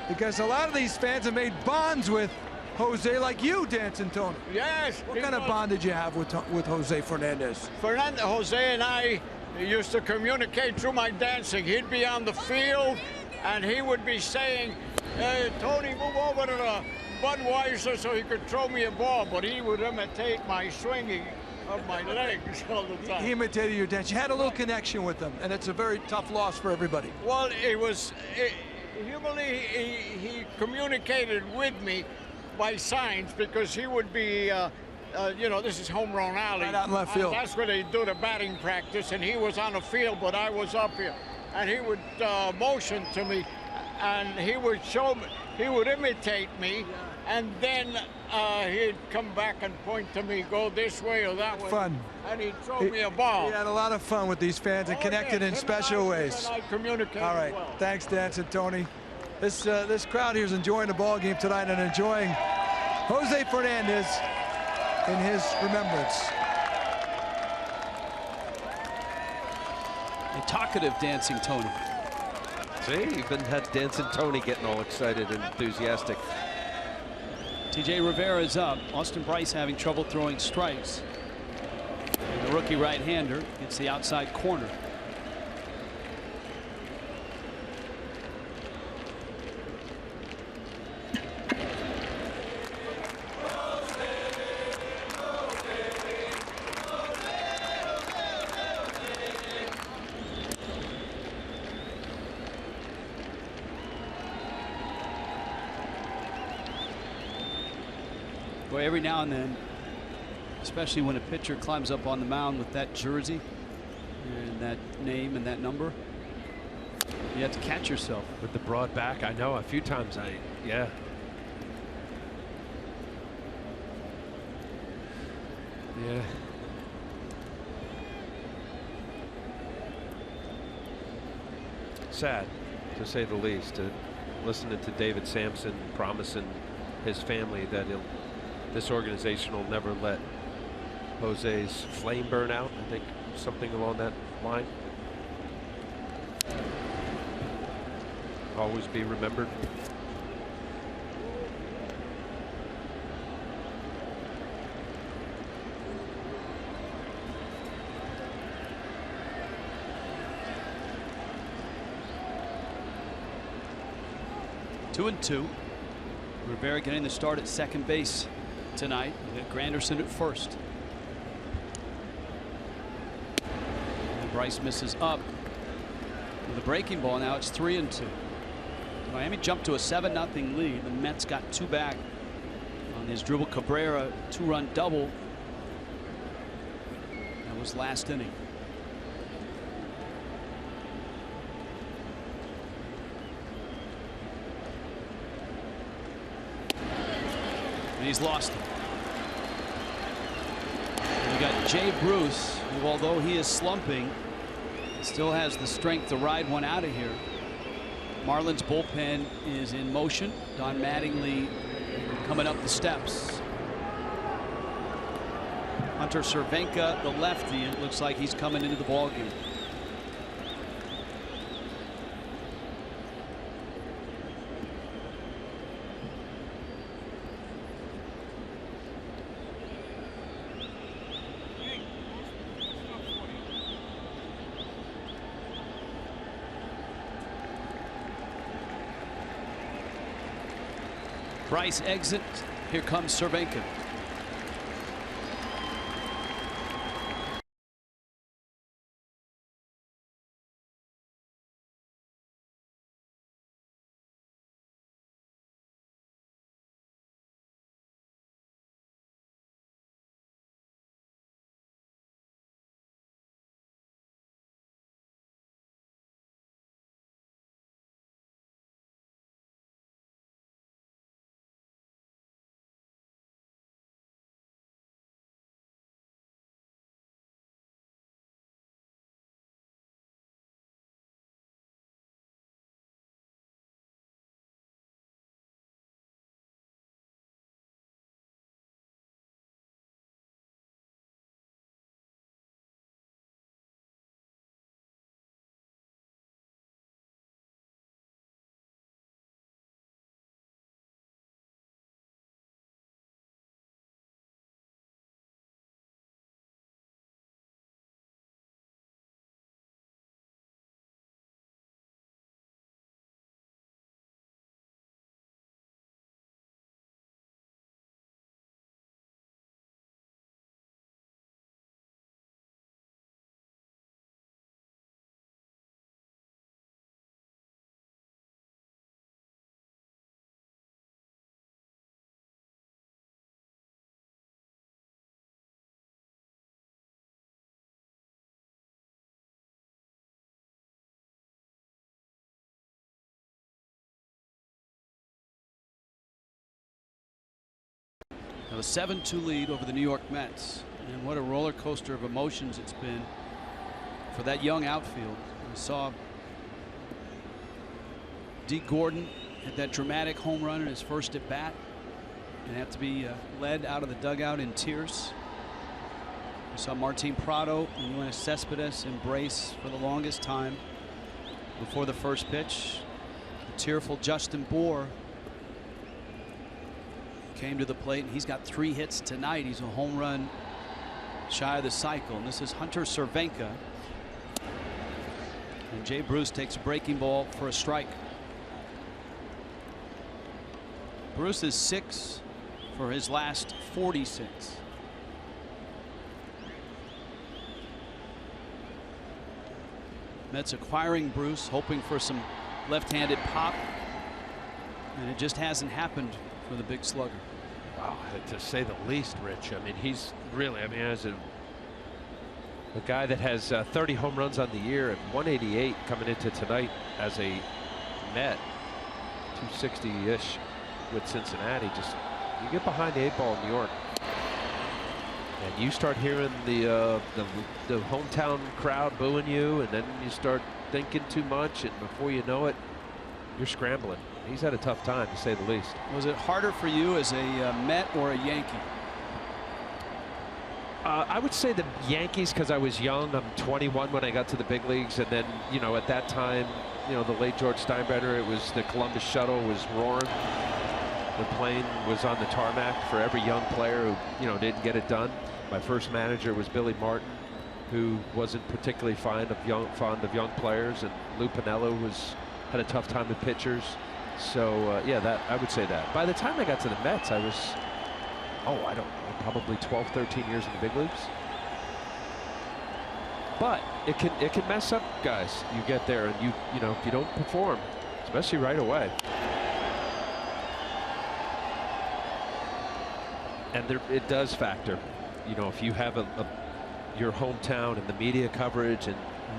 [SPEAKER 5] Because a lot of these fans have made bonds with Jose, like you, Dancing Tony.
[SPEAKER 8] Yes.
[SPEAKER 5] What kind of bond did you have with Jose Fernandez?
[SPEAKER 8] Jose and I used to communicate through my dancing. He'd be on the field, and he would be saying, hey, Tony, move over to the Budweiser so he could throw me a ball, but he would imitate my swinging of my legs all the time.
[SPEAKER 5] He imitated your dance. You had a little connection with him, and it's a very tough loss for everybody.
[SPEAKER 8] Well, he communicated with me by signs, because he would be, you know, this is home run alley.
[SPEAKER 5] Right out in left field.
[SPEAKER 8] That's where they do the batting practice, and he was on the field, but I was up here. And he would motion to me, and he would show me, he would imitate me, and then he'd come back and point to me, go this way or that way.
[SPEAKER 5] Fun.
[SPEAKER 8] And he'd throw me a ball.
[SPEAKER 5] He had a lot of fun with these fans and connected in special ways.
[SPEAKER 8] I communicated
[SPEAKER 5] All right,
[SPEAKER 8] well.
[SPEAKER 5] Thanks, Dancing Tony. This crowd here is enjoying the ball game tonight and enjoying Jose Fernandez in his remembrance.
[SPEAKER 1] A talkative Dancing Tony.
[SPEAKER 2] See, even had Dancing Tony getting all excited and enthusiastic.
[SPEAKER 1] TJ Rivera is up. Austin Bryce having trouble throwing strikes. And the rookie right-hander gets the outside corner. Boy, every now and then, especially when a pitcher climbs up on the mound with that jersey and that name and that number, you have to catch yourself.
[SPEAKER 2] With the broad back, I know a few times yeah. Yeah. Sad, to say the least, listening to David Samson promising his family that this organization will never let Jose's flame burn out. I think something along that line. Always be remembered.
[SPEAKER 1] 2-2. Rivera getting the start at second base tonight. We got Granderson at first. And Bryce misses up with a breaking ball. Now it's 3-2. Miami jumped to a 7-0 lead. The Mets got 2 back on his Dribble Cabrera 2-run double. That was last inning. And he's lost it. And you got Jay Bruce, who, although he is slumping, still has the strength to ride one out of here. Marlins bullpen is in motion. Don Mattingly coming up the steps. Hunter Cervenka, the lefty, it looks like he's coming into the ballgame. Bryce exit. Here comes Cervenka. A 7-2 lead over the New York Mets, and what a roller coaster of emotions it's been for that young outfield. We saw Dee Gordon hit that dramatic home run in his first at bat and have to be led out of the dugout in tears. We saw Martin Prado and Yoenis Cespedes embrace for the longest time before the first pitch. The tearful Justin Bour came to the plate, and he's got 3 hits tonight. He's a home run shy of the cycle. And this is Hunter Cervenka. And Jay Bruce takes a breaking ball for a strike. Bruce is 6 for his last 46. Mets acquiring Bruce, hoping for some left-handed pop, and it just hasn't happened for the big slugger.
[SPEAKER 2] Wow, to say the least, Rich. I mean, he's really, I mean, as a guy that has 30 home runs on the year and 188 coming into tonight as a Met, 260-ish with Cincinnati. Just, you get behind the 8 ball in New York, and you start hearing the hometown crowd booing you, and then you start thinking too much, and before you know it, you're scrambling. He's had a tough time, to say the least.
[SPEAKER 1] Was it harder for you as a Met or a Yankee?
[SPEAKER 2] I would say the Yankees, because I was young. I'm 21 when I got to the big leagues, and then, you know, at that time, you know, the late George Steinbrenner, it was the Columbus shuttle was roaring. The plane was on the tarmac for every young player who, you know, didn't get it done. My first manager was Billy Martin, who wasn't particularly fond of young players, and Lou Piniella had a tough time with pitchers. So yeah, that I would say that. By the time I got to the Mets, I was, oh, I don't know, probably 12, 13 years in the big leagues. But it can mess up guys. You get there and you know, if you don't perform, especially right away. And it does factor. You know, if you have your hometown and the media coverage and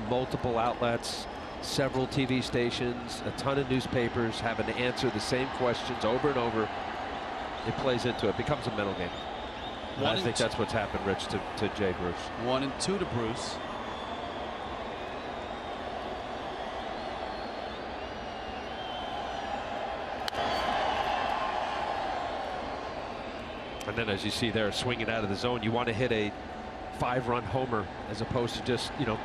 [SPEAKER 2] multiple outlets, several TV stations, a ton of newspapers having to answer the same questions over and over, it plays into it. Becomes a mental game. I think that's what's happened, Rich, to Jay Bruce.
[SPEAKER 1] 1-2 to Bruce.
[SPEAKER 2] And then, as you see there, swinging out of the zone, you want to hit a 5-run homer as opposed to just, you know,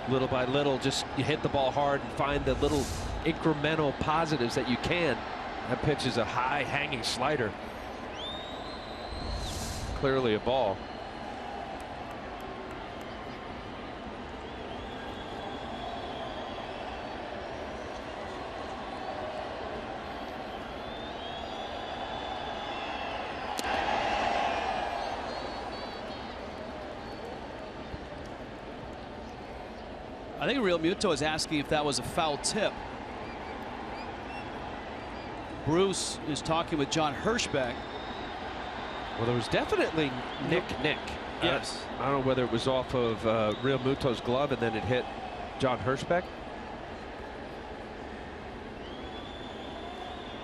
[SPEAKER 2] little by little, just you hit the ball hard and find the little incremental positives that you can. That pitch is a high hanging slider. Clearly a ball.
[SPEAKER 1] I think Real Muto is asking if that was a foul tip. Bruce is talking with John Hirschbeck.
[SPEAKER 2] Well, there was definitely nick.
[SPEAKER 1] Yes.
[SPEAKER 2] I don't know whether it was off of Real Muto's glove and then it hit John Hirschbeck.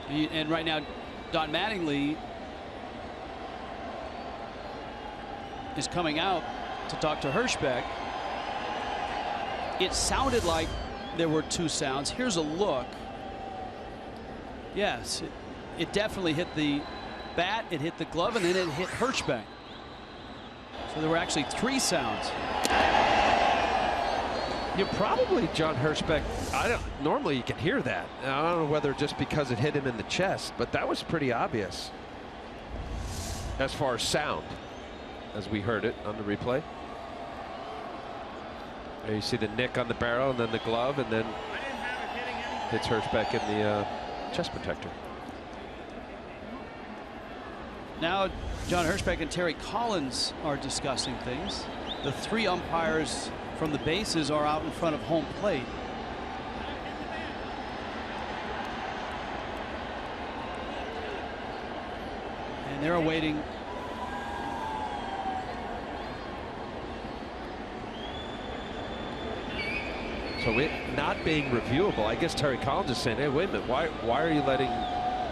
[SPEAKER 1] And right now, Don Mattingly is coming out to talk to Hirschbeck. It sounded like there were 2 sounds. Here's a look. Yes, it definitely hit the bat, it hit the glove, and then it hit Hirschbeck. So there were actually 3 sounds.
[SPEAKER 2] You probably, John Hirschbeck, normally you can hear that. I don't know whether just because it hit him in the chest, but that was pretty obvious as far as sound, as we heard it on the replay. There you see the nick on the barrel and then the glove, and then hits Hirschbeck in the chest protector.
[SPEAKER 1] Now John Hirschbeck and Terry Collins are discussing things. The 3 umpires from the bases are out in front of home plate. And they're awaiting
[SPEAKER 2] So it not being reviewable, I guess Terry Collins is saying, hey, wait a minute, why are you letting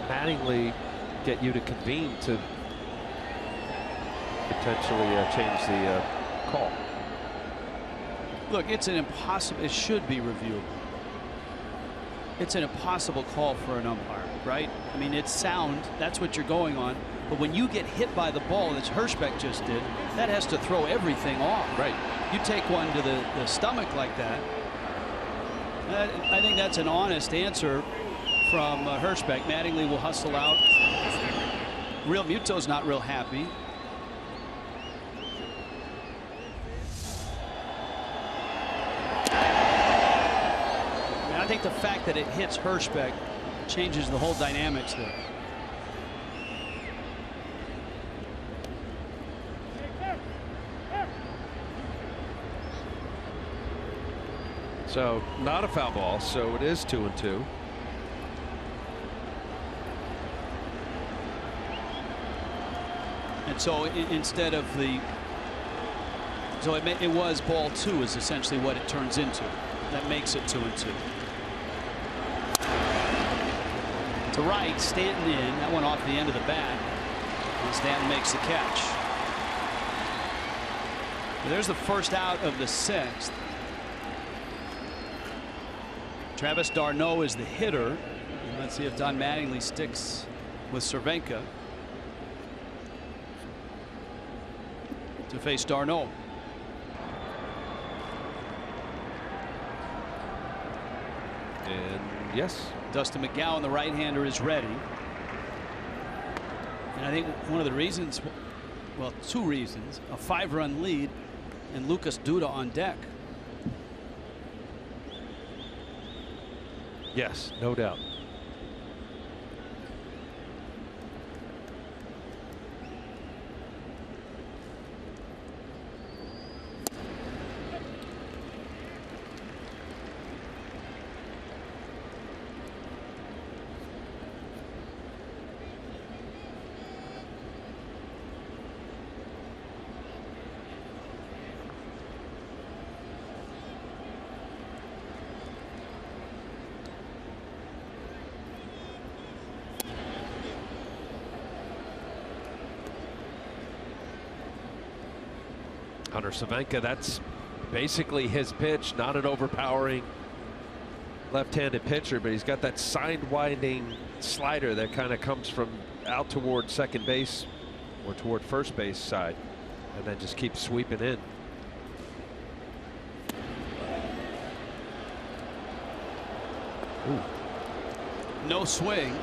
[SPEAKER 2] Mattingly get you to convene to potentially change the call?
[SPEAKER 1] Look, it's an impossible, it should be reviewable. It's an impossible call for an umpire, right? I mean, it's sound, that's what you're going on. But when you get hit by the ball, as Hirschbeck just did, that has to throw everything off.
[SPEAKER 2] Right.
[SPEAKER 1] You take one to the stomach like that. I think that's an honest answer from Hirschbeck. Mattingly will hustle out. Real Muto's not real happy. And I think the fact that it hits Hirschbeck changes the whole dynamics there.
[SPEAKER 2] So not a foul ball, so it is 2-2.
[SPEAKER 1] And so instead of the, so it was ball 2 is essentially what it turns into. That makes it 2-2. To right, Stanton in. That went off the end of the bat. And Stanton makes the catch. There's the first out of the 6th. Travis d'Arnaud is the hitter. And let's see if Don Mattingly sticks with Cervenka to face d'Arnaud.
[SPEAKER 2] And yes,
[SPEAKER 1] Dustin McGowan, the right-hander, is ready. And I think one of the reasons, well, 2 reasons, a 5-run lead and Lucas Duda on deck.
[SPEAKER 2] yes, no doubt. Hunter Cervenka, that's basically his pitch, not an overpowering left-handed pitcher, but he's got that side-winding slider that kind of comes from out toward second base or toward first base side, and then just keeps sweeping in.
[SPEAKER 1] Ooh. No swing.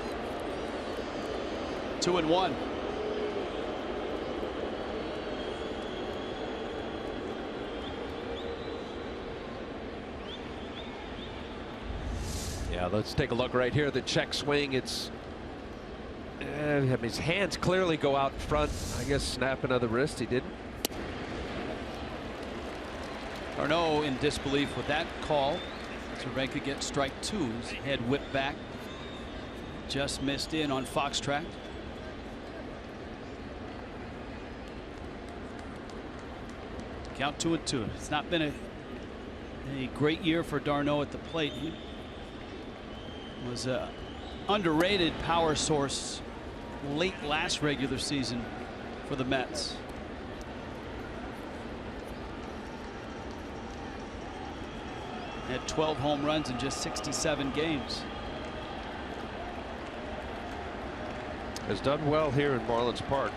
[SPEAKER 1] 2-1.
[SPEAKER 2] Yeah, let's take a look right here. The check swing. It's his hands clearly go out in front. I guess snapping of the wrist. He didn't.
[SPEAKER 1] Darno in disbelief with that call. Cervenka gets strike 2. His head whipped back. Just missed in on Fox track. Count 2-2. It's not been a great year for Darno at the plate. He was a underrated power source late last regular season for the Mets. Had 12 home runs in just 67 games.
[SPEAKER 2] Has done well here in Marlins Park.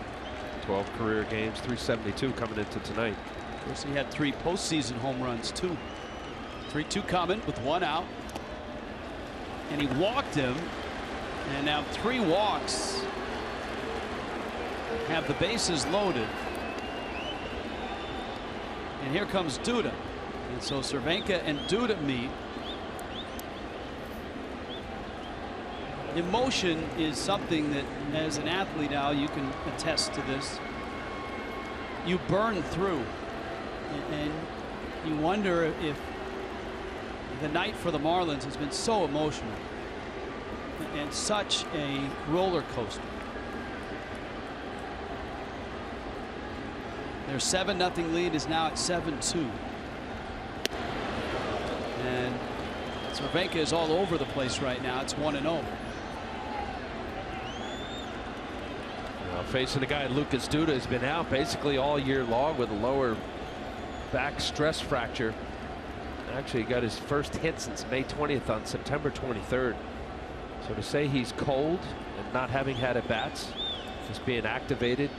[SPEAKER 2] 12 career games, 372 coming into tonight.
[SPEAKER 1] Of course, he had 3 postseason home runs too. 3-2 coming with 1 out. And he walked him, and now 3 walks have the bases loaded. And here comes Duda. And so Cervenka and Duda meet. Emotion is something that, as an athlete, Al, you can attest to this. You burn through, and you wonder if the night for the Marlins has been so emotional and such a roller coaster. Their 7-0 lead is now at 7-2. And Cervenka is all over the place right now. It's 1-0.
[SPEAKER 2] Facing the guy, Lucas Duda, has been out basically all year long with a lower back stress fracture. Actually, he got his first hit since May 20th on September 23rd. So to say he's cold and not having had at bats, just being activated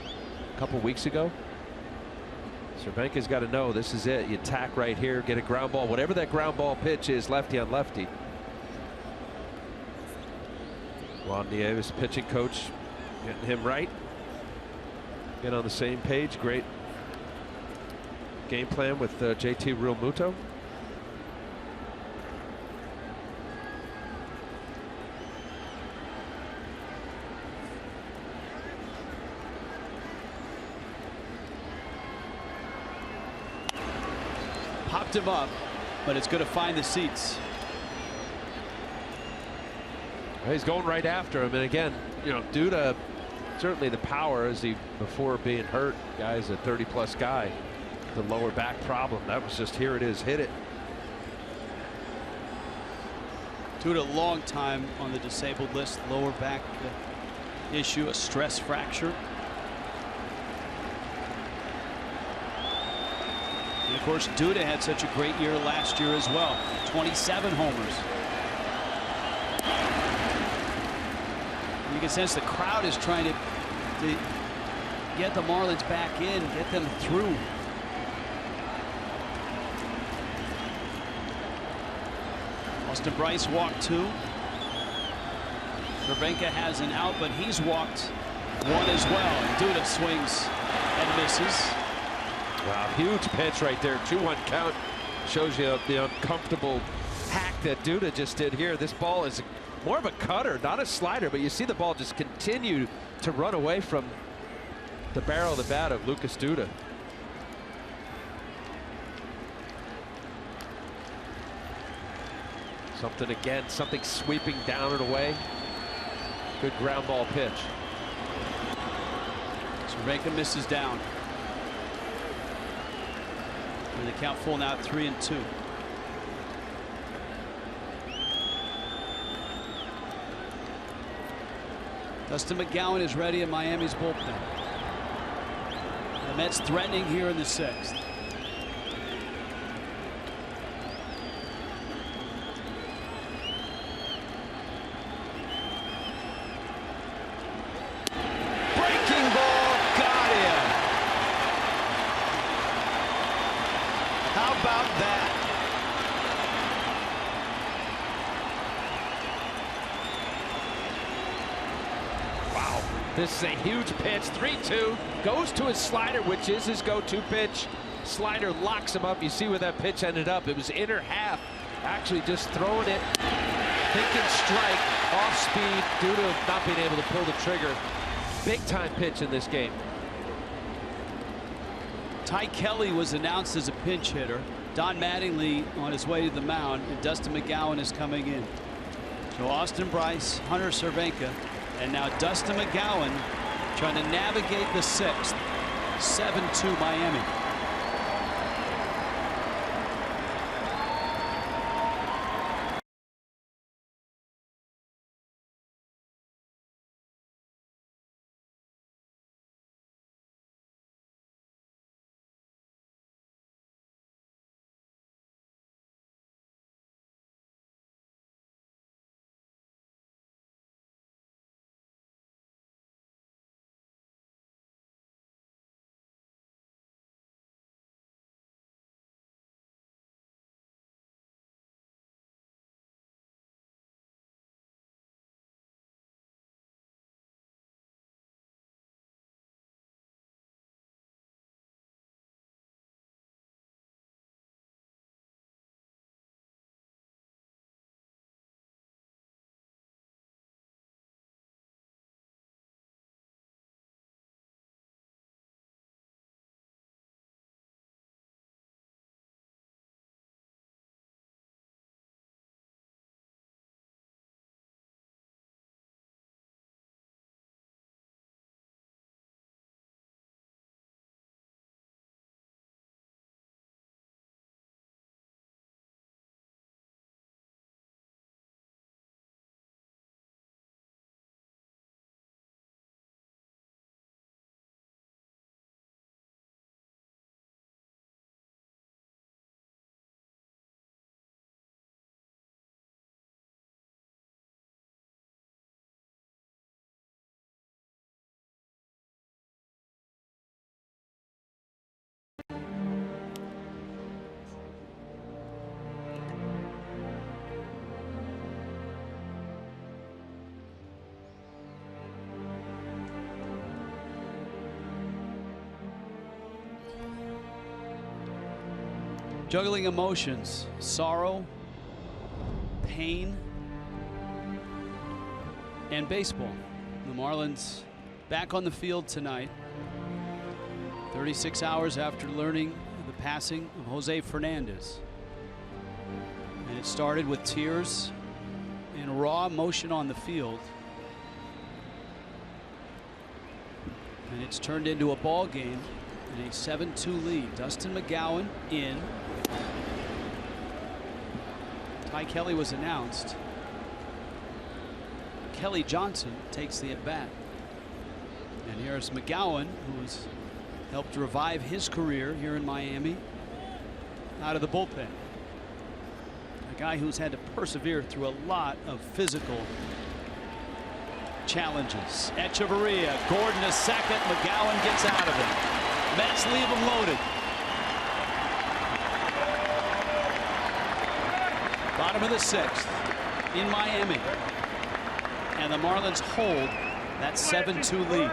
[SPEAKER 2] a couple weeks ago, Cervenka's got to know this is it. You tack right here, get a ground ball, whatever that ground ball pitch is, lefty on lefty. Juan Nieves, pitching coach, getting him right. Get on the same page. Great game plan with JT Realmuto.
[SPEAKER 1] Popped him up, but it's going to find the seats.
[SPEAKER 2] He's going right after him, and again, you know, Duda, certainly the power as he before being hurt. Guy's a 30+ guy. The lower back problem, that was just, here it is, hit it.
[SPEAKER 1] Duda, a long time on the disabled list. Lower back issue, a stress fracture. And of course, Duda had such a great year last year as well. 27 homers. You can sense the crowd is trying to get the Marlins back in, get them through. Austin Bryce walked 2. Cervenka has an out, but he's walked 1 as well. And Duda swings and misses.
[SPEAKER 2] Wow, huge pitch right there. 2-1 count. Shows you the uncomfortable hack that Duda just did here. This ball is more of a cutter, not a slider, but you see the ball just continue to run away from the barrel of the bat of Lucas Duda. Something again, something sweeping down and away. Good ground ball pitch.
[SPEAKER 1] Cervenka misses down. And the count full now at 3-2. Dustin McGowan is ready in Miami's bullpen. The Mets threatening here in the 6th.
[SPEAKER 9] This is a huge pitch. 3-2. Goes to his slider, which is his go-to pitch. Slider locks him up. You see where that pitch ended up. It was inner half. Actually just throwing it, thinking strike, off speed due to not being able to pull the trigger. Big time pitch in this game.
[SPEAKER 1] Ty Kelly was announced as a pinch hitter. Don Mattingly on his way to the mound, and Dustin McGowan is coming in. So Austin Bryce, Hunter Cervenka, and now Dustin McGowan trying to navigate the sixth. 7-2 Miami. Juggling emotions, sorrow, pain, and baseball. The Marlins back on the field tonight, 36 hours after learning the passing of Jose Fernandez. And it started with tears and raw emotion on the field. And it's turned into a ball game and a 7-2 lead. Dustin McGowan in. Ty Kelly was announced. Kelly Johnson takes the at bat. And here's McGowan, who has helped revive his career here in Miami out of the bullpen. A guy who's had to persevere through a lot of physical challenges. Echeverria, Gordon to second. McGowan gets out of it. Mets leave him loaded. Bottom of the sixth in Miami. And the Marlins hold that 7-2 lead.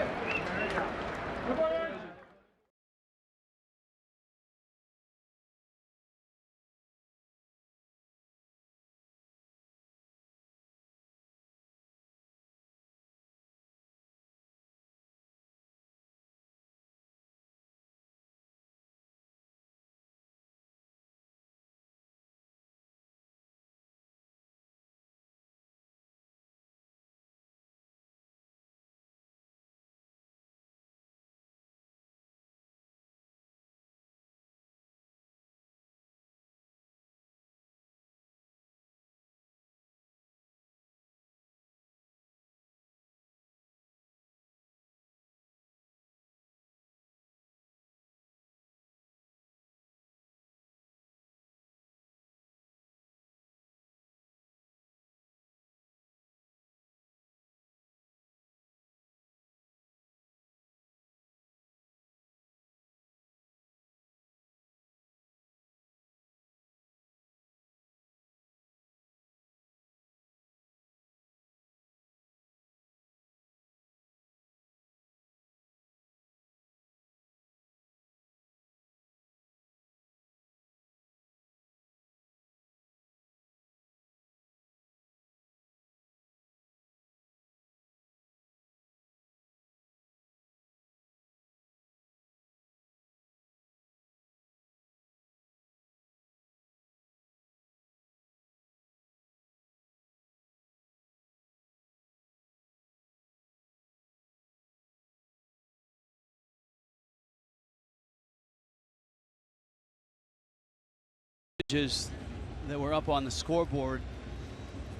[SPEAKER 1] that were up on the scoreboard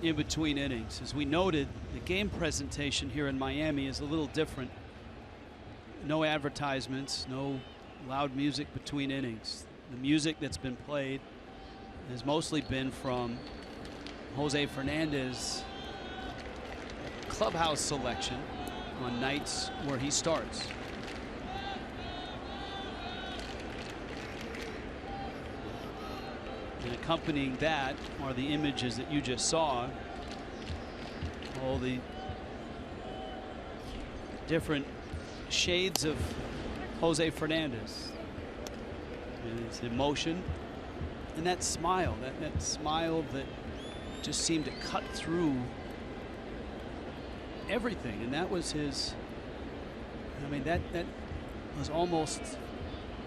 [SPEAKER 1] in between innings. As we noted, the game presentation here in Miami is a little different. No advertisements, no loud music between innings. The music that's been played has mostly been from Jose Fernandez clubhouse selection on nights where he starts. And accompanying that are the images that you just saw. All the different shades of Jose Fernandez. And his emotion and that smile, that smile that just seemed to cut through everything. And that was his, I mean, that was almost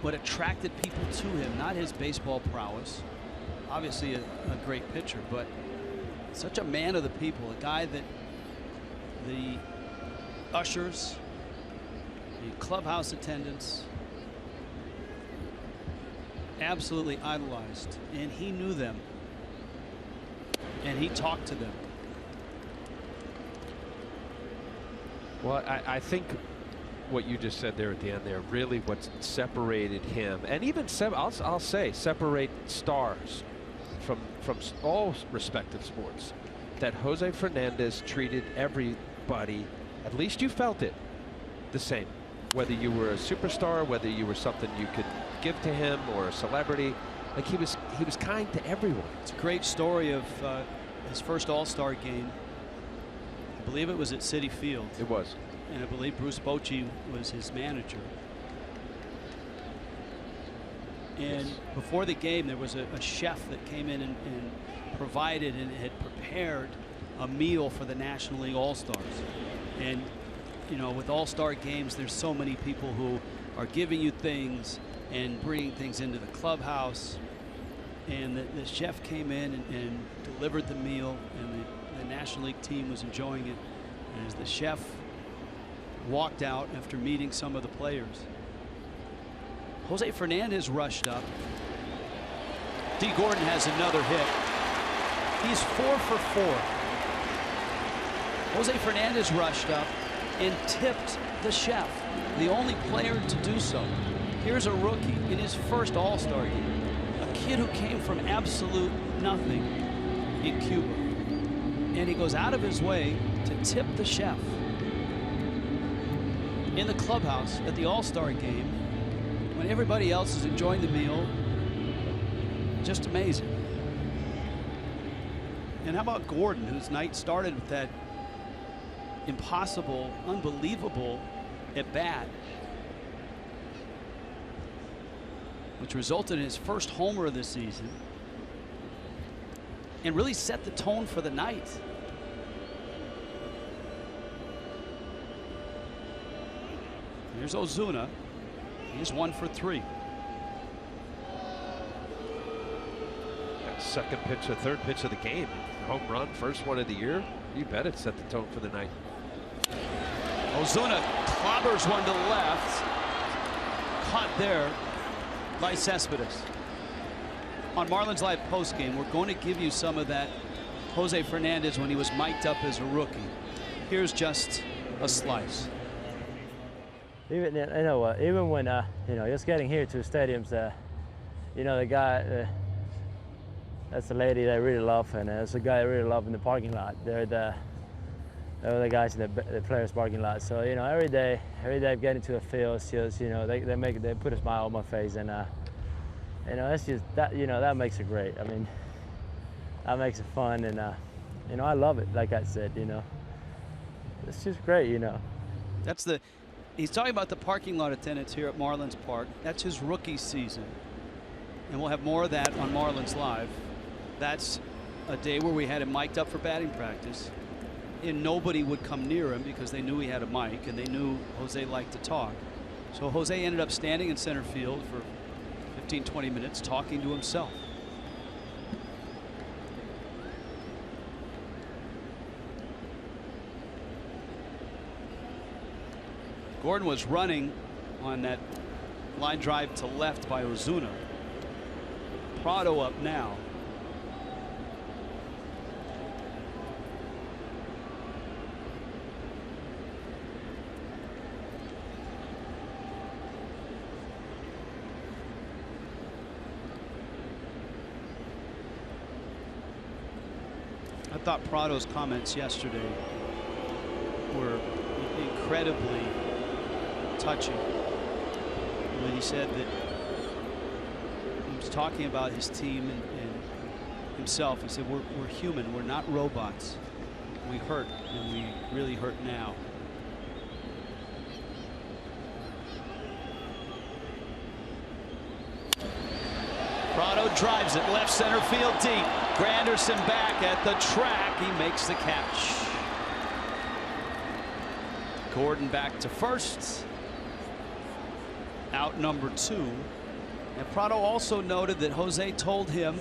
[SPEAKER 1] what attracted people to him, not his baseball prowess. Obviously a great pitcher, but such a man of the people, a guy that the ushers, the clubhouse attendants absolutely idolized, and he knew them and he talked to them.
[SPEAKER 9] Well, I think what you just said there at the end there, really what separated him, and even I'll say separate stars from all respective sports, that Jose Fernandez treated everybody, at least you felt it, the same. Whether you were a superstar, whether you were something you could give to him or a celebrity, like he was kind to everyone.
[SPEAKER 1] It's a great story of his first All-Star game. I believe it was at Citi Field.
[SPEAKER 9] It was.
[SPEAKER 1] And I believe Bruce Bochy was his manager. And yes, before the game, there was a chef that came in and provided and had prepared a meal for the National League All-Stars. And, you know, with All-Star games, there's so many people who are giving you things and bringing things into the clubhouse. And the chef came in and delivered the meal, and the National League team was enjoying it. And as the chef walked out after meeting some of the players, Jose Fernandez rushed up. Dee Gordon has another hit. He's 4 for 4. Jose Fernandez rushed up and tipped the chef, the only player to do so. Here's a rookie in his first All-Star game, a kid who came from absolute nothing in Cuba, and he goes out of his way to tip the chef in the clubhouse at the All-Star game when everybody else is enjoying the meal. Just amazing. And how about Gordon, whose night started with that impossible, unbelievable at bat, which resulted in his first homer of the season and really set the tone for the night. Here's Ozuna. He's 1 for 3.
[SPEAKER 9] Second pitch or third pitch of the game. Home run, first one of the year. You bet it set the tone for the night.
[SPEAKER 1] Ozuna clobbers one to the left. Caught there by Cespedes. On Marlins Live postgame, we're going to give you some of that Jose Fernandez when he was mic'd up as a rookie. Here's just a slice.
[SPEAKER 10] Even you know what? Even when you know, just getting here to stadiums, you know, the guy, that's the lady that I really love, and that's the guy I really love in the parking lot. They're the guys in the players' parking lot. So you know, every day I get into a field, it's just, you know, they put a smile on my face, and you know, it's just that, you know, that makes it great. I mean, that makes it fun, and you know, I love it. Like I said, you know, it's just great, you know.
[SPEAKER 1] That's the. He's talking about the parking lot attendants here at Marlins Park. That's his rookie season. And we'll have more of that on Marlins Live. That's a day where we had him mic'd up for batting practice, and nobody would come near him because they knew he had a mic and they knew Jose liked to talk. So Jose ended up standing in center field for 15-20 minutes talking to himself. Gordon was running on that line drive to left by Ozuna. Prado up now. I thought Prado's comments yesterday were incredibly touching when he said that he was talking about his team and himself. He said, we're human, we're not robots. We hurt, and we really hurt now. Prado drives it left center field deep. Granderson back at the track. He makes the catch. Gordon back to first. Out number 2. And Prado also noted that Jose told him,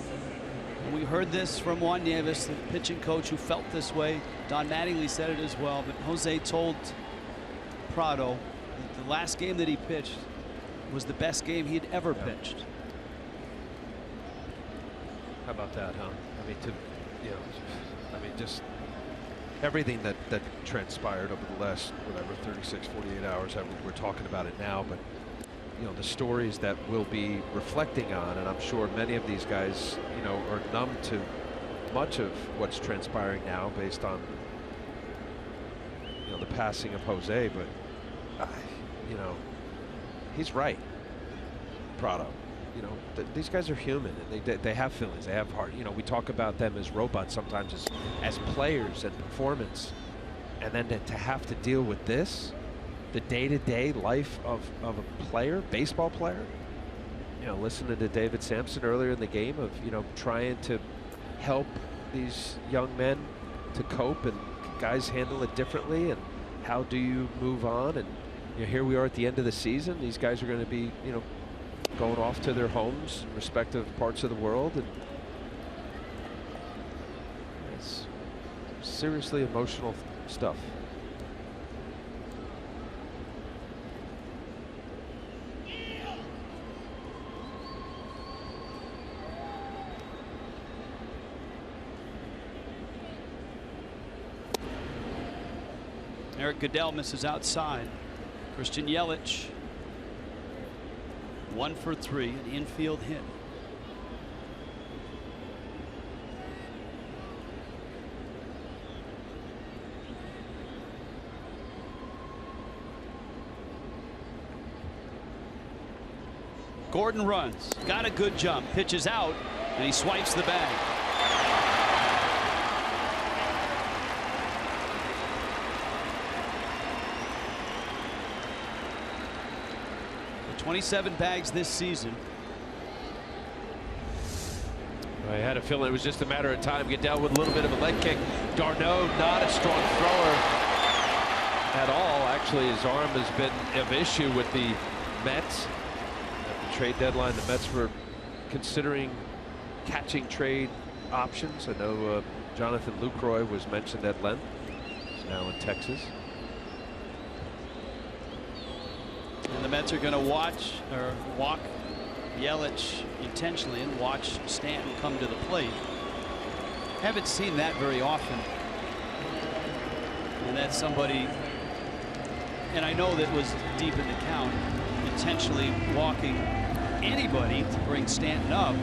[SPEAKER 1] and we heard this from Juan Nieves, the pitching coach who felt this way. Don Mattingly said it as well, but Jose told Prado that the last game that he pitched was the best game he had ever pitched.
[SPEAKER 2] How about that, huh? I mean, just everything that transpired over the last, whatever, 36, 48 hours. We're talking about it now, but the stories that we'll be reflecting on, and I'm sure many of these guys, are numb to much of what's transpiring now based on, the passing of Jose. But, he's right, Prado. These guys are human, and they have feelings, they have heart. We talk about them as robots sometimes, as players and performance, and then to have to deal with this, the day-to-day life of a player, baseball player. Listening to David Samson earlier in the game of trying to help these young men to cope, and guys handle it differently, and how do you move on? And here we are at the end of the season. These guys are going to be going off to their homes, respective parts of the world, and it's seriously emotional stuff.
[SPEAKER 1] Eric Goodell misses outside. Christian Yelich 1 for 3, an infield hit. Gordon runs, got a good jump, pitches out, and he swipes the bag. The 27 bags this season.
[SPEAKER 9] I had a feeling it was just a matter of time. Goodell with a little bit of a leg kick. Darno, not a strong thrower at all. Actually, his arm has been of issue with the Mets. At the trade deadline, the Mets were considering catching trade options. I know Jonathan Lucroy was mentioned at length. He's now in Texas.
[SPEAKER 1] And the Mets are going to walk Yelich intentionally and watch Stanton come to the plate. Haven't seen that very often. And that's somebody, and I know that was deep in the count, intentionally walking anybody to bring Stanton up.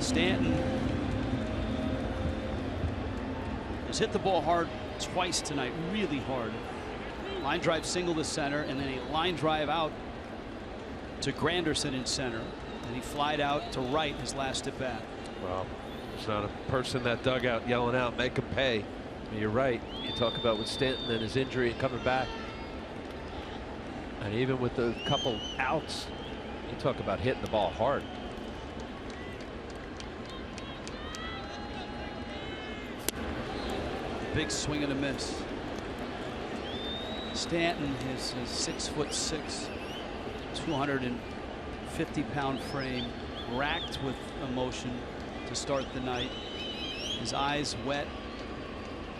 [SPEAKER 1] Stanton has hit the ball hard twice tonight, really hard. Line drive single to center, and then a line drive out to Granderson in center, and he flied out to right his last at bat.
[SPEAKER 2] Well, there's not a person in that dugout yelling out, make him pay. I mean, you're right. You talk about with Stanton and his injury and coming back, and even with the couple outs, you talk about hitting the ball hard.
[SPEAKER 1] Big swing and a miss. Stanton, his 6'6", 250-pound frame, racked with emotion to start the night. His eyes wet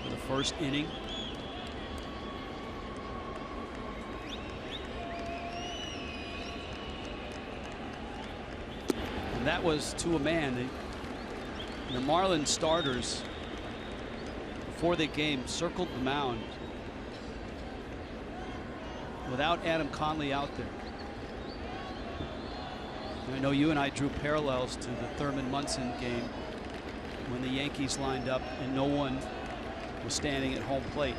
[SPEAKER 1] for the first inning. And that was to a man. The Marlins starters before the game circled the mound without Adam Conley out there. I know you and I drew parallels to the Thurman Munson game when the Yankees lined up and no one was standing at home plate.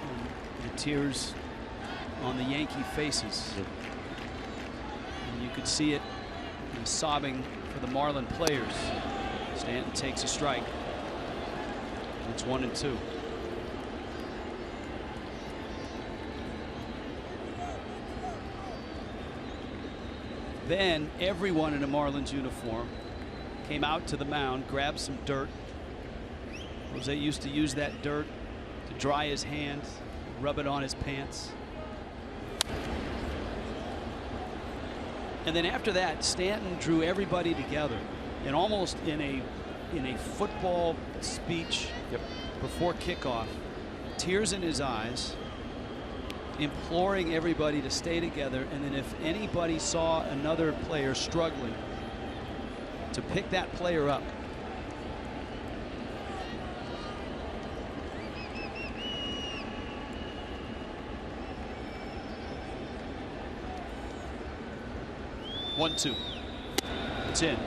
[SPEAKER 1] And the tears on the Yankee faces. And you could see it in the sobbing for the Marlin players. Stanton takes a strike. It's 1-2. Then everyone in a Marlins uniform came out to the mound, grabbed some dirt. Jose used to use that dirt to dry his hands, rub it on his pants. And then after that, Stanton drew everybody together, and almost in a football speech before kickoff, tears in his eyes, imploring everybody to stay together, and then if anybody saw another player struggling, to pick that player up. One, two. It's in.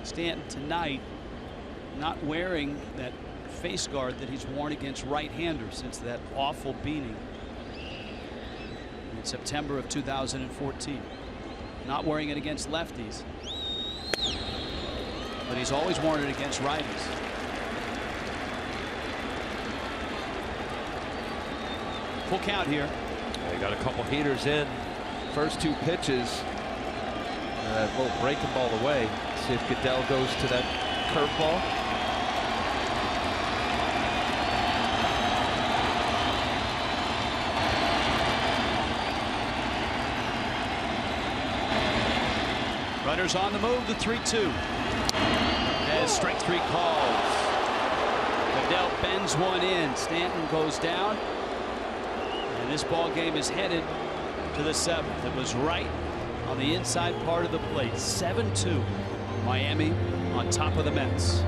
[SPEAKER 1] Stanton tonight not wearing that face guard that he's worn against right-handers since that awful beating in September of 2014. Not wearing it against lefties, but he's always worn it against righties. Full count here.
[SPEAKER 9] They got a couple heaters in. First two pitches. Little breaking ball away. See if Goodell goes to that curveball.
[SPEAKER 1] Runners on the move, the 3-2. As strike three calls. Goodell bends one in. Stanton goes down. And this ball game is headed to the 7th. It was right on the inside part of the plate. 7-2. Miami on top of the Mets.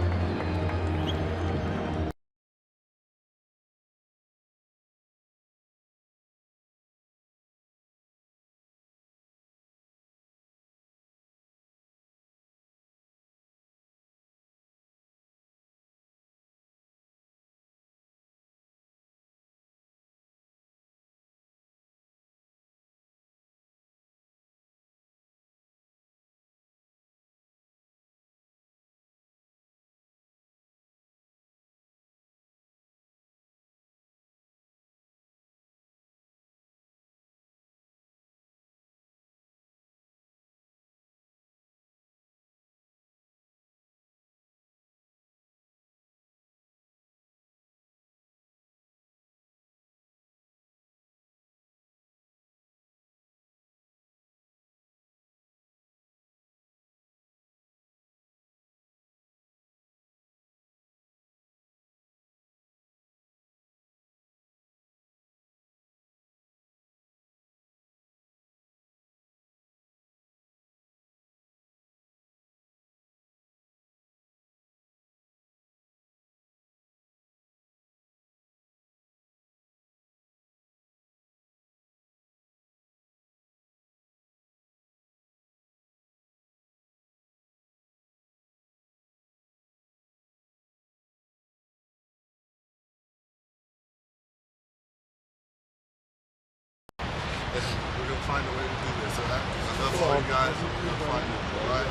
[SPEAKER 11] We're going to find a way to do this. So that's all you guys are going to find it. All right?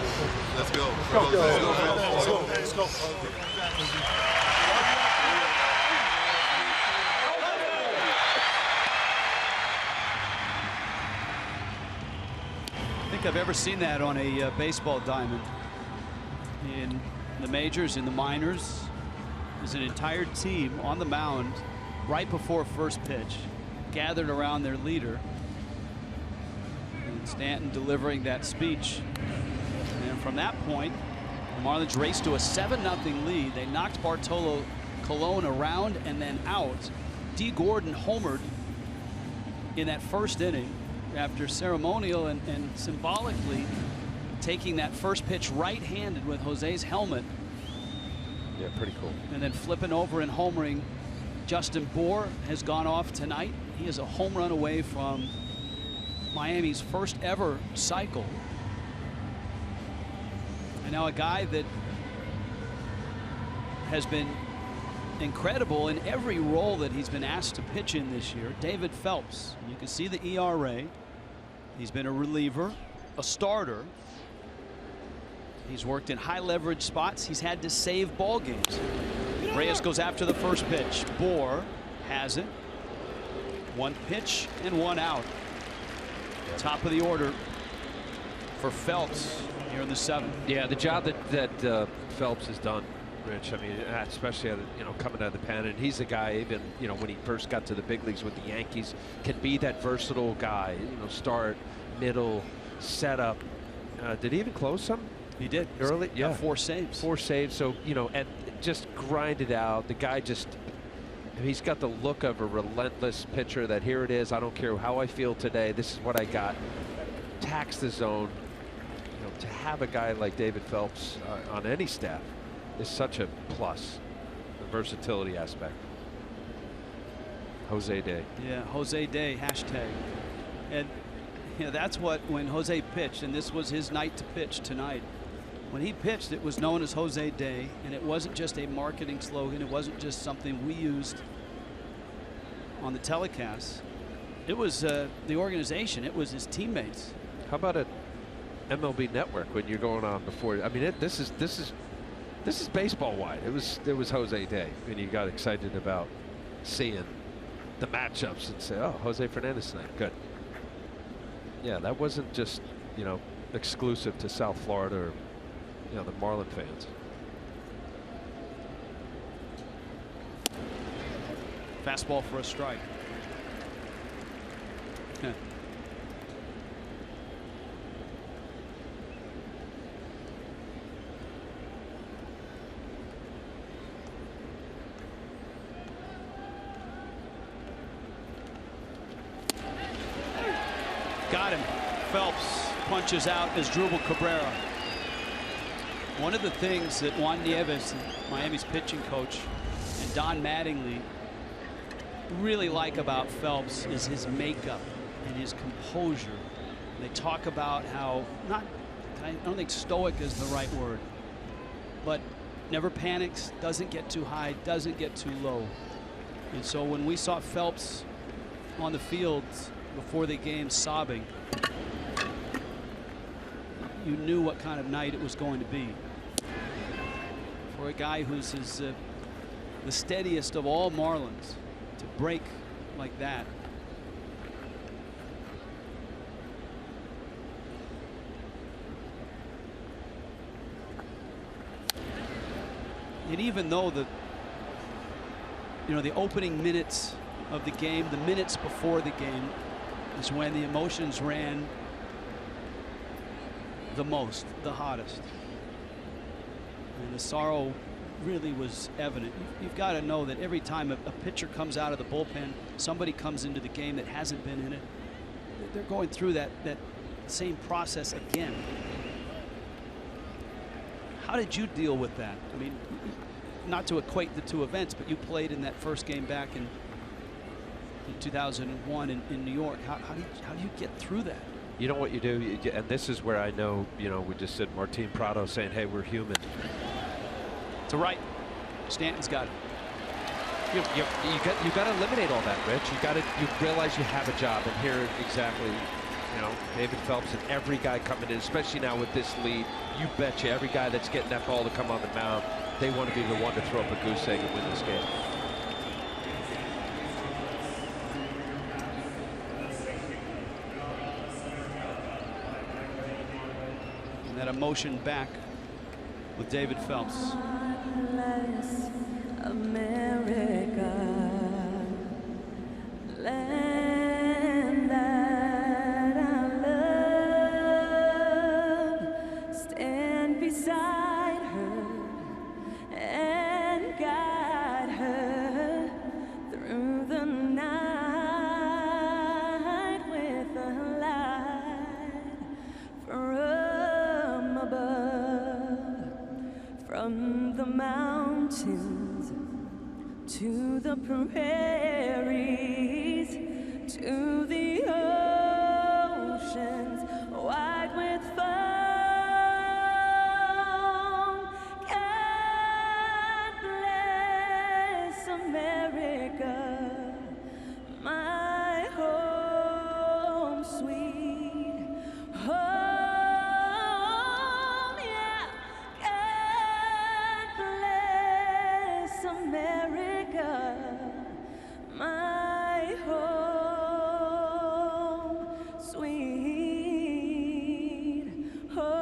[SPEAKER 11] Let's go. Let's go.
[SPEAKER 1] I think I've ever seen that on a baseball diamond. In the majors, in the minors, there's an entire team on the mound right before first pitch, gathered around their leader. And Stanton delivering that speech. And from that point, The Marlins raced to a 7-0 lead. They knocked Bartolo Colon around and then out. Dee Gordon homered in that first inning after ceremonial and symbolically taking that first pitch right-handed with Jose's helmet.
[SPEAKER 2] Yeah, pretty cool.
[SPEAKER 1] And then flipping over and homering. Justin Bour has gone off tonight. He is a home run away from Miami's first ever cycle. And now a guy that has been incredible in every role that he's been asked to pitch in this year, David Phelps. You can see the ERA. He's been a reliever, a starter. He's worked in high leverage spots. He's had to save ball games. Reyes goes after the first pitch. Bour has it. One pitch and one out. Top of the order for Phelps here in the 7th.
[SPEAKER 9] Yeah, the job that Phelps has done, Rich. I mean, especially coming out of the pen, and he's a guy even when he first got to the big leagues with the Yankees, can be that versatile guy. Start, middle, setup. Did he even close some?
[SPEAKER 1] He did
[SPEAKER 9] early. Yeah,
[SPEAKER 1] 4 saves.
[SPEAKER 9] 4 saves. So and just grind it out. The guy he's got the look of a relentless pitcher. That here it is. I don't care how I feel today. This is what I got. Tax the zone. To have a guy like David Phelps on any staff is such a plus. The versatility aspect. Jose Day.
[SPEAKER 1] Yeah, Jose Day hashtag. And that's what, when Jose pitched, and this was his night to pitch tonight. When he pitched, it was known as Jose Day, and it wasn't just a marketing slogan. It wasn't just something we used on the telecast. It was the organization. It was his teammates.
[SPEAKER 9] How about at MLB Network when you're going on before? I mean, this is baseball wide. It was Jose Day, and you got excited about seeing the matchups and say, oh, Jose Fernandez tonight. Good. Yeah, that wasn't just exclusive to South Florida or the Marlin fans.
[SPEAKER 1] Fastball for a strike. Got him. Phelps punches out Asdrubal Cabrera. One of the things that Juan Nieves, Miami's pitching coach, and Don Mattingly really like about Phelps is his makeup and his composure. They talk about how, I don't think stoic is the right word, but never panics, doesn't get too high, doesn't get too low. And so when we saw Phelps on the field before the game sobbing, you knew what kind of night it was going to be for a guy who's the steadiest of all Marlins to break like that. And even though the opening minutes of the game, the minutes before the game, is when the emotions ran the most, the hottest. And the sorrow really was evident. You've got to know that every time a pitcher comes out of the bullpen, somebody comes into the game that hasn't been in it, they're going through that same process again. How did you deal with that? I mean, not to equate the two events, but you played in that first game back in 2001 in New York. How do you get through that?
[SPEAKER 9] You know what you do, and this is where I know, we just said Martin Prado saying, hey, we're human.
[SPEAKER 1] To right. Stanton's got it.
[SPEAKER 9] You got to eliminate all that, Rich. You realize you have a job, and here exactly, David Phelps and every guy coming in, especially now with this lead, you betcha every guy that's getting that ball to come on the mound, they want to be the one to throw up a goose egg and win this game.
[SPEAKER 1] And that emotion back with David Phelps.
[SPEAKER 12] America, land that I love, stand beside through the night with a light from above, from the mountains to the prairies, to the oceans wide with foam. God bless America, my home, sweet home. Yeah, God bless America, my home, sweet home.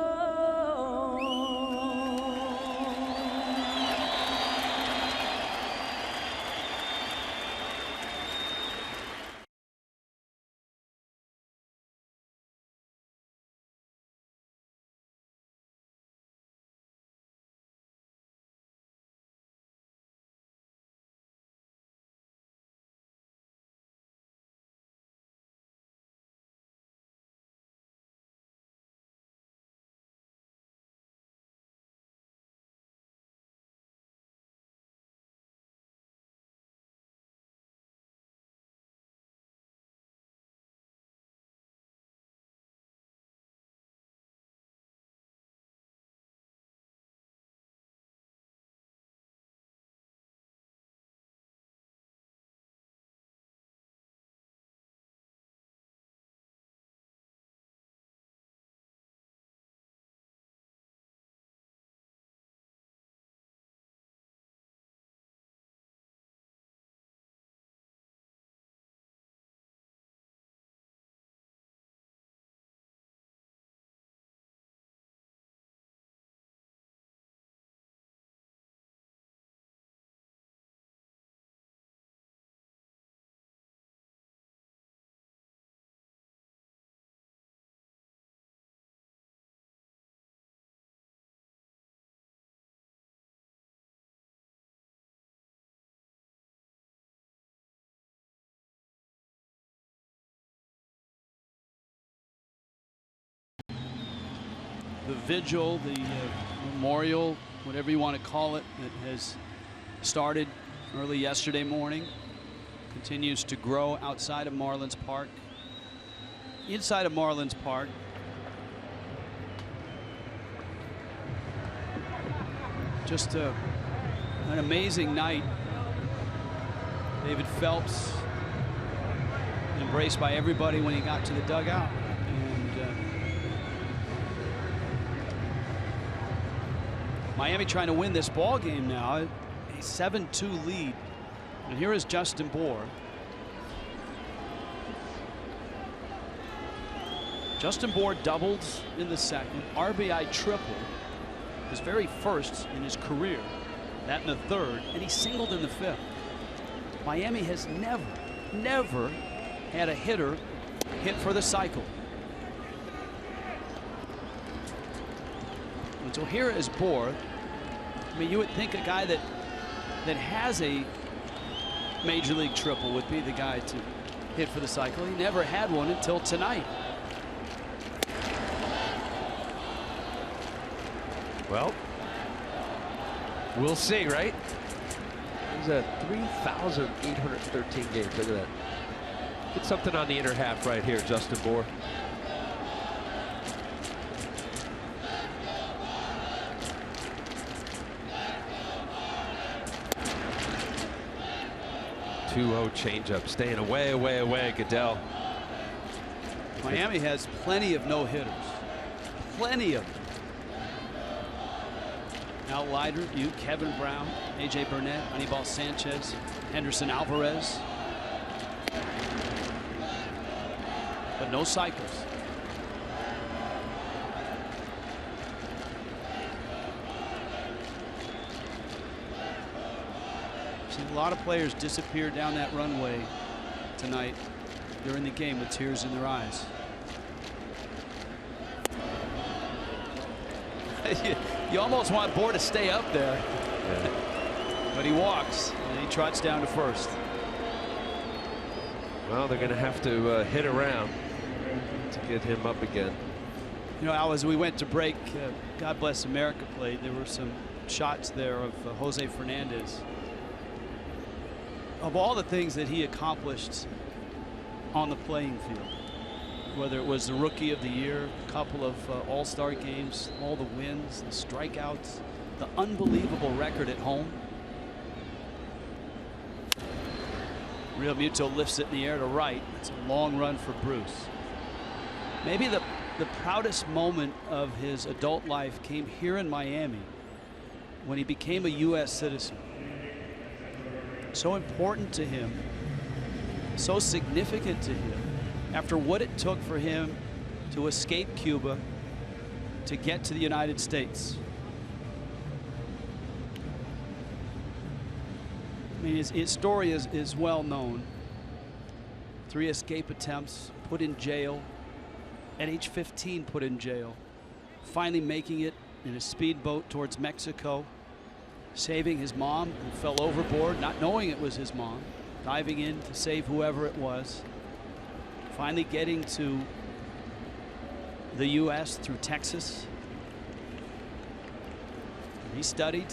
[SPEAKER 1] The vigil, the memorial, whatever you want to call it, that has started early yesterday morning, continues to grow outside of Marlins Park. Inside of Marlins Park, just an amazing night. David Phelps embraced by everybody when he got to the dugout. Miami trying to win this ball game now, a 7-2 lead. And here is Justin Bour. Justin Bour doubled in the second, RBI triple, his very first in his career, that in the third, and he singled in the fifth. Miami has never had a hitter hit for the cycle. And so here is Bour. I mean, you would think a guy that has a major league triple would be the guy to hit for the cycle. He never had one until tonight.
[SPEAKER 9] Well, we'll see, right? He's at 3,813 games. Look at that. Get something on the inner half right here, Justin Bour. Two-0 changeup, staying away, Goodell.
[SPEAKER 1] Miami has plenty of no-hitters. Plenty of them. Outlider, you, Kevin Brown, A.J. Burnett, Anibal Sanchez, Henderson Alvarez. But no cycles. Seen a lot of players disappear down that runway tonight during the game with tears in their eyes. You almost want Bour to stay up there. Yeah. But he walks and he trots down to first.
[SPEAKER 9] Well, they're going to have to hit around to get him up again.
[SPEAKER 1] You know, Al, as we went to break, God Bless America played, there were some shots there of Jose Fernandez. Of all the things that he accomplished on the playing field, whether it was the Rookie of the Year, a couple of All-Star games, all the wins, the strikeouts, the unbelievable record at home. Real Muto lifts it in the air to right. It's a long run for Bruce. Maybe the proudest moment of his adult life came here in Miami when he became a U.S. citizen. So important to him, so significant to him, after what it took for him to escape Cuba to get to the United States. I mean, his story is well known. 3 escape attempts, put in jail. At age 15, put in jail. Finally making it in a speedboat towards Mexico. Saving his mom, who fell overboard, not knowing it was his mom. Diving in to save whoever it was. Finally getting to the U.S. through Texas. He studied.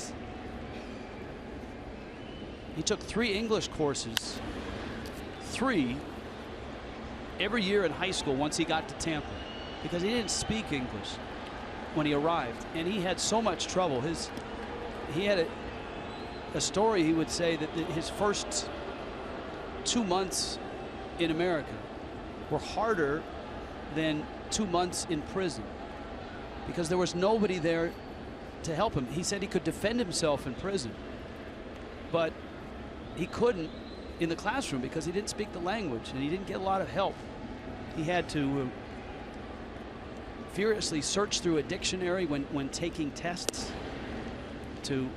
[SPEAKER 1] He took 3 English courses, 3 every year in high school once he got to Tampa, because he didn't speak English when he arrived, and he had so much trouble. He had a story, he would say, that his first 2 months in America were harder than 2 months in prison because there was nobody there to help him. He said he could defend himself in prison, but he couldn't in the classroom because he didn't speak the language and he didn't get a lot of help. He had to furiously search through a dictionary when taking tests to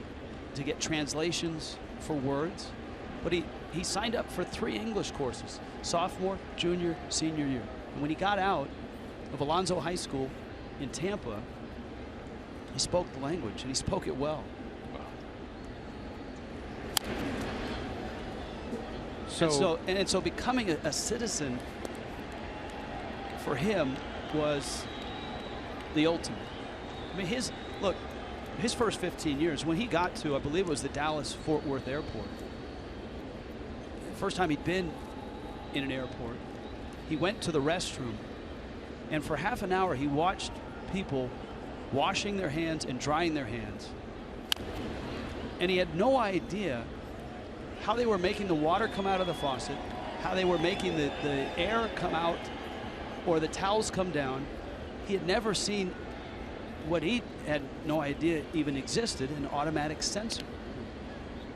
[SPEAKER 1] get translations for words. But he signed up for 3 English courses, sophomore, junior, senior year. And when he got out of Alonzo High School in Tampa, he spoke the language and he spoke it well. So becoming a citizen for him was the ultimate. I mean, his first 15 years, when he got to, I believe it was the Dallas-Fort Worth airport, the first time he'd been in an airport, he went to the restroom, and for half an hour he watched people washing their hands and drying their hands. And he had no idea how they were making the water come out of the faucet, how they were making the air come out or the towels come down. He had never seen what he had no idea even existed, an automatic sensor.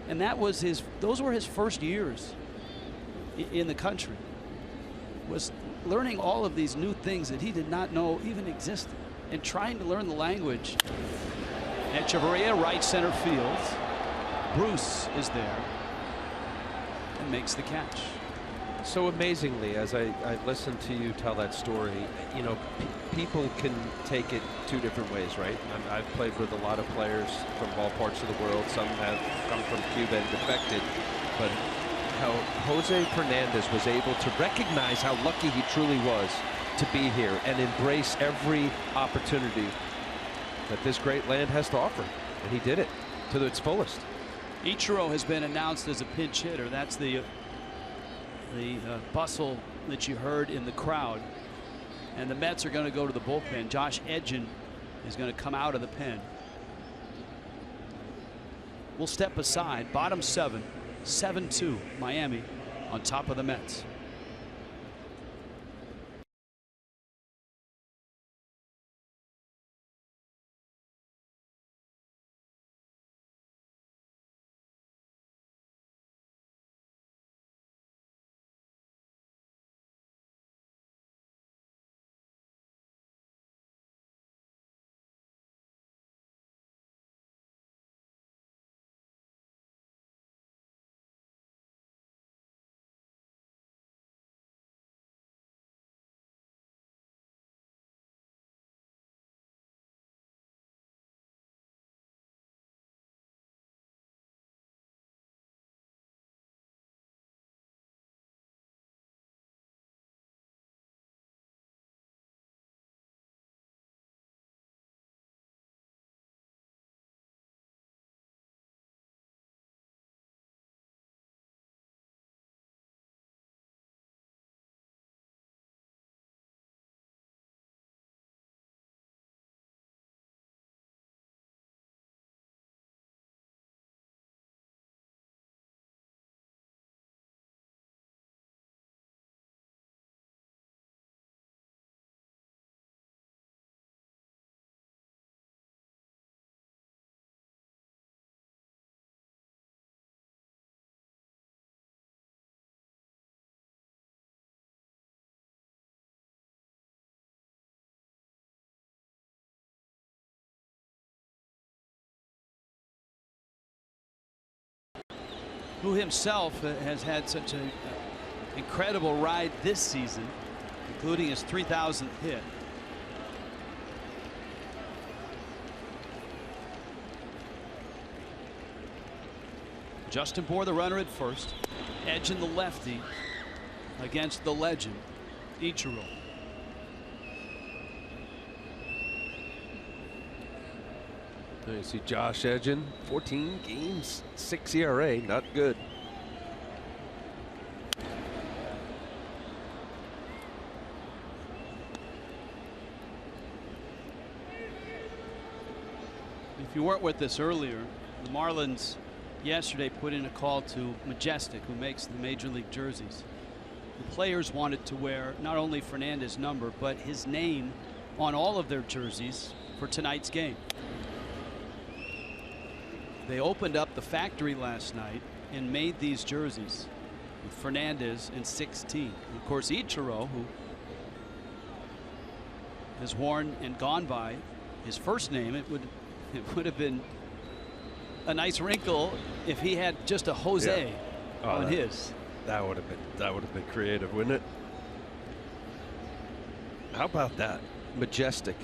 [SPEAKER 1] And those were his first years in the country, was learning all of these new things that he did not know even existed and trying to learn the language. Echeverria, right center field. Bruce is there and makes the catch.
[SPEAKER 9] So amazingly, as I listen to you tell that story, you know, people can take it 2 different ways, right? I've played with a lot of players from all parts of the world. Some have come from Cuba and defected, but how Jose Fernandez was able to recognize how lucky he truly was to be here and embrace every opportunity that this great land has to offer, and he did it to its fullest.
[SPEAKER 1] Ichiro has been announced as a pinch hitter. That's the bustle that you heard in the crowd. And the Mets are going to go to the bullpen. Josh Edgin is going to come out of the pen. We'll step aside. Bottom 7, 7-2 Miami on top of the Mets. who himself has had such an incredible ride this season, including his 3,000th hit. Justin Bour, the runner at first, edging the lefty against the legend, Ichiro.
[SPEAKER 2] There you see Josh edging, 14 games, 6 ERA, not good.
[SPEAKER 1] If you weren't with us earlier, the Marlins yesterday put in a call to Majestic, who makes the major league jerseys. The players wanted to wear not only Fernandez's number, but his name on all of their jerseys for tonight's game. They opened up the factory last night and made these jerseys with Fernandez in 16. And of course, Ichiro, who has worn and gone by his first name, it would have been a nice wrinkle if he had just a Jose on his.
[SPEAKER 2] That would have been creative, wouldn't it? How about that? Majestic,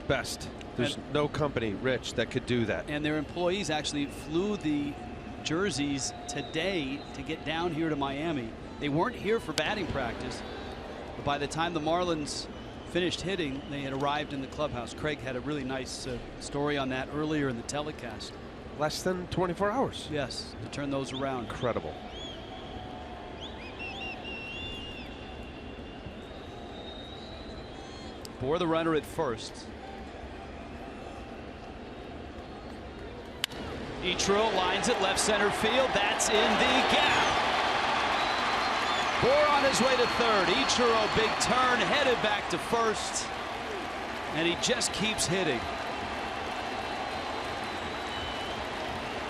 [SPEAKER 2] best. There's no company, Rich, that could do that.
[SPEAKER 1] And their employees actually flew the jerseys today to get down here to Miami. They weren't here for batting practice, but by the time the Marlins finished hitting, they had arrived in the clubhouse. Craig had a really nice story on that earlier in the telecast.
[SPEAKER 2] Less than 24 hours.
[SPEAKER 1] Yes, to turn those around.
[SPEAKER 2] Incredible.
[SPEAKER 1] Bour, the runner at first. Ichiro lines it left center field. That's in the gap. Bour on his way to third. Ichiro, big turn, headed back to first. And he just keeps hitting.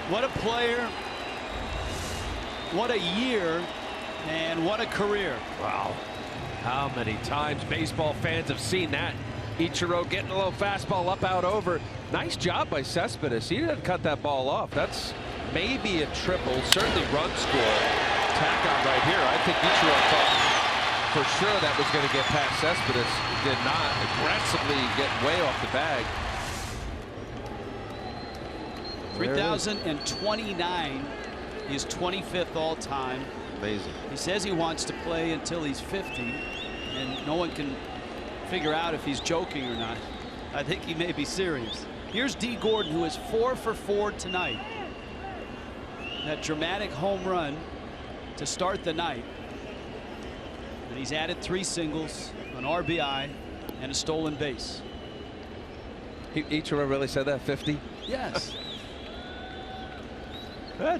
[SPEAKER 1] What a player. What a year. And what a career.
[SPEAKER 2] Wow. How many times baseball fans have seen that? Ichiro getting a little fastball up, out, over. Nice job by Cespedes. He didn't cut that ball off. That's maybe a triple, certainly run score. Tack on right here. I think Ichiro thought for sure that was going to get past Cespedes. It did not. Aggressively get way off the bag.
[SPEAKER 1] 3,029. He's 25th all time.
[SPEAKER 2] Amazing.
[SPEAKER 1] He says he wants to play until he's 50, and no one can figure out if he's joking or not. I think he may be serious. Here's Dee Gordon, who is 4 for 4 tonight. That dramatic home run to start the night. And he's added 3 singles, an RBI, and a stolen base.
[SPEAKER 2] Ichiro really said that, 50?
[SPEAKER 1] Yes.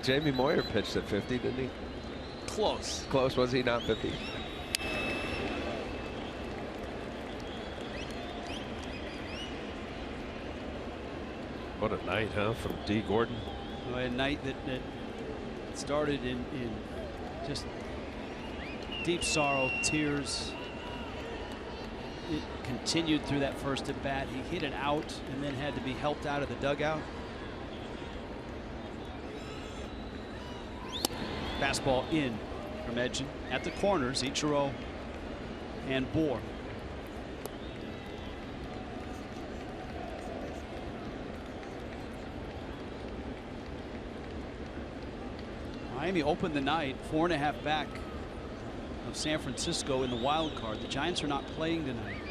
[SPEAKER 2] Jamie Moyer pitched at 50, didn't he?
[SPEAKER 1] Close.
[SPEAKER 2] Close, was he? Not 50. What a night, huh, from Dee Gordon?
[SPEAKER 1] Well, a night that started in just deep sorrow, tears. It continued through that first at bat. He hit an out and then had to be helped out of the dugout. Fastball in from Edgen at the corners. Ichiro and Bour. Miami opened the night 4.5 back of San Francisco in the wild card. The Giants are not playing tonight,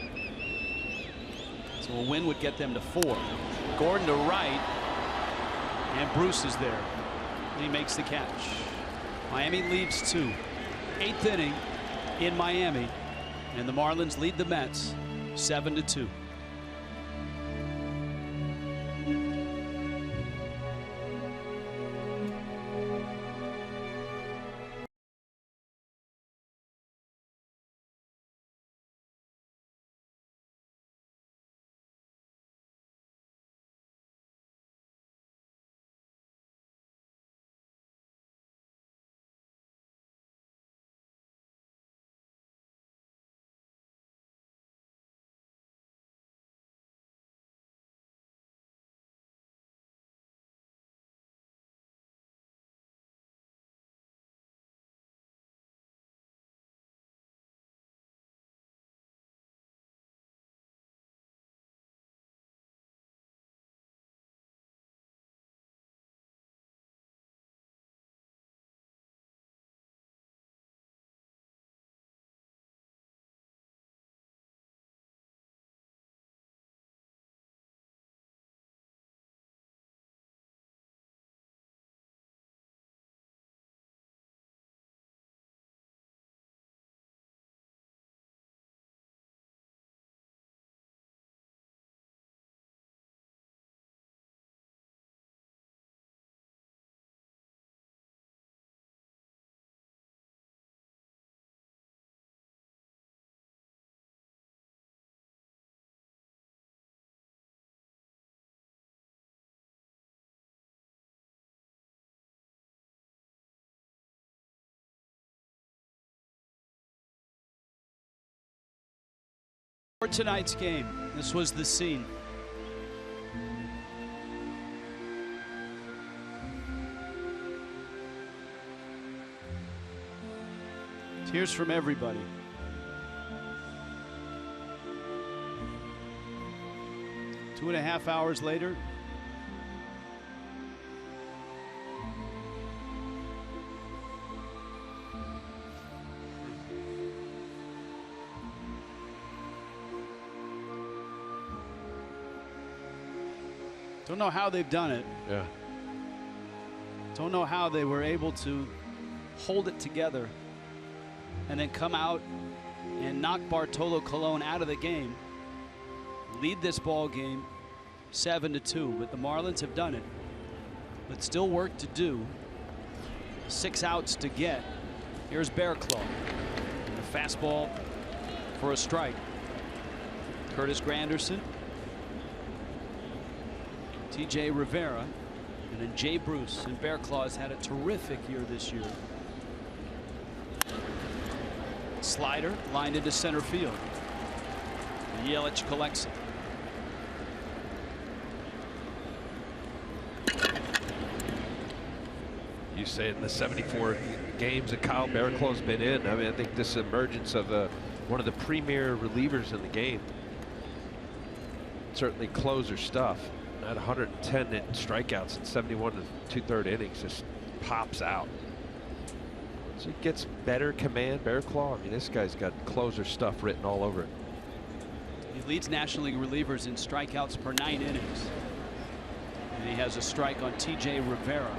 [SPEAKER 1] so a win would get them to 4. Gordon to right, and Bruce is there. And he makes the catch. Miami leads 2. 8th inning in Miami, and the Marlins lead the Mets 7-2. For tonight's game, this was the scene. Tears from everybody. Two and a half hours later, don't know how they've done it.
[SPEAKER 9] Yeah.
[SPEAKER 1] Don't know how they were able to hold it together and then come out and knock Bartolo Colon out of the game, lead this ball game 7-2. But the Marlins have done it. But still work to do. 6 outs to get. Here's Bearclaw. And a fastball for a strike. Curtis Granderson. T.J. Rivera. And then Jay Bruce. And Bearclaw has had a terrific year this year. Slider lined into center field. And Yelich collects it.
[SPEAKER 9] You say in the 74 games that Kyle Bearclaw's been in, I mean, I think this emergence of one of the premier relievers in the game. Certainly closer stuff. At 110 strikeouts in 71 and 2/3 innings just pops out. So he gets better command, Bearclaw. I mean, this guy's got closer stuff written all over it.
[SPEAKER 1] He leads National League relievers in strikeouts per 9 innings. And he has a strike on T.J. Rivera.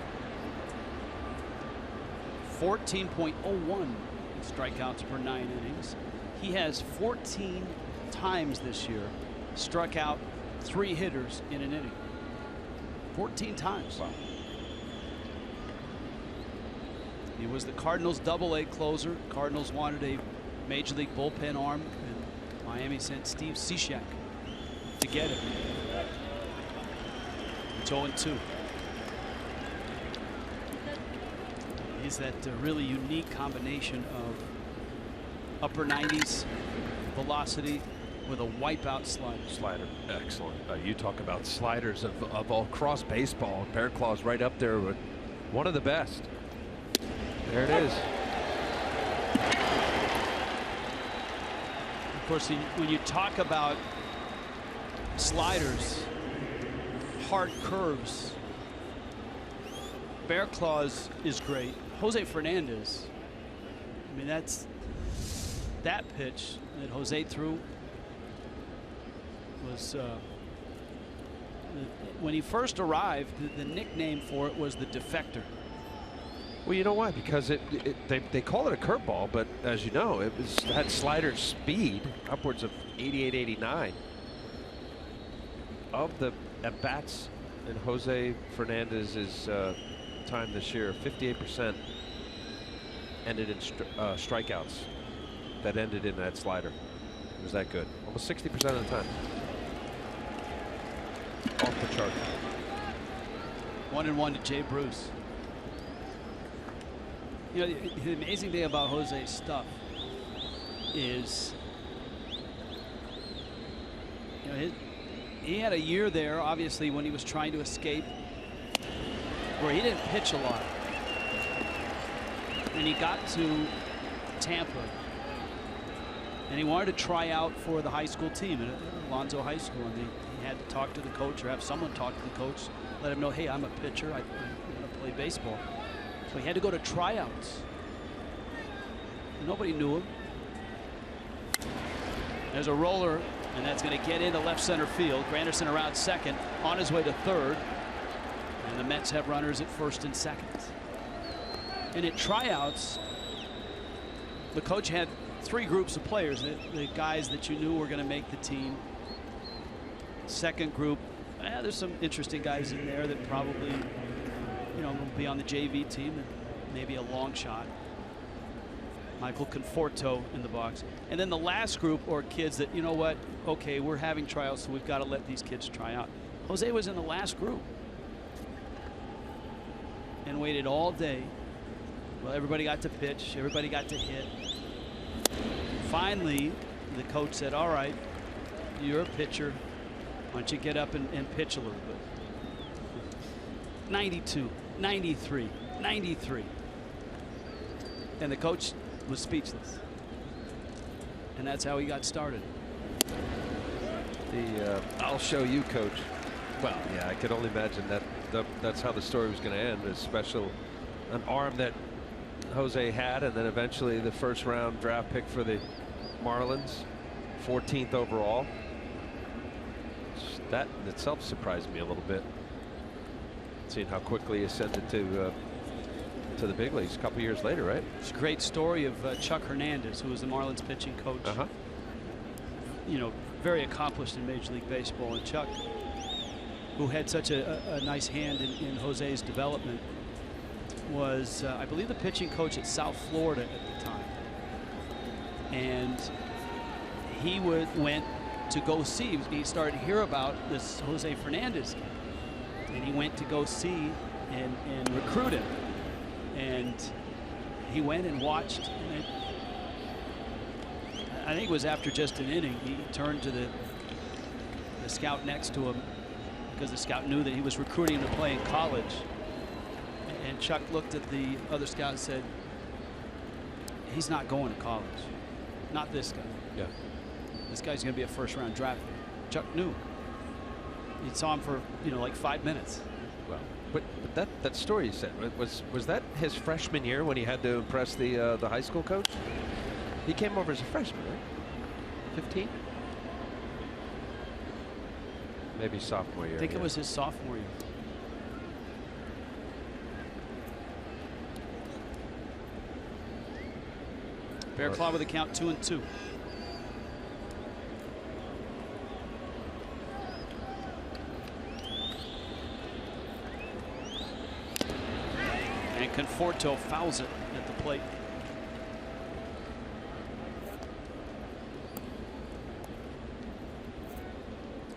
[SPEAKER 1] 14.01 strikeouts per 9 innings. He has 14 times this year struck out 3 hitters in an inning. 14 times. Wow. He was the Cardinals AA closer. Cardinals wanted a major league bullpen arm, and Miami sent Steve Cishek to get him. It's 0-2. He's that really unique combination of upper 90s velocity with a wipeout slider.
[SPEAKER 9] Excellent. You talk about sliders of all across baseball. Bearclaw's right up there with one of the best. There it is.
[SPEAKER 1] Of course, when you talk about sliders, hard curves, Bearclaw is great. Jose Fernandez, I mean, that pitch that Jose threw was when he first arrived, the nickname for it was the defector.
[SPEAKER 9] Well, you know why? Because they call it a curveball, but as you know, it had slider speed upwards of 88, 89. Of the at-bats in Jose Fernandez's time this year, 58% ended in strikeouts that ended in that slider. It was that good. Almost 60% of the time. Off the chart.
[SPEAKER 1] 1-1 to Jay Bruce. You know, the amazing thing about Jose's stuff is, you know, he had a year there, obviously, when he was trying to escape, where he didn't pitch a lot. And he got to Tampa, and he wanted to try out for the high school team at Alonzo High School, and he had to talk to the coach or have someone talk to the coach, let him know, hey, I'm a pitcher, I want to play baseball. So he had to go to tryouts. Nobody knew him. There's a roller, and that's going to get into left center field. Granderson around second, on his way to third. And the Mets have runners at first and second. And at tryouts, the coach had 3 groups of players, the guys that you knew were going to make the team. Second group, there's some interesting guys in there that probably, you know, will be on the JV team and maybe a long shot. Michael Conforto in the box. And then the last group or kids that, you know what, okay, we're having tryouts, so we've got to let these kids try out. Jose was in the last group and waited all day. Well, everybody got to pitch, everybody got to hit. Finally, the coach said, all right, you're a pitcher. Why don't you get up and pitch a little bit? 92, 93, 93. And the coach was speechless. And that's how he got started.
[SPEAKER 2] I'll show you, coach. Well, yeah, I could only imagine that's how the story was going to end. An arm that Jose had, and then eventually the first round draft pick for the Marlins, 14th overall. That in itself surprised me a little bit, seeing how quickly he ascended to the big leagues a couple years later, right?
[SPEAKER 1] It's a great story of Chuck Hernandez, who was the Marlins pitching coach. You know, very accomplished in Major League Baseball. And Chuck, who had such a nice hand in Jose's development, was, I believe, the pitching coach at South Florida at the time. And he went to go see. He started to hear about this Jose Fernandez kid, and he went to go see and recruit him. And he went and watched. And I think it was after just an inning, he turned to the scout next to him, because the scout knew that he was recruiting him to play in college. And Chuck looked at the other scout and said, he's not going to college. Not this guy.
[SPEAKER 2] Yeah.
[SPEAKER 1] This guy's going to be a first-round draft pick. Chuck knew. He saw him for, like 5 minutes.
[SPEAKER 2] Well, but that story you said, was that his freshman year when he had to impress the high school coach? He came over as a freshman, right? 15? Maybe sophomore year.
[SPEAKER 1] I think it was his sophomore year. Bear Claw with a count 2-2. And Conforto fouls it at the plate.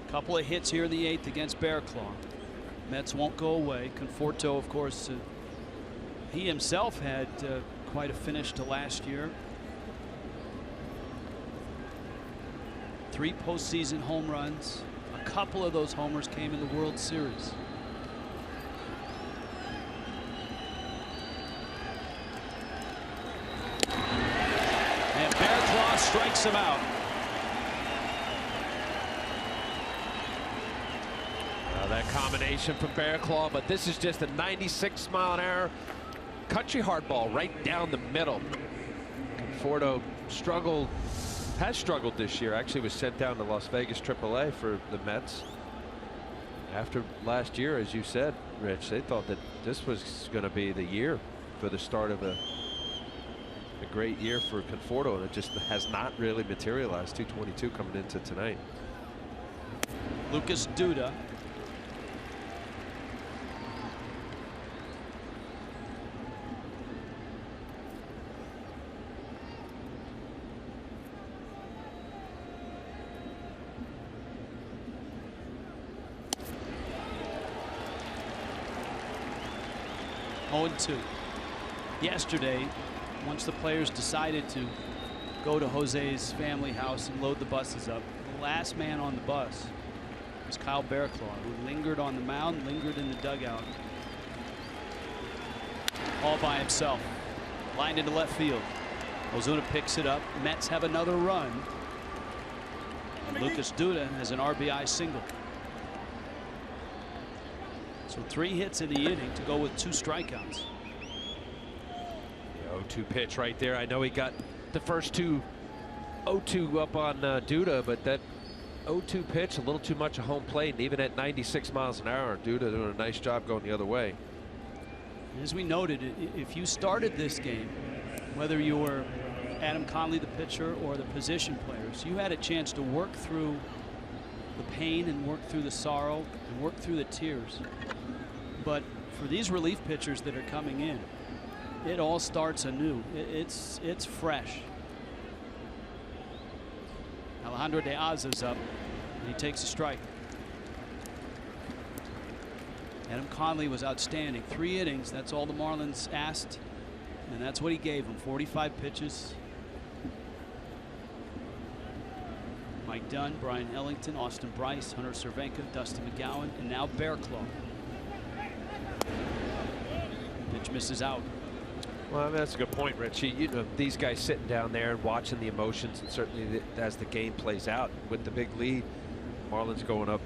[SPEAKER 1] Couple of hits here in the 8th against Bear Claw. Mets won't go away. Conforto, of course, he himself had quite a finish to last year. 3 postseason home runs. A couple of those homers came in the World Series. And Bear Claw strikes him out.
[SPEAKER 2] That combination from Bear Claw, but this is just a 96-mile-an-hour country hardball right down the middle. Conforto has struggled this year. Actually was sent down to Las Vegas AAA for the Mets. After last year, as you said, Rich, they thought that this was going to be the year for the start of a great year for Conforto, and it just has not really materialized. 222 coming into tonight.
[SPEAKER 1] Lucas Duda. Yesterday, once the players decided to go to Jose's family house and load the buses up, the last man on the bus was Kyle Bear Claw, who lingered on the mound, lingered in the dugout, all by himself. Lined into left field. Ozuna picks it up. Mets have another run. And Lucas Duda has an RBI single. So 3 hits in the inning to go with 2 strikeouts.
[SPEAKER 2] 0-2 pitch right there. I know he got the first 2 0-2 up on Duda, but that 0-2 pitch, a little too much of home plate, and even at 96 miles an hour, Duda doing a nice job going the other way.
[SPEAKER 1] As we noted, if you started this game, whether you were Adam Conley, the pitcher, or the position players, you had a chance to work through the pain and work through the sorrow and work through the tears. But for these relief pitchers that are coming in, it all starts anew. It's fresh. Alejandro De Aza's up, and he takes a strike. Adam Conley was outstanding. 3 innings, that's all the Marlins asked, and that's what he gave them. 45 pitches. Mike Dunn, Brian Ellington, Austin Bryce, Hunter Cervenka, Dusty McGowan, and now Bear Claw. Pitch misses out.
[SPEAKER 9] Well, I mean, that's a good point, Rich. You know, these guys sitting down there and watching the emotions, and certainly as the game plays out with the big lead, Marlins going up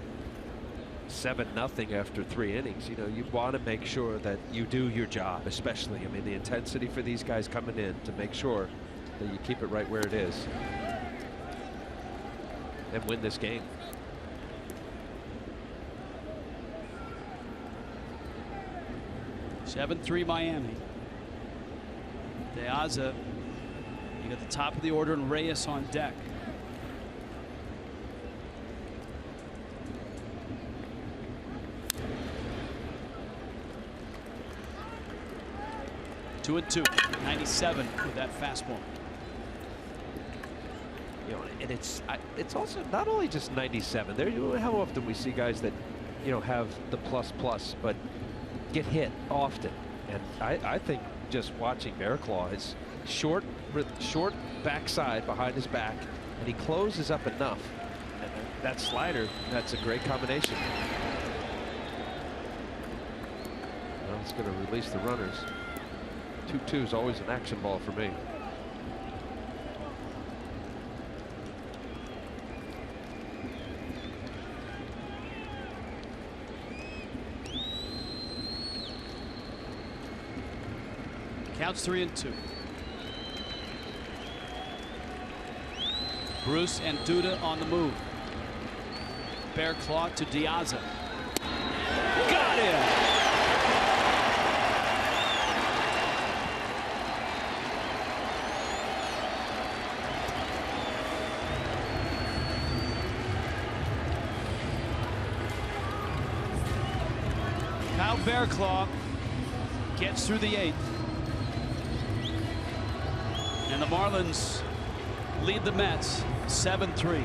[SPEAKER 9] 7-0 after 3 innings. You know, you want to make sure that you do your job, especially. I mean, the intensity for these guys coming in to make sure that you keep it right where it is and win this game.
[SPEAKER 1] (7-3) Miami. De Aza, you got the top of the order and Reyes on deck. Two and two. 97 with that fastball.
[SPEAKER 9] You know, and it's also not only just 97. There, how often we see guys that, you know, have the plus, but get hit often. And I think just watching Bear Claw, his short backside behind his back, and he closes up enough. And that slider, that's a great combination. Well, it's going to release the runners. 2-2 is always an action ball for me.
[SPEAKER 1] Counts 3-2. Bruce and Duda on the move. Bear Claw to De Aza. Got him! Now Bear Claw gets through the 8th. And the Marlins lead the Mets 7-3.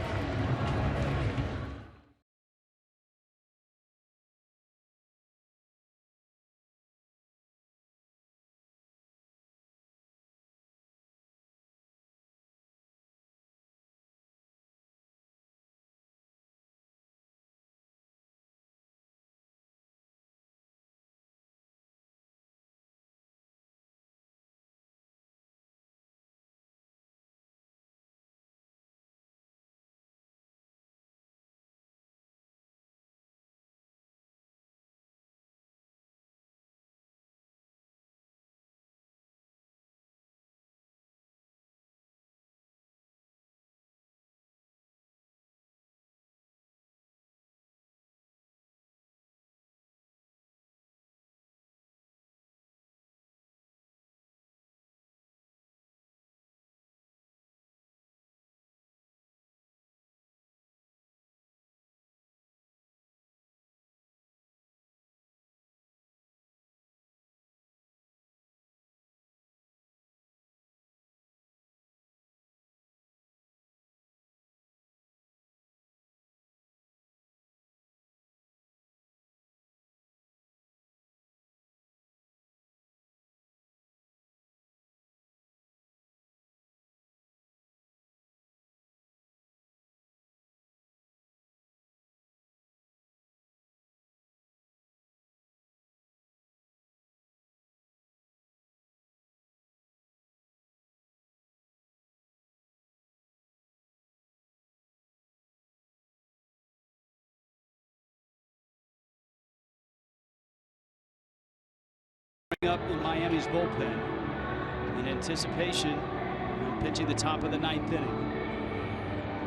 [SPEAKER 1] Up in Miami's bullpen in anticipation of pitching the top of the 9th inning.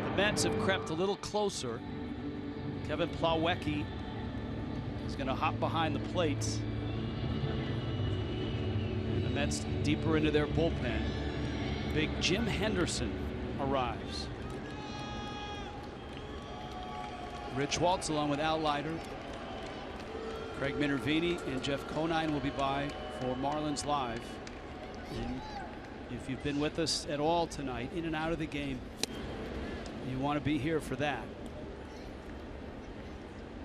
[SPEAKER 1] The Mets have crept a little closer. Kevin Plawecki is going to hop behind the plate. And the Mets deeper into their bullpen. Big Jim Henderson arrives. Rich Waltz along with Al Leiter, Craig Minervini, and Jeff Conine will be by for Marlins Live. And if you've been with us at all tonight, in and out of the game, you want to be here for that.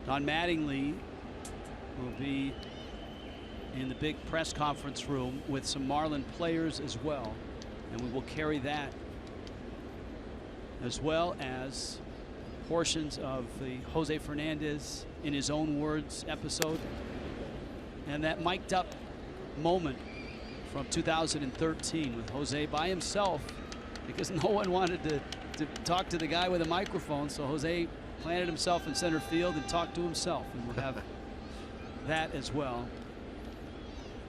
[SPEAKER 1] Don Mattingly will be in the big press conference room with some Marlin players as well, and we will carry that, as well as portions of the Jose Fernandez in his own words episode, and that mic'd up moment from 2013 with Jose by himself because no one wanted to talk to the guy with a microphone, so Jose planted himself in center field and talked to himself, and we'll have that as well.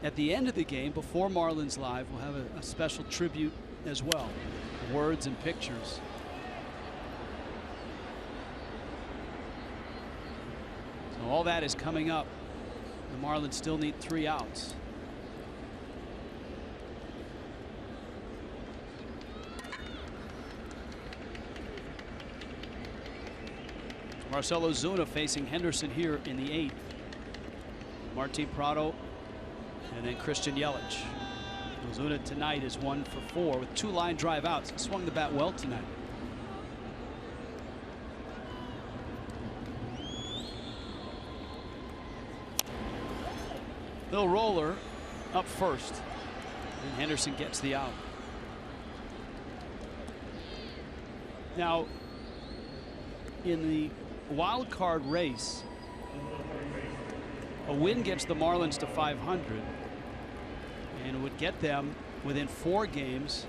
[SPEAKER 1] At the end of the game, before Marlins Live, we'll have a special tribute as well, words and pictures. So all that is coming up. The Marlins still need 3 outs. Marcelo Zuna facing Henderson here in the 8th. Martin Prado and then Christian Yelich. Zuna tonight is 1 for 4 with 2 line drive outs. He swung the bat well tonight. Little roller up first, and Henderson gets the out. Now, in the wild card race, a win gets the Marlins to 500, and it would get them within 4 games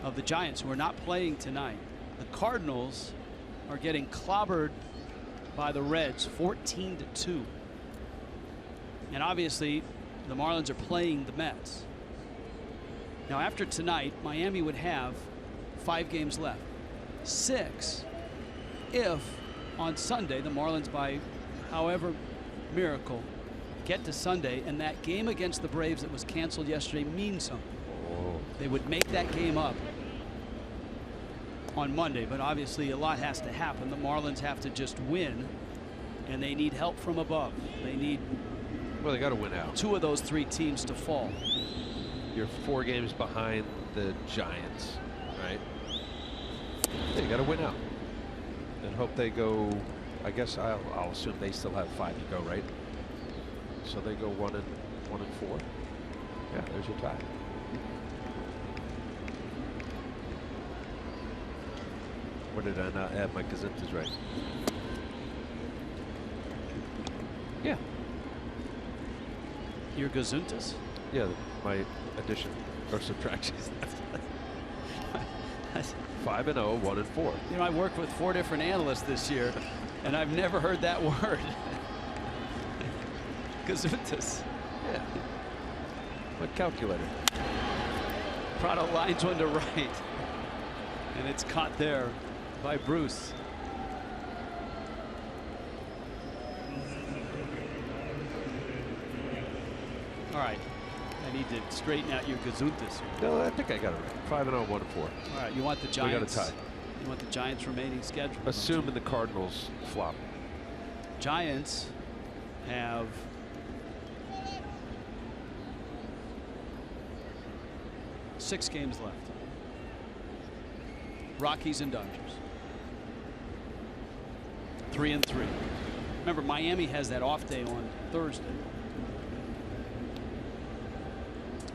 [SPEAKER 1] of the Giants, who are not playing tonight. The Cardinals are getting clobbered by the Reds 14-2. And obviously, the Marlins are playing the Mets. Now, after tonight, Miami would have 5 games left. 6 if on Sunday the Marlins, by however miracle, get to Sunday and that game against the Braves that was canceled yesterday means something. They would make that game up on Monday, but obviously a lot has to happen. The Marlins have to just win, and they need help from above. They need,
[SPEAKER 2] well, they got to win out.
[SPEAKER 1] 2 of those 3 teams to fall.
[SPEAKER 2] You're 4 games behind the Giants, right? You got to win out and hope they go. I guess I'll assume they still have 5 to go, right? So they go 1 and 4. Yeah, there's your tie. Or did I not add my gazintas right? Yeah.
[SPEAKER 1] Your gazuntas?
[SPEAKER 2] Yeah, my addition or subtraction. 5-0, 1 and 4.
[SPEAKER 1] You know, I worked with 4 different analysts this year, and I've never heard that word. Gazuntas.
[SPEAKER 2] Yeah. My calculator.
[SPEAKER 1] Prado lines one to right, and it's caught there by Bruce. All right. I need to straighten out your gazuntas here.
[SPEAKER 2] No, I think I got it right. 5-0, 1 and 4.
[SPEAKER 1] All right, you want the Giants?
[SPEAKER 2] We got a tie.
[SPEAKER 1] You want the Giants' remaining schedule?
[SPEAKER 2] Assuming the Cardinals flop.
[SPEAKER 1] Giants have six games left. Rockies and Dodgers. 3-3. Remember, Miami has that off day on Thursday.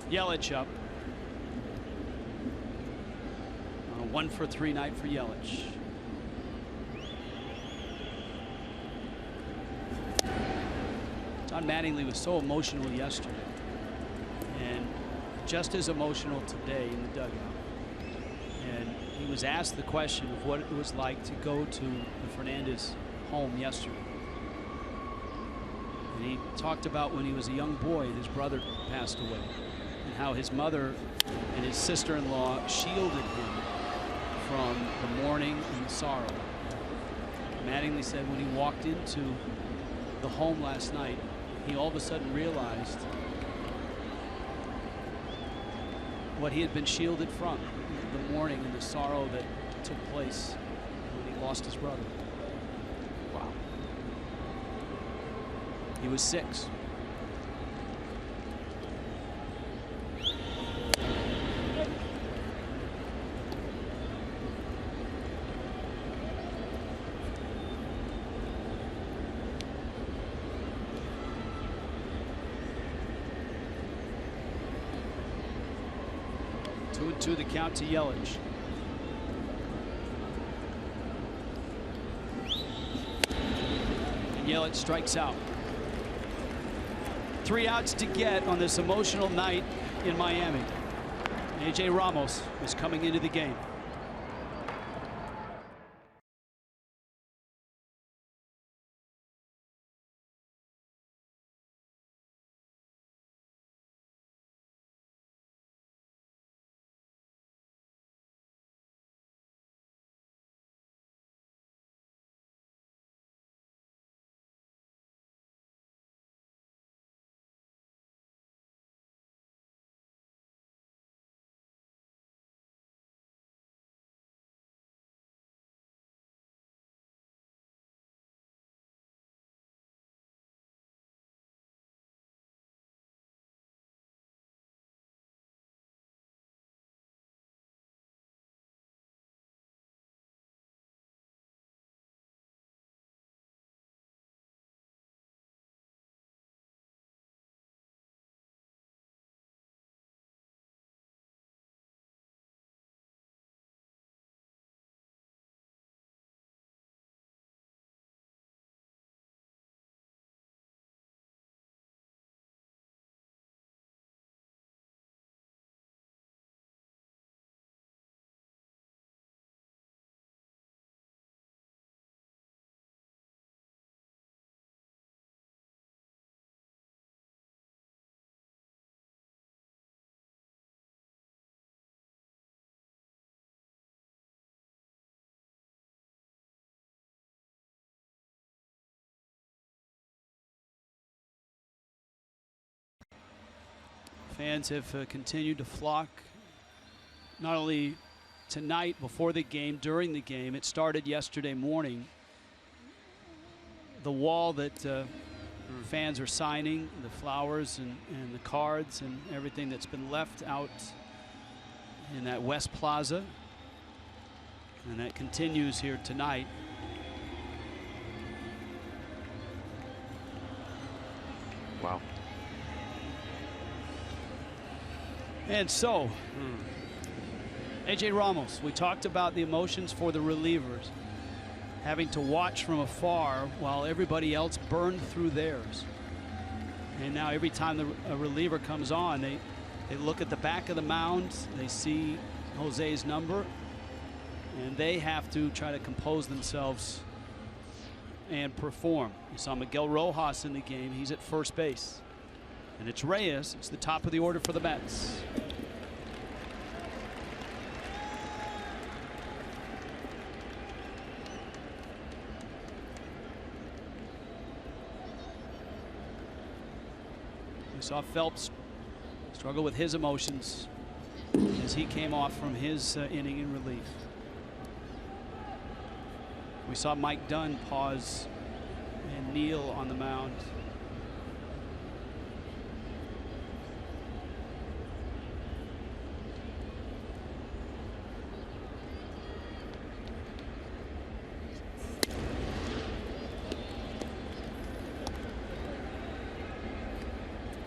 [SPEAKER 1] Yelich up. On a 1-for-3 night for Yelich. John Mattingly was so emotional yesterday, and just as emotional today in the dugout. And he was asked the question of what it was like to go to the Fernandez home yesterday. And he talked about when he was a young boy and his brother passed away, and how his mother and his sister-in-law shielded him from the mourning and the sorrow. Mattingly said when he walked into the home last night, he all of a sudden realized what he had been shielded from, the mourning and the sorrow that took place when he lost his brother. Wow. He was 6. To the count to Yelich. Yelich strikes out. 3 outs to get on this emotional night in Miami. A.J. Ramos is coming into the game. Fans have continued to flock, not only tonight before the game, during the game. It started yesterday morning. The wall that fans are signing, the flowers and the cards and everything that's been left out in that West Plaza. And that continues here tonight.
[SPEAKER 2] Wow.
[SPEAKER 1] And so, A.J. Ramos, we talked about the emotions for the relievers, having to watch from afar while everybody else burned through theirs. And now every time a reliever comes on, they look at the back of the mound, they see Jose's number, and they have to try to compose themselves and perform. You saw Miguel Rojas in the game. He's at first base. And it's Reyes. It's the top of the order for the Mets. We saw Phelps struggle with his emotions as he came off from his inning in relief. We saw Mike Dunn pause and kneel on the mound.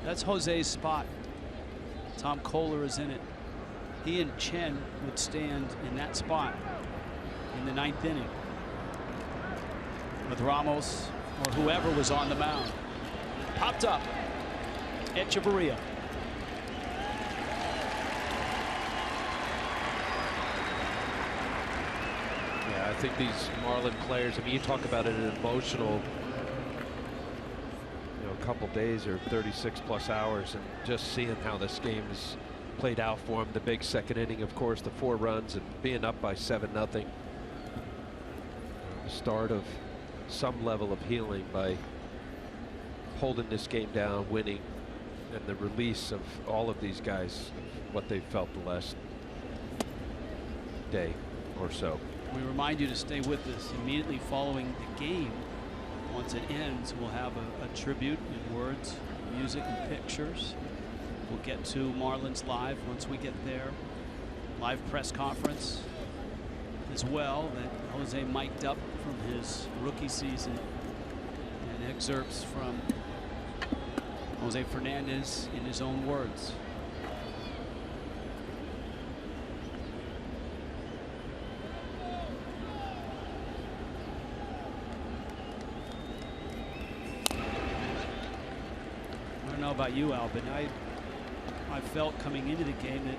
[SPEAKER 1] That's Jose's spot. Tom Kohler is in it. He and Chen would stand in that spot in the 9th inning with Ramos or whoever was on the mound. Popped up. Echeverria.
[SPEAKER 2] Yeah, I think these Marlin players, I mean, you talk about it, an emotional couple days or 36 plus hours, and just seeing how this game is played out for him. The big second inning, of course, the 4 runs and being up by 7-0. The start of some level of healing by holding this game down, winning, and the release of all of these guys, what they felt the last day or so.
[SPEAKER 1] We remind you to stay with us immediately following the game. Once it ends, we'll have a tribute in words, music, and pictures. We'll get to Marlins Live once we get there. Live press conference as well that Jose mic'd up from his rookie season, and excerpts from Jose Fernandez in his own words. about you, Al, but I felt coming into the game that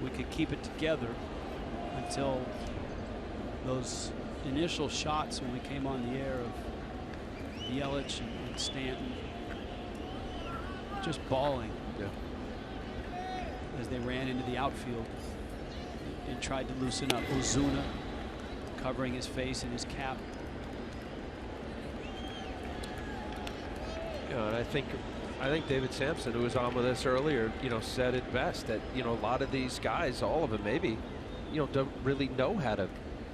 [SPEAKER 1] we could keep it together until those initial shots when we came on the air of Yelich and Stanton just bawling as they ran into the outfield and tried to loosen up. Ozuna covering his face in his cap.
[SPEAKER 9] And I think David Samson, who was on with us earlier, said it best that, a lot of these guys, all of them maybe, don't really know how to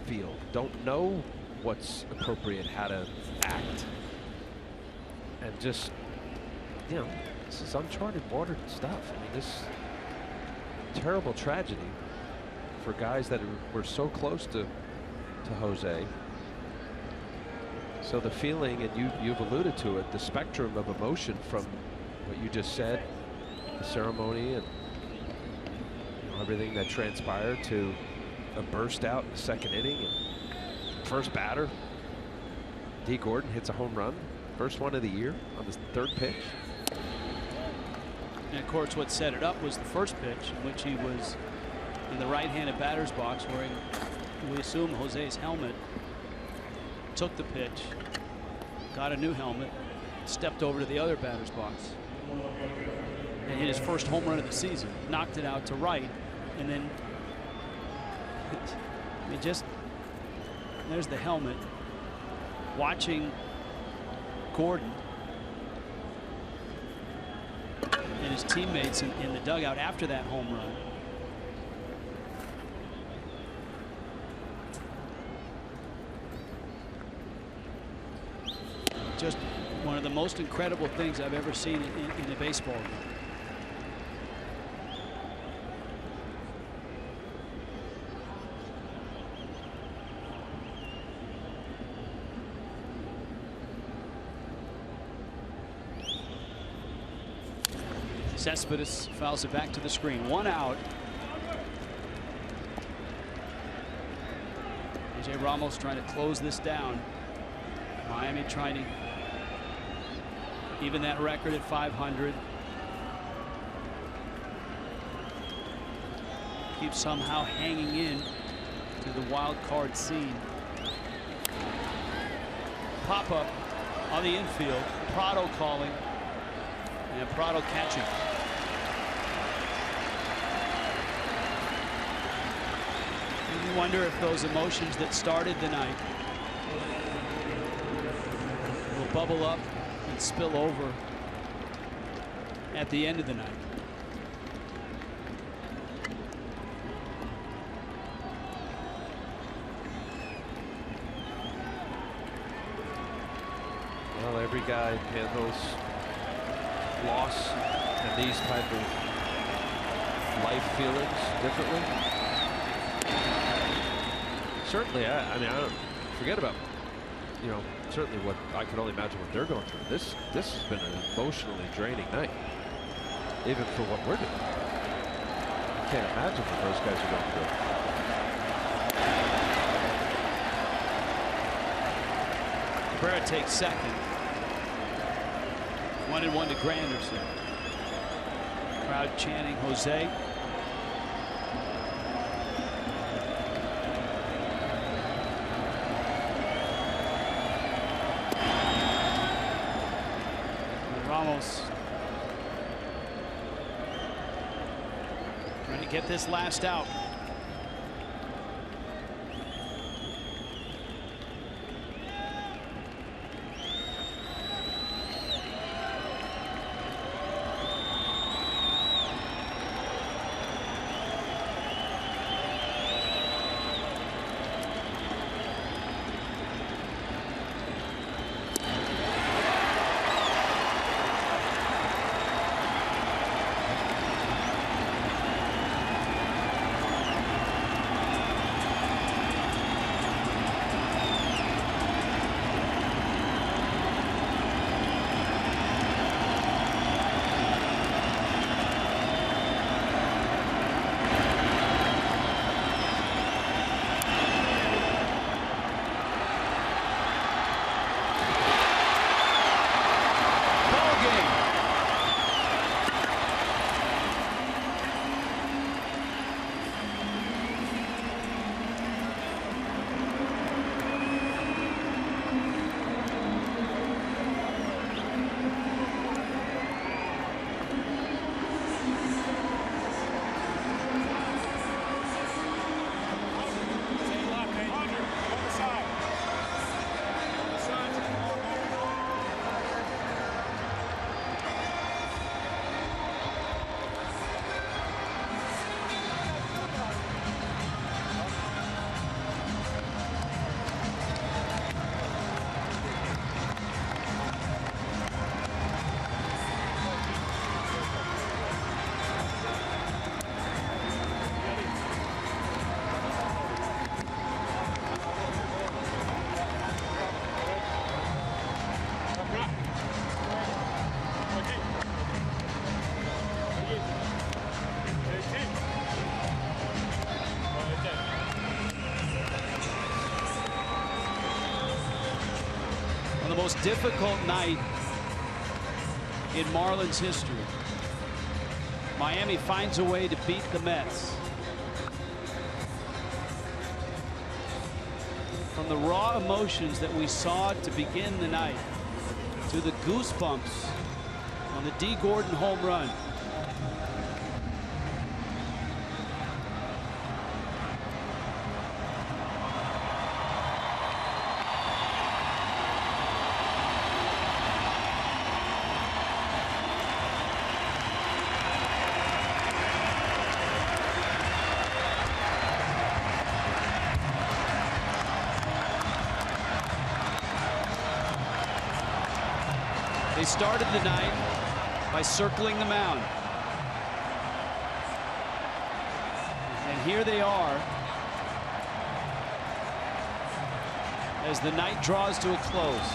[SPEAKER 9] feel, don't know what's appropriate, how to act. And just, this is uncharted water stuff. I mean, this terrible tragedy for guys that were so close to Jose. So the feeling, and you've alluded to it, the spectrum of emotion from what you just said, the ceremony and everything that transpired, to a burst out in the second inning and first batter. Dee Gordon hits a home run, first one of the year on the third pitch.
[SPEAKER 1] And of course, what set it up was the first pitch, in which he was in the right-handed batter's box wearing, we assume, Jose's helmet. Took the pitch, got a new helmet, stepped over to the other batter's box, and hit his first home run of the season. Knocked it out to right, and then there's the helmet. Watching Gordon and his teammates in the dugout after that home run. Just one of the most incredible things I've ever seen in a baseball game. Cespedes fouls it back to the screen. 1 out. AJ Ramos trying to close this down. Miami trying to even that record at 500. Keep somehow hanging in to the wild card scene. Pop up on the infield. Prado calling, and Prado catching. And you wonder if those emotions that started the night will bubble up and spill over at the end of the night.
[SPEAKER 9] Well, every guy handles loss and these type of life feelings differently. Certainly, I mean, I don't forget about, certainly what I can only imagine what they're going through. This has been an emotionally draining night, even for what we're doing. I can't imagine what those guys are going through.
[SPEAKER 1] Cabrera takes second. 1-1 to Granderson. Crowd chanting Jose. Ramos trying to get this last out. most difficult night in Marlins history. Miami finds a way to beat the Mets. From the raw emotions that we saw to begin the night to the goosebumps on the Dee Gordon home run. They started the night by circling the mound. And here they are as the night draws to a close.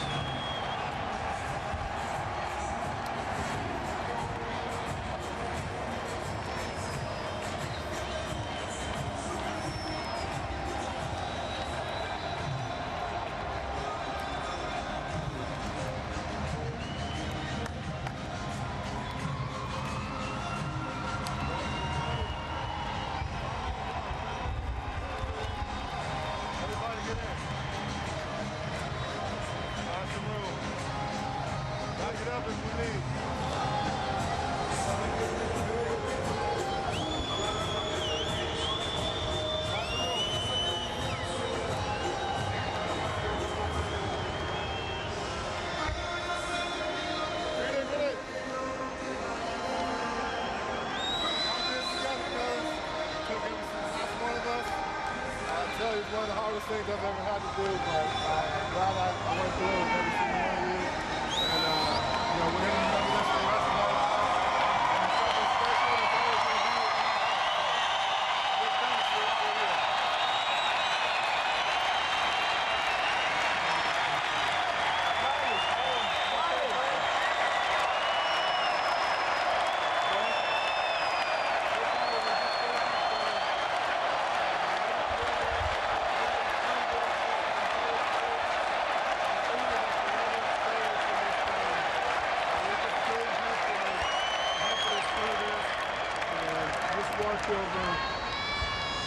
[SPEAKER 11] One of the hardest things I've ever had to do, but glad I went through it with every single one of you. And, you know, whenever you remember this for the rest of life, and it's something special, it's always going to be with you. Good things for you.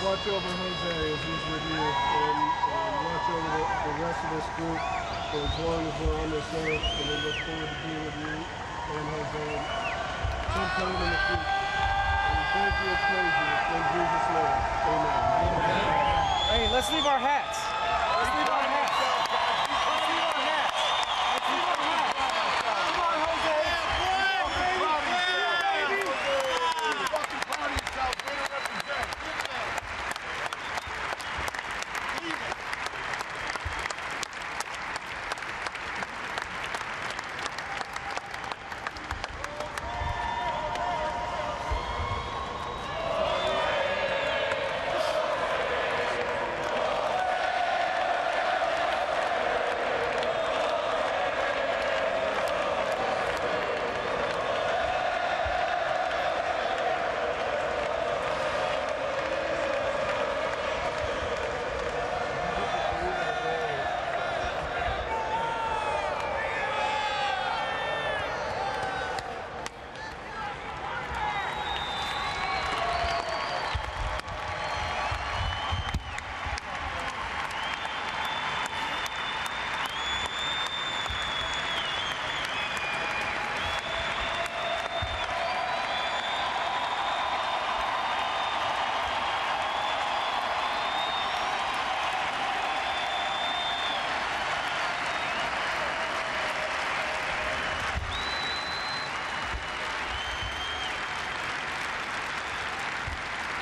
[SPEAKER 11] Watch over Jose as he's with you, and watch over the rest of this group for as long as we're on this earth, and we look forward to being with you and Jose sometime in the future. And thank you and praise you in Jesus' name. Amen.
[SPEAKER 13] Hey, let's leave our hats. Let's leave our hats. Let's leave our hats. Let's leave our hats. Come on, Jose.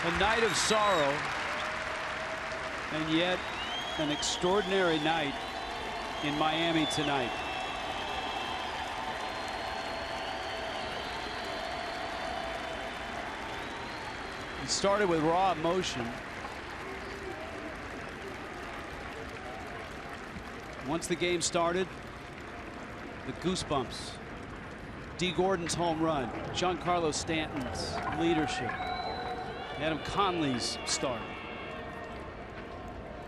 [SPEAKER 1] A night of sorrow, and yet an extraordinary night in Miami tonight. It started with raw emotion. Once the game started, the goosebumps. Dee Gordon's home run, Giancarlo Stanton's leadership, Adam Conley's start.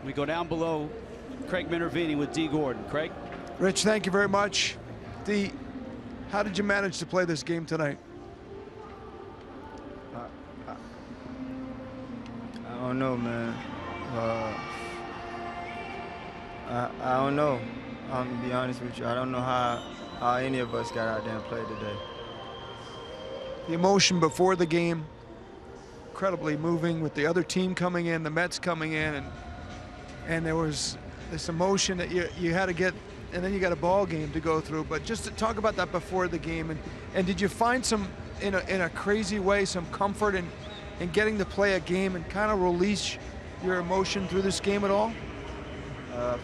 [SPEAKER 1] We go down below. Craig Minervini with Dee Gordon. Craig?
[SPEAKER 5] Rich, thank you very much. Dee, how did you manage to play this game tonight?
[SPEAKER 14] I don't know, man. I don't know. I'm gonna be honest with you. I don't know how any of us got out there and played today.
[SPEAKER 5] The emotion before the game, incredibly moving with the other team coming in, the Mets coming in, and there was this emotion that you had to get, and then you got a ball game to go through. But just to talk about that before the game, and did you find some, in a crazy way, some comfort in getting to play a game and kind of release your emotion through this game at all?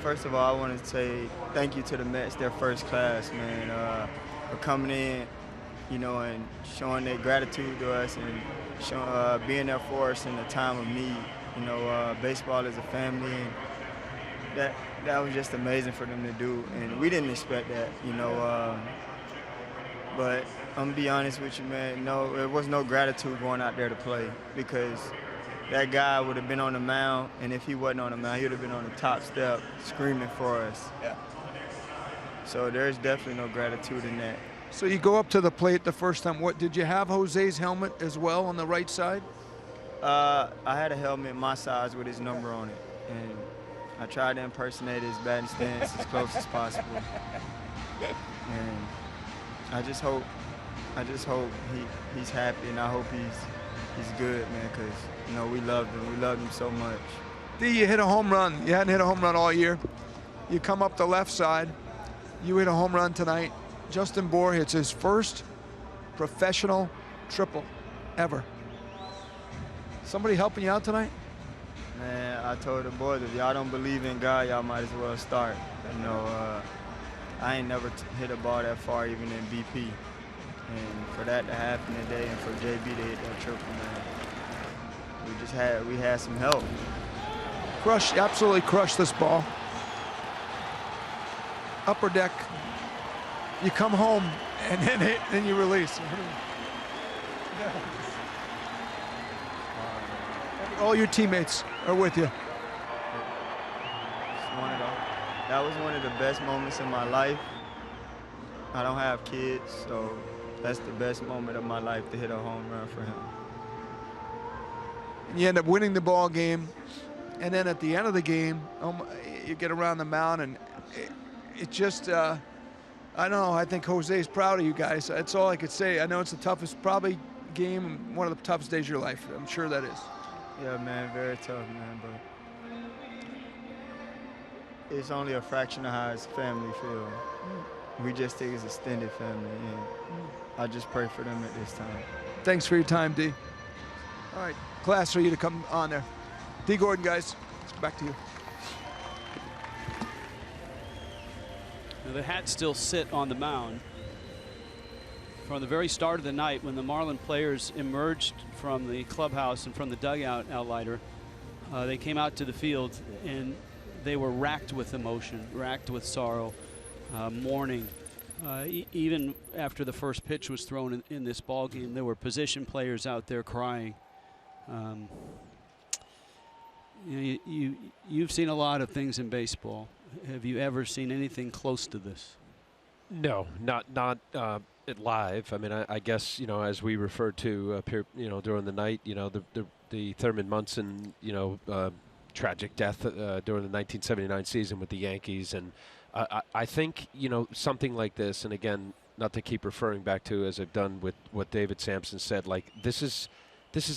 [SPEAKER 14] First of all, I want to say thank you to the Mets. They're first class, man, for coming in, you know, and showing their gratitude to us and being there for us in a time of need. You know, baseball is a family, and that was just amazing for them to do, and we didn't expect that, you know. But I'm gonna be honest with you, man. No, there was no gratitude going out there to play, because that guy would have been on the mound, and if he wasn't on the mound, he would have been on the top step screaming for us.
[SPEAKER 5] Yeah.
[SPEAKER 14] So there's definitely no gratitude in that.
[SPEAKER 5] So you go up to the plate the first time. What did you have? Jose's helmet as well on the right side?
[SPEAKER 14] I had a helmet my size with his number on it, and I tried to impersonate his batting stance as close as possible. And I just hope he's happy, and I hope he's good, man, because, you know, we loved him so much.
[SPEAKER 5] Dee, you hit a home run. You hadn't hit a home run all year. You come up the left side. You hit a home run tonight. Justin Bour hits his first professional triple ever. Somebody helping you out tonight?
[SPEAKER 14] Man, I told the boys, if y'all don't believe in God, y'all might as well start. You know, I ain't never hit a ball that far, even in BP. And for that to happen today, and for JB to hit that triple, man, we had some help.
[SPEAKER 5] Absolutely crushed this ball. Upper deck. You come home, and then you release. All your teammates are with you.
[SPEAKER 14] That was one of the best moments in my life. I don't have kids, so that's the best moment of my life, to hit a home run for him.
[SPEAKER 5] And you end up winning the ball game, and then at the end of the game, you get around the mound, and it just, I know, I think Jose's proud of you guys. That's all I could say. I know it's the toughest, probably game, one of the toughest days of your life. I'm sure that is.
[SPEAKER 14] Yeah, man, very tough, man, but it's only a fraction of how his family feel. We just think it's extended family, and I just pray for them at this time.
[SPEAKER 5] Thanks for your time, Dee. All right, class for you to come on there. Dee Gordon, guys, back to you.
[SPEAKER 1] Now, the hats still sit on the mound. From the very start of the night, when the Marlin players emerged from the clubhouse and from the dugout, Outlighter, they came out to the field, and they were racked with emotion, racked with sorrow, mourning. Even after the first pitch was thrown in this ball game, there were position players out there crying. You've seen a lot of things in baseball. Have you ever seen anything close to this?
[SPEAKER 2] No, not live. I mean, I guess, you know, as we referred to up here, you know, during the night, you know, the Thurman Munson, you know, tragic death during the 1979 season with the Yankees, and I think, you know, something like this, and again, not to keep referring back to, as I've done with what David Samson said, like this is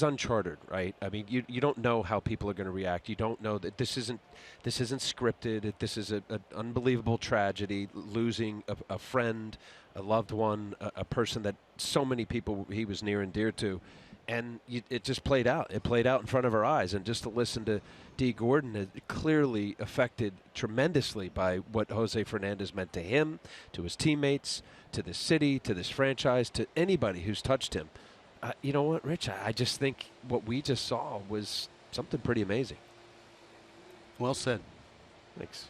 [SPEAKER 2] uncharted, right? I mean, you don't know how people are going to react. You don't know that this isn't scripted. This is an unbelievable tragedy, losing a friend, a loved one, a person that so many people he was near and dear to. And it just played out. It played out in front of our eyes. And just to listen to Dee Gordon, it clearly affected tremendously by what Jose Fernandez meant to him, to his teammates, to the city, to this franchise, to anybody who's touched him. You know what, Rich? I just think what we just saw was something pretty amazing.
[SPEAKER 1] Well said.
[SPEAKER 2] Thanks.